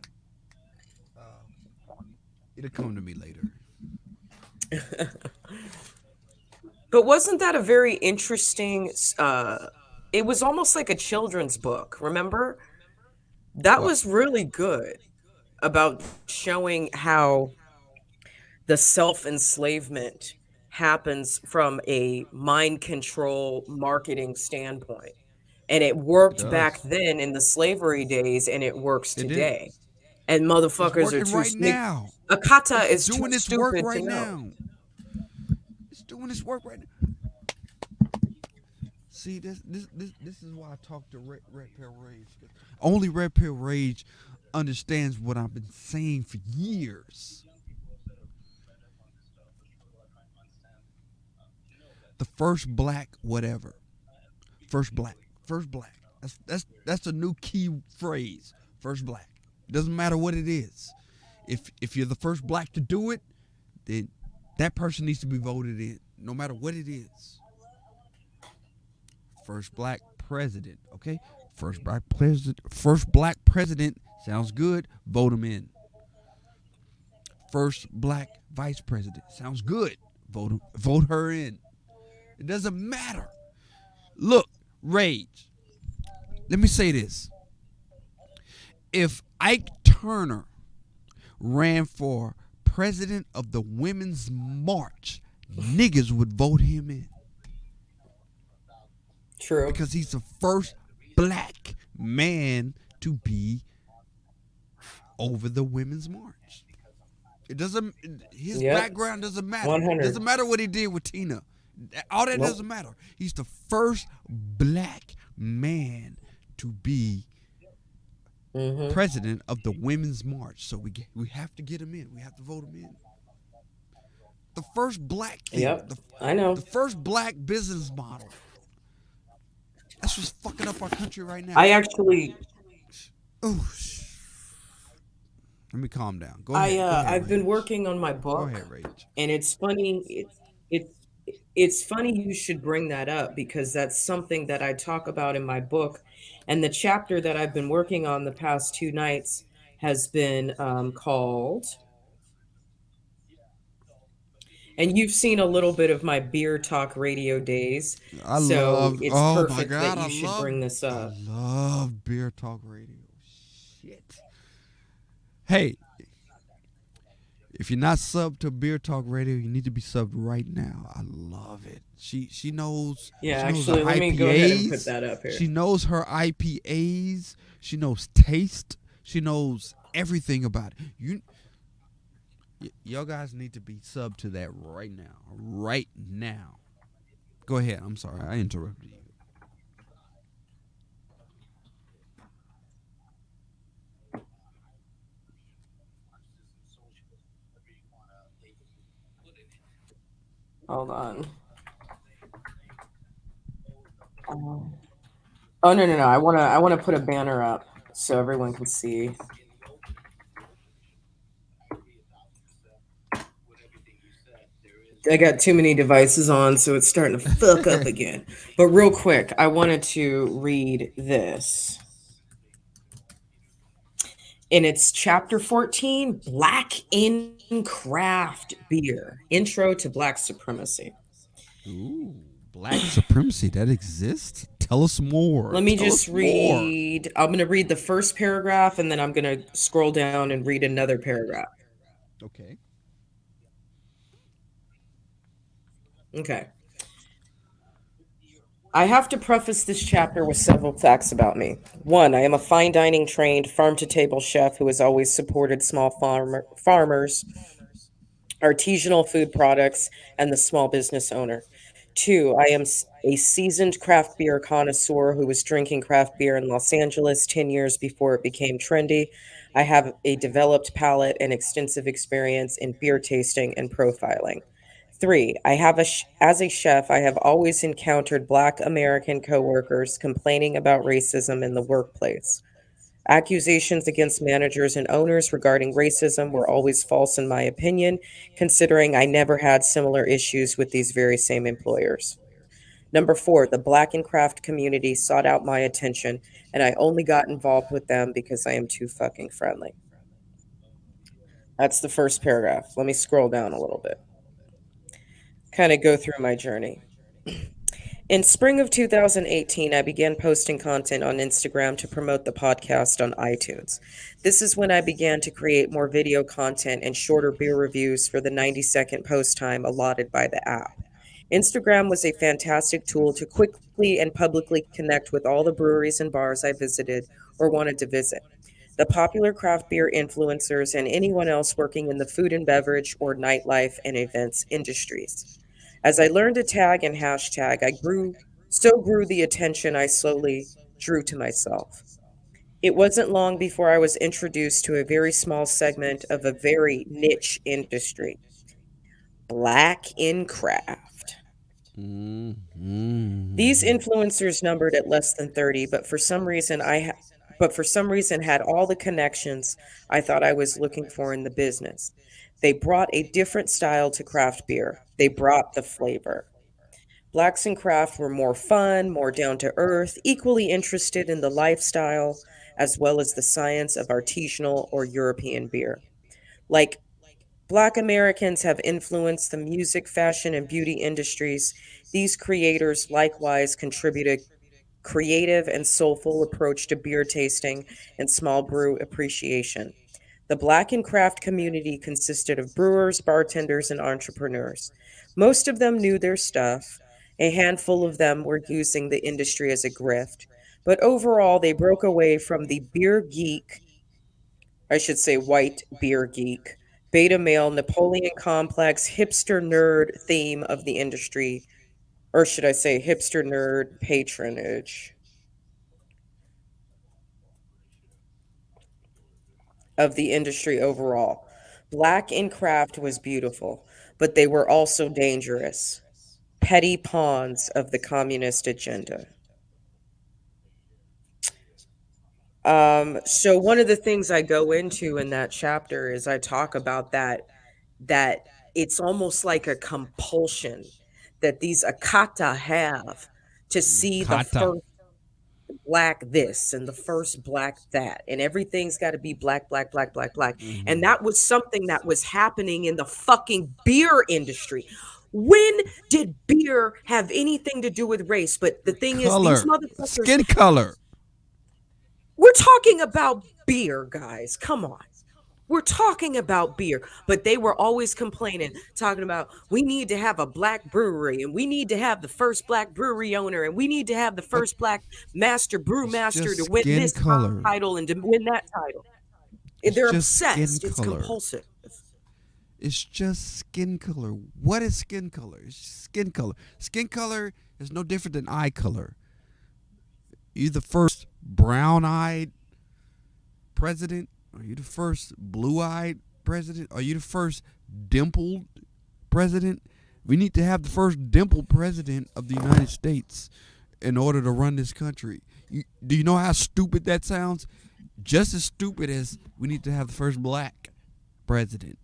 It'll come to me later. But wasn't that a very interesting it was almost like a children's book, remember? That What? was really good about showing how the self enslavement happens from a mind control marketing standpoint. And it It worked back does. then in the slavery days, and it works It did. today. And It's motherfuckers are working too right sneak. now. Akata It's is too doing its work stupid to right know. now. It's doing its work right now. See, this is why I talk to Red Pill Rage. Only Red Pill Rage understands what I've been saying for years. The first black whatever. First black. First black. That's a new key phrase. First black. It doesn't matter what it is. If you're the first black to do it, then that person needs to be voted in, no matter what it is. First black president, okay? First black president. First black president sounds good. Vote him in. First black vice president sounds good. Vote her in. It doesn't matter. Look, Rage. Let me say this. If Ike Turner ran for president of the Women's March, niggas would vote him in. True. Because he's the first black man to be over the Women's March. It doesn't. His background doesn't matter. 100. It doesn't matter what he did with Tina. All that doesn't matter. He's the first black man to be president of the Women's March. So we have to get him in. We have to vote him in. The first black thing. Yep, I know. The first black business model. That's what's fucking up our country right now. I actually. Ooh. Let me calm down. Go ahead. I've been working on my book. Go ahead, Rage. And it's funny. It's funny you should bring that up, because that's something that I talk about in my book. And the chapter that I've been working on the past 2 nights has been called. And you've seen a little bit of my beer talk radio days. It's perfect that you should bring this up. I love beer talk radio. Shit. Hey, if you're not subbed to Beer Talk Radio, you need to be subbed right now. I love it. She knows. Yeah, she knows actually, her let me IPAs. go ahead and put that up here. She knows her IPAs. She knows taste. She knows everything about it. Y'all guys need to be subbed to that right now. Right now. Go ahead. I'm sorry. I interrupted you. Hold on. Oh no. I wanna put a banner up so everyone can see. I got too many devices on, so it's starting to fuck up again. But real quick, I wanted to read this. And it's chapter 14, Black in Craft Beer, Intro to Black Supremacy. Ooh, Black Supremacy, that exists? Tell us more. Let me just read. I'm going to read the first paragraph, and then I'm going to scroll down and read another paragraph. Okay. Okay. I have to preface this chapter with several facts about me. 1, I am a fine dining trained farm-to-table chef who has always supported small farmers, artisanal food products, and the small business owner. 2, I am a seasoned craft beer connoisseur who was drinking craft beer in Los Angeles 10 years before it became trendy. I have a developed palate and extensive experience in beer tasting and profiling. 3, I have as a chef, I have always encountered Black American coworkers complaining about racism in the workplace. Accusations against managers and owners regarding racism were always false in my opinion, considering I never had similar issues with these very same employers. Number 4, the Black and craft community sought out my attention, and I only got involved with them because I am too fucking friendly. That's the first paragraph. Let me scroll down a little bit. Kind of go through my journey. In spring of 2018, I began posting content on Instagram to promote the podcast on iTunes. This is when I began to create more video content and shorter beer reviews for the 90-second post time allotted by the app. Instagram was a fantastic tool to quickly and publicly connect with all the breweries and bars I visited or wanted to visit, the popular craft beer influencers, and anyone else working in the food and beverage or nightlife and events industries. As I learned to tag and hashtag, so grew the attention I slowly drew to myself. It wasn't long before I was introduced to a very small segment of a very niche industry, black in craft. These influencers numbered at less than 30, but for some reason had all the connections I thought I was looking for in the business. They brought a different style to craft beer. They brought the flavor. Blacks in craft were more fun, more down to earth, equally interested in the lifestyle as well as the science of artisanal or European beer. Like Black Americans have influenced the music, fashion, and beauty industries. These creators likewise contributed creative and soulful approach to beer tasting and small brew appreciation. The Black and Craft community consisted of brewers, bartenders, and entrepreneurs. Most of them knew their stuff. A handful of them were using the industry as a grift. But overall, they broke away from the beer geek, I should say white beer geek, beta male, Napoleon complex, hipster nerd theme of the industry, or should I say hipster nerd patronage of the industry overall. Black in craft was beautiful, but they were also dangerous, petty pawns of the communist agenda. So one of the things I go into in that chapter is I talk about that it's almost like a compulsion that these Akata have to see the Kata. first black this and the first black that, and everything's got to be black, black, black, black, black. And that was something that was happening in the fucking beer industry. When did beer have anything to do with race? But the thing is, these Color. motherfuckers, Skin color. we're talking about beer, guys. Come on. We're talking about beer, but they were always complaining, talking about we need to have a black brewery and we need to have the first black brewery owner and we need to have the first black brewmaster to Just win skin this color. title and to win that title. And It's they're just skin obsessed. It's color. compulsive. It's just skin color. What is skin color? It's just skin color. Skin color is no different than eye color. You the first brown-eyed president? Are you the first blue-eyed president? Are you the first dimpled president? We need to have the first dimpled president of the United States in order to run this country. Do you know how stupid that sounds? Just as stupid as we need to have the first black president.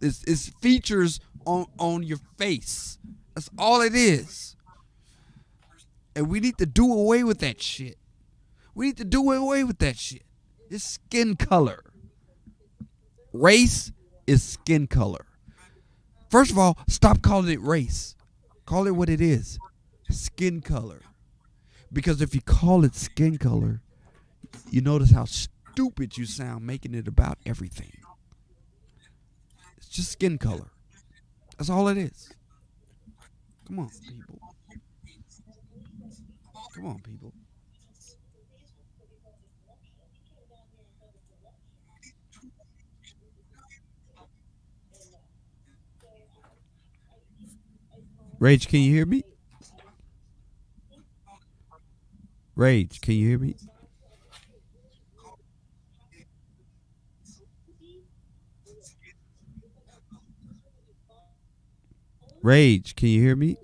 It's features on your face. That's all it is. And we need to do away with that shit. We need to do away with that shit. It's skin color. Race is skin color. First of all, stop calling it race. Call it what it is. Skin color. Because if you call it skin color, you notice how stupid you sound making it about everything. It's just skin color. That's all it is. Come on, people. Come on, people. Rage, can you hear me? Rage, can you hear me? Rage, can you hear me?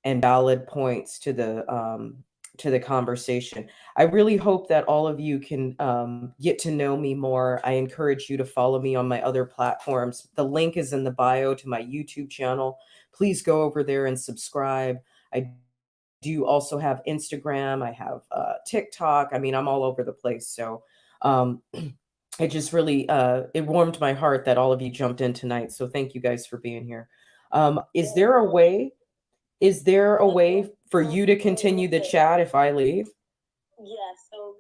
and valid points to the conversation. I really hope that all of you can get to know me more. I encourage you to follow me on my other platforms. The link is in the bio to my YouTube channel. Please go over there and subscribe. I do also have Instagram. I have TikTok. I mean, I'm all over the place. So it just really it warmed my heart that all of you jumped in tonight. So thank you guys for being here. Is there a way for you to continue the chat if I leave? Yeah, so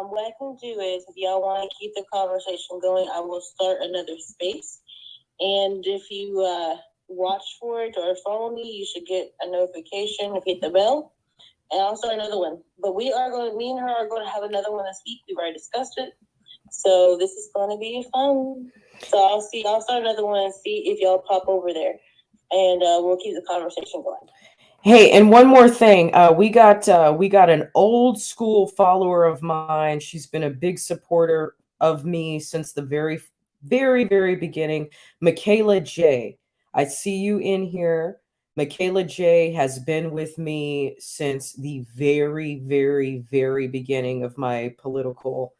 what I can do is, if y'all want to keep the conversation going, I will start another space. And if you watch for it or follow me, you should get a notification if you hit the bell. And I'll start another one. But me and her are going to have another one this week. We've already discussed it. So this is going to be fun. So I'll start another one and see if y'all pop over there. And we'll keep the conversation going. Hey, and one more thing. We got an old school follower of mine. She's been a big supporter of me since the very, very, very beginning. Michaela J. I see you in here. Michaela J has been with me since the very, very, very beginning of my political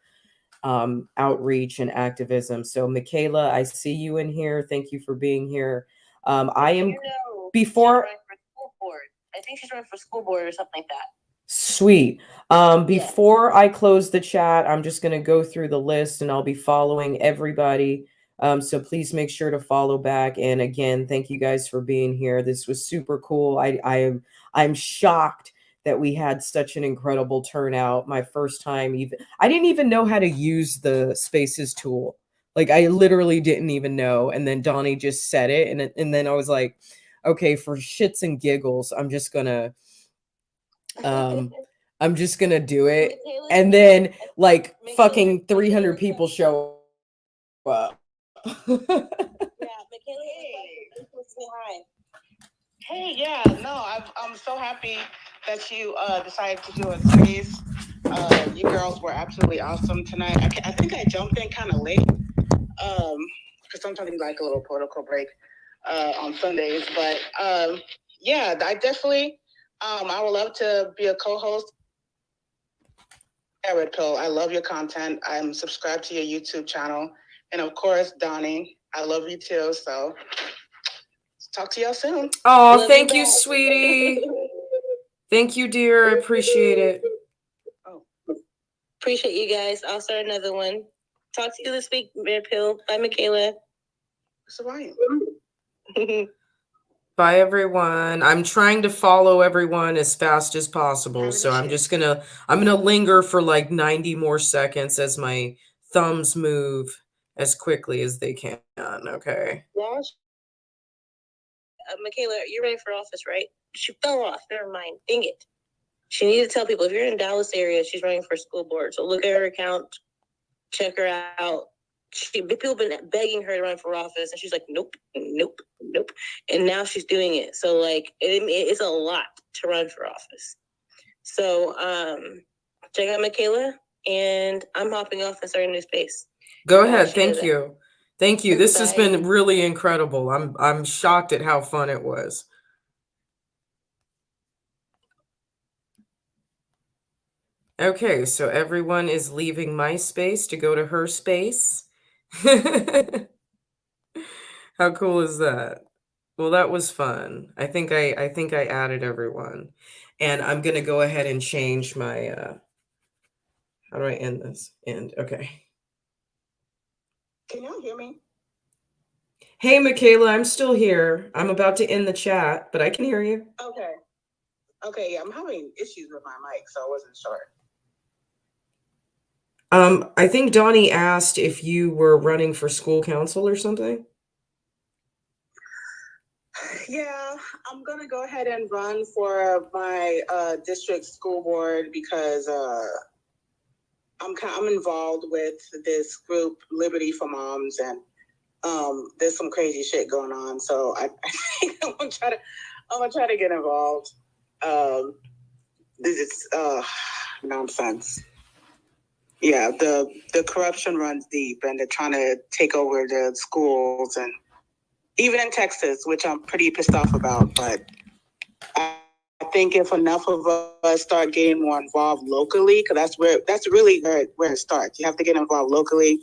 outreach and activism. So Michaela, I see you in here. Thank you for being here. I am before. I think she's running for school board or something like that. Sweet. Before I close the chat, I'm just going to go through the list and I'll be following everybody. So please make sure to follow back. And again, thank you guys for being here. This was super cool. I'm shocked that we had such an incredible turnout. My first time I didn't even know how to use the Spaces tool. Like I literally didn't even know. And then Donnie just said it. And then I was like, okay, for shits and giggles, I'm just gonna do it. And then like fucking 300 people show up. Hey, yeah, no, I'm so happy that you decided to do a space. You girls were absolutely awesome tonight. I think I jumped in kind of late because sometimes we like a little protocol break on Sundays. But yeah, I definitely, I would love to be a co-host. Red Pill, I love your content. I'm subscribed to your YouTube channel. And of course, Donnie, I love you too. So talk to y'all soon. Oh, thank you, sweetie. Thank you, dear. I appreciate it. Oh, appreciate you guys. I'll start another one. Talk to you this week, Red Pill. Bye, Michaela. So Ryan. Bye, everyone. I'm trying to follow everyone as fast as possible. So I'm gonna linger for like 90 more seconds as my thumbs move as quickly as they can. Okay. Michaela, you're ready for office, right? She fell off. Never mind. Dang it. She needed to tell people, if you're in Dallas area, she's running for school board. So look at her account, check her out. People have been begging her to run for office, and she's like, nope, nope, nope. And now she's doing it. So like, it's a lot to run for office. So check out Michaela, and I'm hopping off and starting a new space. Go ahead. Thank you. Thank you. This has been really incredible. I'm shocked at how fun it was. Okay, so everyone is leaving my space to go to her space. How cool is that? Well, that was fun. I think I added everyone. And I'm gonna go ahead and change my how do I end this? Okay. Can y'all hear me? Hey, Michaela, I'm still here. I'm about to end the chat, but I can hear you. Okay. Okay, yeah, I'm having issues with my mic, so I wasn't sure. I think Donnie asked if you were running for school council or something. Yeah, I'm gonna go ahead and run for my district school board because I'm involved with this group, Liberty for Moms, and there's some crazy shit going on. So I think I'm gonna try to get involved. This is nonsense. Yeah, the corruption runs deep, and they're trying to take over the schools, and even in Texas, which I'm pretty pissed off about. But think if enough of us start getting more involved locally, because that's really where it starts. You have to get involved locally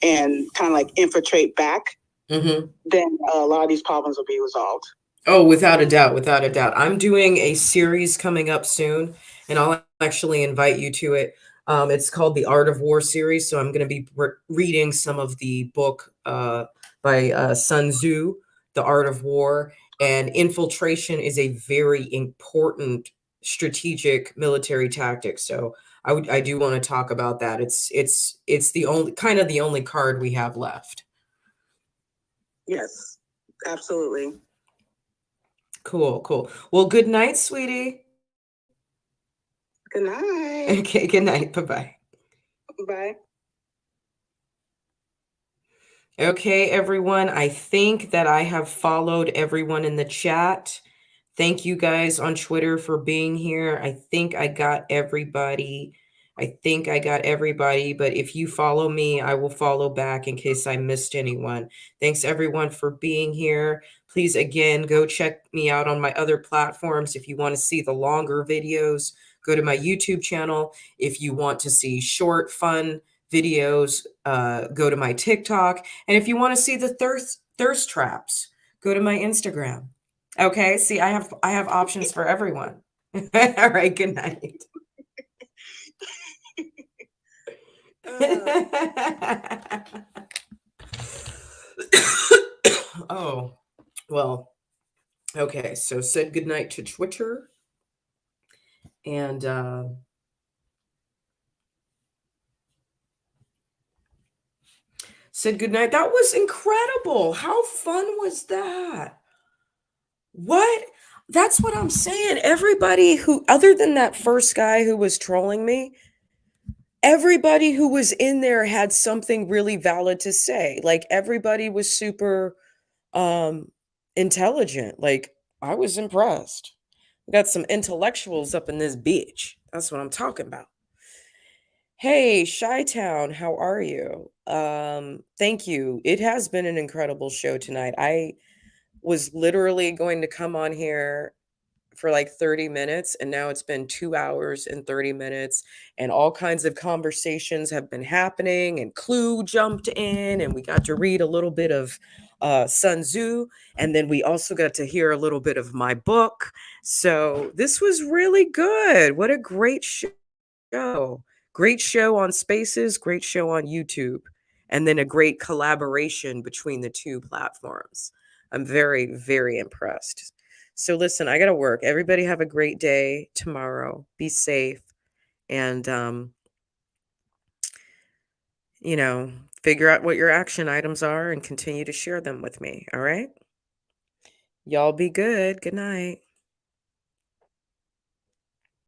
and kind of like infiltrate back. Then a lot of these problems will be resolved. Oh, without a doubt, without a doubt. I'm doing a series coming up soon, and I'll actually invite you to it. It's called the Art of War series, so I'm going to be reading some of the book by Sun Tzu, The Art of War, and infiltration is a very important strategic military tactic. So I do want to talk about that. It's the only card we have left. Yes, absolutely. Cool, cool. Well, good night, sweetie. Good night. Okay, good night. Bye-bye. Bye. Okay, everyone. I think that I have followed everyone in the chat. Thank you guys on Twitter for being here. I think I got everybody. But if you follow me, I will follow back in case I missed anyone. Thanks, everyone, for being here. Please, again, go check me out on my other platforms. If you want to see the longer videos, go to my YouTube channel. If you want to see short, fun videos, go to my TikTok. And if you want to see the thirst traps, go to my Instagram. Okay, see, I have options for everyone. All right, good night. Oh, well, okay, so said goodnight to Twitter. And said goodnight. That was incredible. How fun was that? What? That's what I'm saying. Everybody who, other than that first guy who was trolling me, everybody who was in there had something really valid to say. Like, everybody was super intelligent. Like, I was impressed. We got some intellectuals up in this bitch. That's what I'm talking about. Hey, Chi-Town, how are you? Thank you. It has been an incredible show tonight. I was literally going to come on here for like 30 minutes, and now it's been 2 hours and 30 minutes, and all kinds of conversations have been happening, and Clue jumped in, and we got to read a little bit of Sun Tzu, and then we also got to hear a little bit of my book. So this was really good. What a great show. Great show on Spaces, great show on YouTube, and then a great collaboration between the two platforms. I'm very, very impressed. So listen, I got to work. Everybody have a great day tomorrow. Be safe and figure out what your action items are and continue to share them with me, all right? Y'all be good. Good night.